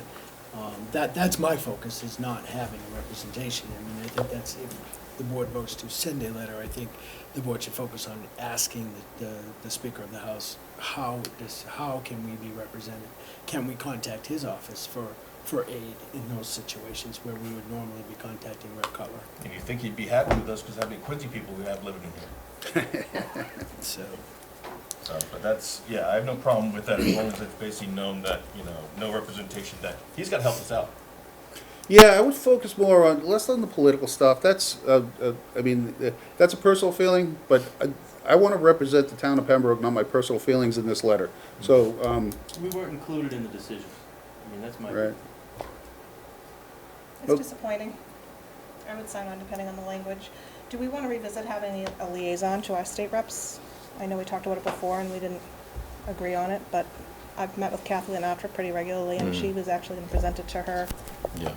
E: That's my focus, is not having a representation. I mean, I think that's, if the board votes to send a letter, I think the board should focus on asking the Speaker of the House, how can we be represented? Can we contact his office for aid in those situations where we would normally be contacting Rep. Cutler?
B: and you think he'd be happy with us because how many Quincy people we have living in here.
E: So,
B: But that's, yeah, I have no problem with that as long as it's basically known that, you know, no representation, that he's got to help us out.
A: Yeah, I would focus more on, less on the political stuff. That's, I mean, that's a personal feeling, but I want to represent the town of Pembroke, not my personal feelings in this letter. So,
K: We weren't included in the decision. I mean, that's my.
A: right.
J: It's
A: Oh.
J: disappointing. I would sign on depending on the language. Do we want to revisit having a liaison to our state reps? I know we talked about it before and we didn't agree on it, but I've met with Kathleen Atra pretty regularly, and she was actually going to present it to her
B: Yeah.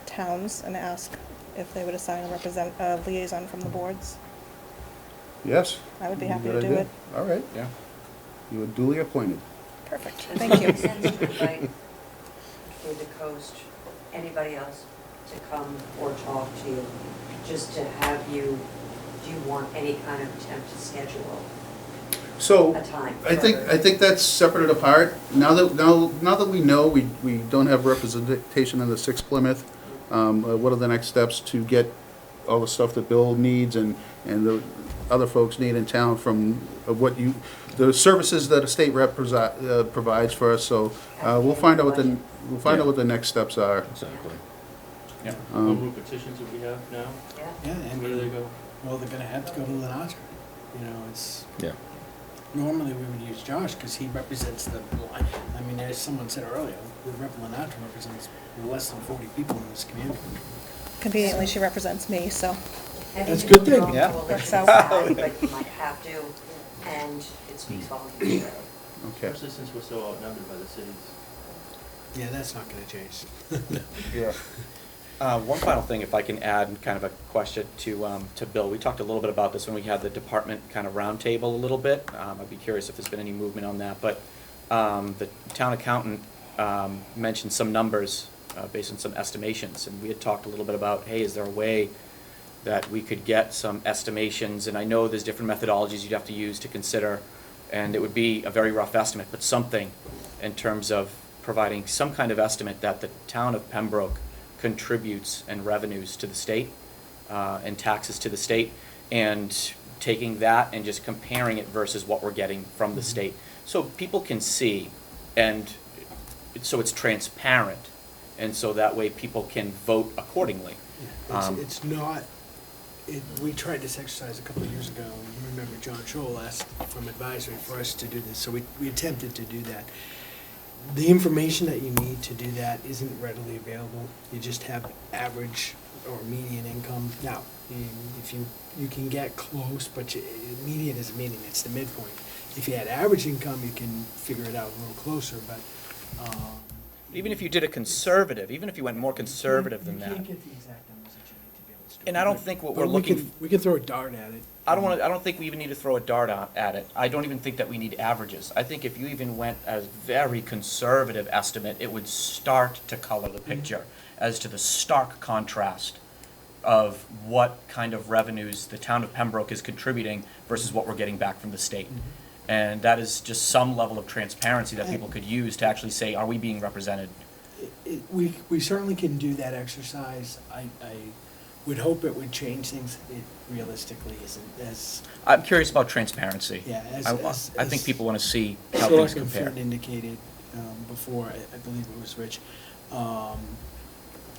J: towns and ask if they would assign a liaison from the boards.
A: Yes?
J: I would be happy to
A: Good
J: do
A: idea.
J: it.
A: All right,
G: Yeah.
A: you are duly appointed.
J: Perfect,
F: Does
J: thank
F: it
J: you.
F: make sense to invite David Coast, anybody else, to come or talk to you, just to have you, do you want any kind of attempt to schedule
A: So,
F: a time?
A: I think that's separate and apart. Now that we know we don't have representation in the 6 Plymouth, what are the next steps to get all the stuff that Bill needs and the other folks need in town from the services that a state rep provides for us, so we'll find out what the next steps are.
B: Exactly.
G: Yeah.
K: What more petitions that we have now?
F: Yeah,
E: Yeah, and
K: Where do they go?
E: well, they're gonna have to go to Lenatra. You know, it's,
B: Yeah.
E: normally we would use Josh because he represents the line. I mean, as someone said earlier, the Rep Lenatra represents less than 40 people in this community.
J: Conveniently, she represents me, so.
E: That's a good thing,
F: yeah.
J: Works out.
F: But you might have to, and it speaks volumes.
A: Okay.
K: Especially since we're so outnumbered by the cities.
E: Yeah, that's not gonna change.
A: Yeah.
G: One final thing, if I can add kind of a question to Bill. We talked a little bit about this when we had the department kind of roundtable a little bit. I'd be curious if there's been any movement on that. But the town accountant mentioned some numbers based on some estimations. And we had talked a little bit about, hey, is there a way that we could get some estimations? And I know there's different methodologies you'd have to use to consider. And it would be a very rough estimate, but something in terms of providing some kind of estimate that the town of Pembroke contributes and revenues to the state and taxes to the state, and taking that and just comparing it versus what we're getting from the state. So people can see, and so it's transparent, and so that way people can vote accordingly.
E: It's not, we tried this exercise a couple of years ago. You remember John Scholl asked from advisory for us to do this, so we attempted to do that. The information that you need to do that isn't readily available. You just have average or median income. Now, if you can get close, but median is median, it's the midpoint. If you had average income, you can figure it out a little closer, but.
G: Even if you did a conservative, even if you went more conservative than
E: You
G: that.
E: can't get the exact numbers that you need to be able to do it.
G: And I don't think what
E: But
G: we're looking.
E: We can throw a dart at it.
G: I don't think we even need to throw a dart at it. I don't even think that we need averages. I think if you even went as very conservative estimate, it would start to color the picture as to the stark contrast of what kind of revenues the town of Pembroke is contributing versus what we're getting back from the state. And that is just some level of transparency that people could use to actually say, are we being represented?
E: We certainly can do that exercise. I would hope it would change things. It realistically isn't as,
G: I'm curious about transparency.
E: yeah,
G: I think people want to see how things
E: Selectman
G: compare.
E: Flynn indicated before, I believe it was Rich,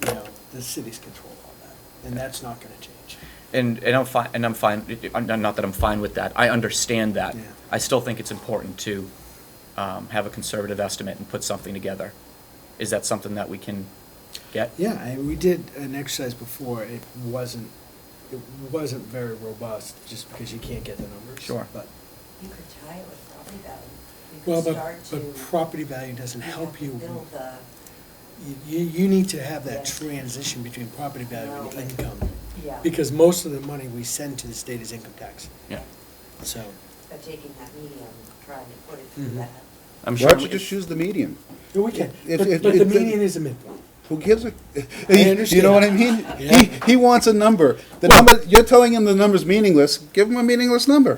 E: the cities control all that, and that's not gonna change.
G: And I'm fine, not that I'm fine with that. I understand that.
E: Yeah.
G: I still think it's important to have a conservative estimate and put something together. Is that something that we can get?
E: Yeah, we did an exercise before. It wasn't very robust, just because you can't get the numbers.
G: Sure.
E: But,
F: You could tie it with property value. You
E: well,
F: could
E: but
F: start to.
E: property value doesn't
F: have
E: help
F: to
E: you.
F: Build the,
E: You need to have that
F: Yeah.
E: transition between property value
F: No,
E: and
F: but-
E: income,
F: yeah,
E: because most of the money we send to the state is income tax.
G: Yeah.
E: So,
F: but taking that medium, trying to put it
E: Mhm.
F: through that.
G: I'm
A: Why
G: sure.
A: don't you just use the median?
E: yeah, we can,
A: If-
E: but
A: if-
E: the
A: if-
E: median is a midpoint.
A: Who gives a,
E: understand.
A: you know what I mean?
E: Yeah.
A: He wants a number. The number, you're telling him the number's meaningless, give him a meaningless number.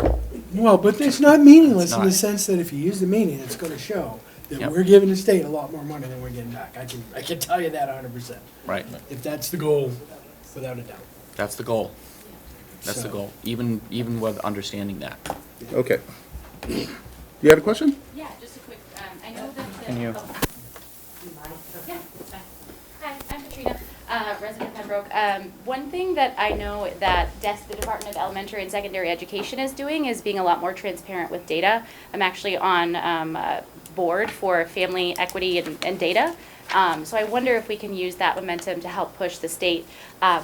E: Well, but it's not meaningless in the
G: not.
E: sense that if you use the median, it's gonna show that
G: Yep.
E: we're giving the state a lot more money than we're getting back. I can tell you that 100%.
G: Right.
E: If that's the goal, without a doubt.
G: That's the goal. That's the
E: So-
G: goal, even with understanding that.
A: Okay. You had a question?
M: Yeah, just a quick, I know that the.
G: Can you-
M: oh,
F: You might,
M: Yeah, it's fine. Hi, I'm Katrina, resident of Pembroke. One thing that I know that the Department of Elementary and Secondary Education is doing is being a lot more transparent with data. I'm actually on a board for family equity and data. So I wonder if we can use that momentum to help push the state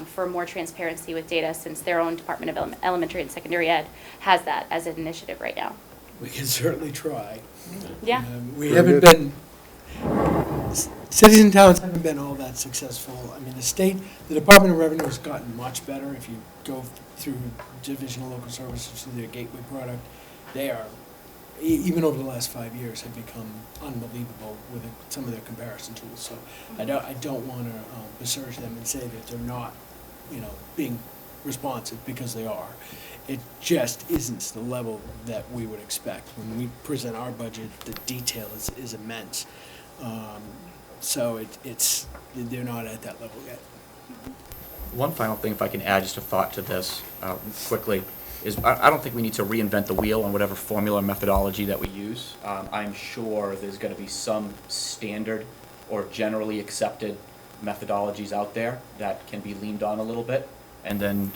M: for more transparency with data, since their own Department of Elementary and Secondary Ed has that as an initiative right now.
E: We can certainly try.
M: Yeah.
E: We
A: Very
E: haven't
A: good.
E: been, cities and towns haven't been all that successful. I mean, the Department of Revenue has gotten much better. If you go through Division of Local Services through their gateway product, they are, even over the last 5 years, have become unbelievable with some of their comparison tools. So I don't want to besmirch them and say that they're not, being responsive, because they are. It just isn't the level that we would expect. When we present our budget, the detail is immense. So they're not at that level yet.
G: One final thing, if I can add just a thought to this quickly, is I don't think we need to reinvent the wheel on whatever formula or methodology that we use. I'm sure there's going to be some standard or generally accepted methodologies out there that can be leaned on a little bit, and then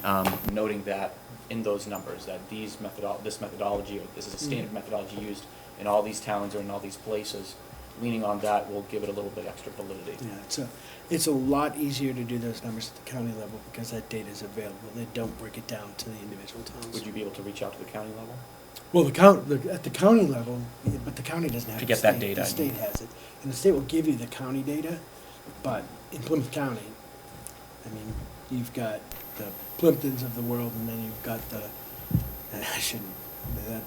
G: noting that in those numbers, that this methodology, or this is a standard methodology used in all these towns or in all these places. Leaning on that will give it a little bit extra validity.
E: Yeah, it's a lot easier to do those numbers at the county level because that data is available. They don't break it down to the individual towns.
G: Would you be able to reach out to the county level?
E: Well, at the county level, but the county doesn't have
G: To
E: the
G: get
E: state.
G: that data,
E: The
G: I
E: state
G: mean.
E: has it, and the state will give you the county data. But in Plymouth County, I mean, you've got the Plimptons of the world, and then you've got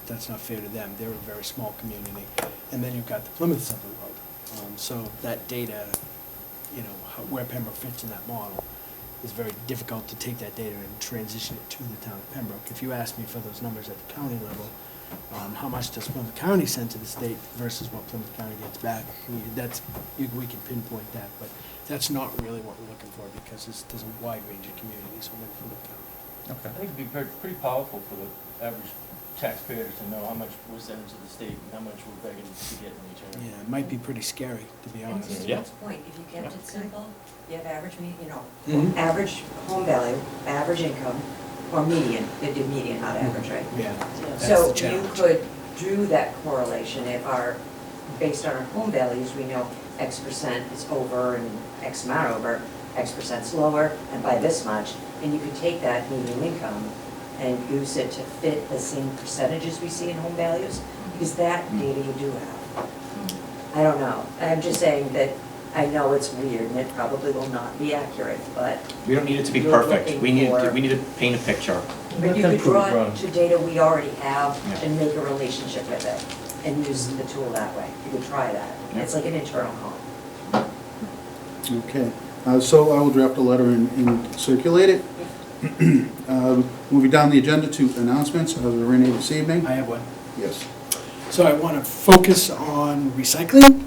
E: that's not fair to them. They're a very small community, and then you've got the Plymouths of the world. So that data, where Pembroke fits in that model, is very difficult to take that data and transition it to the town of Pembroke. If you ask me for those numbers at the county level, how much does Plymouth County send to the state versus what Plymouth County gets back, we can pinpoint that, but that's not really what we're looking for, because there's a wide range of communities within Plymouth County.
G: Okay.
K: I think it'd be pretty powerful for the average taxpayer to know how much we're sending to the state and how much we're begging to get in return.
E: Yeah, it might be pretty scary, to be
F: And
E: honest.
F: to
G: Yeah.
F: Jim's point, if you kept it simple, you have average,
E: Mhm.
F: average home value, average income, or median, they do median, not average, right?
E: Yeah, that's
F: So
E: the
F: you
E: challenge.
F: could do that correlation if based on our home values, we know X percent is over and X amount over, X percent's lower, and by this much, and you could take that median income and use it to fit the same percentages we see in home values, because that data you do have. I don't know, I'm just saying that I know it's weird and it probably will not be accurate, but
G: We don't need it to be
F: You're
G: perfect.
F: looking
G: We need
F: for-
G: to paint a picture.
F: But you could draw
K: Right.
F: it to data we already have
G: Yeah.
F: and make a relationship with it and use the tool that way. You could try that.
G: Yeah.
F: It's like an internal comp.
A: Okay, so I will draft a letter and circulate it. Moving down the agenda to announcements, are there any this evening?
E: I have one.
A: Yes.
E: So I want to focus on recycling.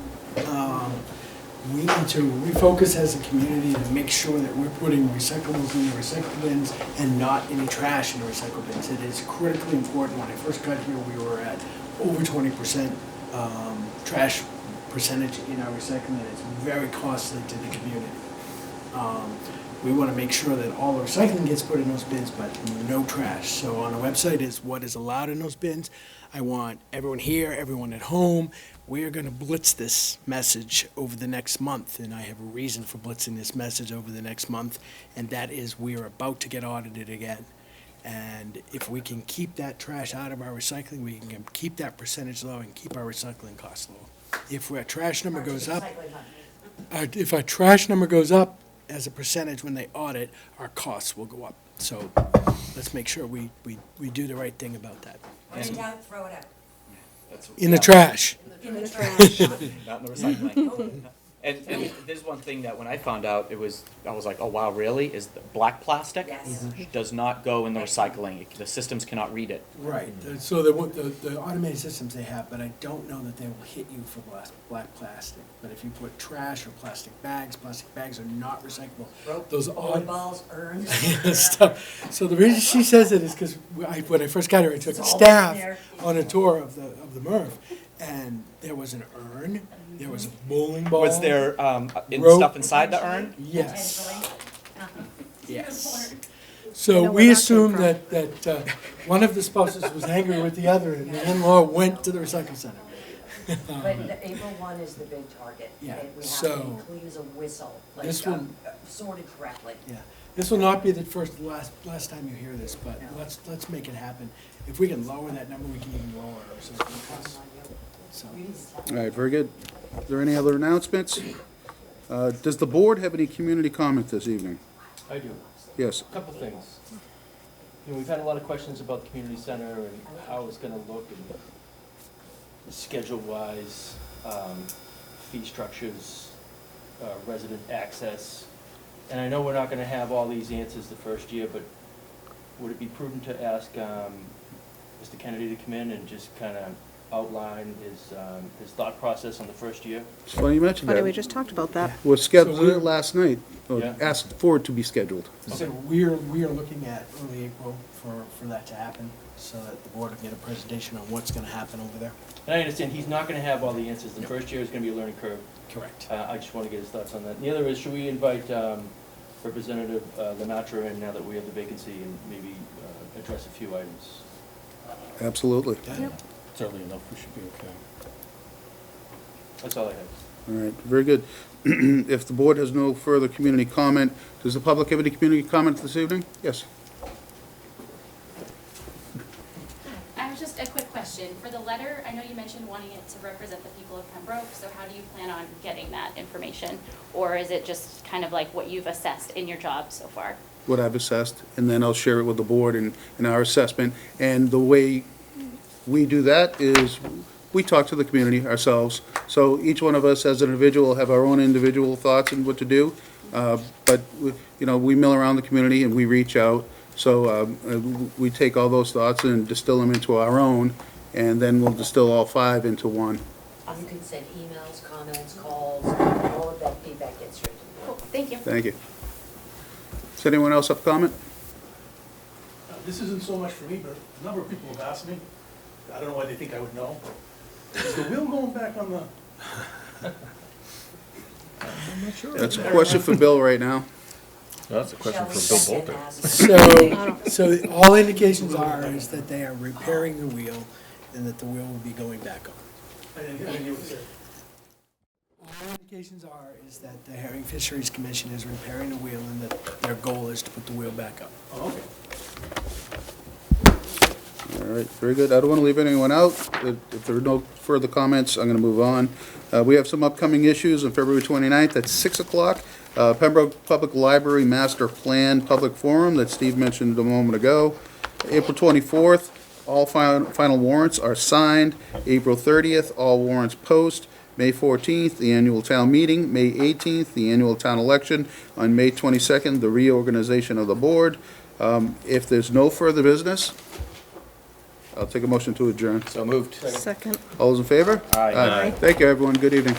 E: We need to refocus as a community to make sure that we're putting recyclables in the recycle bins and not any trash in the recycle bins. It is critically important. When I first got here, we were at over 20% trash percentage in our recycling, and it's very costly to the community. We want to make sure that all the recycling gets put in those bins, but no trash. So on the website is what is allowed in those bins. I want everyone here, everyone at home, we are going to blitz this message over the next month, and I have a reason for blitzing this message over the next month, and that is we are about to get audited again. And if we can keep that trash out of our recycling, we can keep that percentage low and keep our recycling costs low. If our trash number goes up, if our trash number goes up as a percentage when they audit, our costs will go up. So let's make sure we do the right thing about that.
F: When in doubt, throw it out.
E: In the trash.
F: In the trash.
G: Not in the recycling. And there's one thing that when I found out, I was like, oh wow, really? Is the black plastic?
F: Yes.
G: Does not go in the recycling. The systems cannot read it.
E: Right, so the automated systems they have, but I don't know that they will hit you for black plastic. But if you put trash or plastic bags are not recyclable.
F: Rope,
E: Those
F: bowling
E: odd
F: balls, urns.
E: stuff. So the reason she says it is because when I first got here, I took
F: It's
E: a
F: all
E: staff
F: in there.
E: on a tour of the MRF, and there was an urn, there was a bowling ball.
G: Was there
E: Rope.
G: stuff inside the urn?
E: Yes,
F: Potentially.
E: yes.
J: I
E: So
J: know
E: we
J: where that came
E: assumed
J: from.
E: that one of the spouses was angry with the other, and the in-law went to the recycle center.
F: But the April 1 is the big target.
E: Yeah,
F: We have to
E: so-
F: be clean as a whistle, like
E: This one-
F: sorted correctly.
E: Yeah, this will not be the last time you hear this, but
F: No.
E: let's make it happen. If we can lower that number, we can even lower our assessment costs. So,
A: All right, very good. Are there any other announcements? Does the board have any community comment this evening?
K: I do.
A: Yes.
K: A couple things. You know, we've had a lot of questions about the community center and how it's gonna look and schedule-wise, fee structures, resident access. And I know we're not gonna have all these answers the first year, but would it be prudent to ask, Mr. Kennedy to come in and just kinda outline his thought process on the first year?
A: It's funny you mentioned
J: Funny, we
A: that.
J: just talked about that.
A: Was scheduled
E: So we're-
A: last night, or
K: Yeah.
A: asked for it to be scheduled.
E: so we are looking at early April for that to happen, so that the board will get a presentation on what's gonna happen over there.
K: And I understand he's not gonna have all the answers. The first year is gonna be a learning curve.
E: Correct.
K: I just wanna get his thoughts on that. And the other is, should we invite Representative Lenatra in now that we have the vacancy and maybe address a few items?
A: Absolutely.
B: It's early enough, we should be okay.
K: That's all I have.
A: All right, very good. If the board has no further community comment, does the public have any community comment this evening? Yes.
M: I was just a quick question. For the letter, I know you mentioned wanting it to represent the people of Pembroke, so how do you plan on getting that information? Or is it just kind of like what you've assessed in your job so far?
A: What I've assessed, and then I'll share it with the board in our assessment. And the way we do that is, we talk to the community ourselves. So each one of us as an individual have our own individual thoughts and what to do. But, we mill around the community and we reach out. So we take all those thoughts and distill them into our own, and then we'll distill all 5 into one.
F: You can send emails, comments, calls, all of that feedback gets straight to the
M: Cool,
F: board.
M: thank you.
A: Thank you. Does anyone else have comment?
H: This isn't so much for me, but a number of people have asked me, I don't know why they think I would know. Is the wheel going back on the,
A: That's a question for Bill right now.
B: That's a question
F: Shall we
B: for Bill
F: check in
B: Bolter.
F: as-
E: So all indications are is that they are repairing the wheel and that the wheel will be going back on.
H: I didn't hear what you said.
E: All indications are is that the Herring Fisheries Commission is repairing the wheel and that their goal is to put the wheel back up.
H: Oh, okay.
A: All right, very good. I don't want to leave anyone out. If there are no further comments, I'm going to move on. We have some upcoming issues on February 29th at 6 o'clock. Pembroke Public Library Master Plan Public Forum that Steve mentioned a moment ago. April 24th, all final warrants are signed. April 30th, all warrants post. May 14th, the annual town meeting. May 18th, the annual town election. On May 22nd, the reorganization of the board. If there's no further business, I'll take a motion to adjourn.
G: So moved.
J: Second.
A: All those in favor?
G: Aye.
A: Thank you, everyone. Good evening.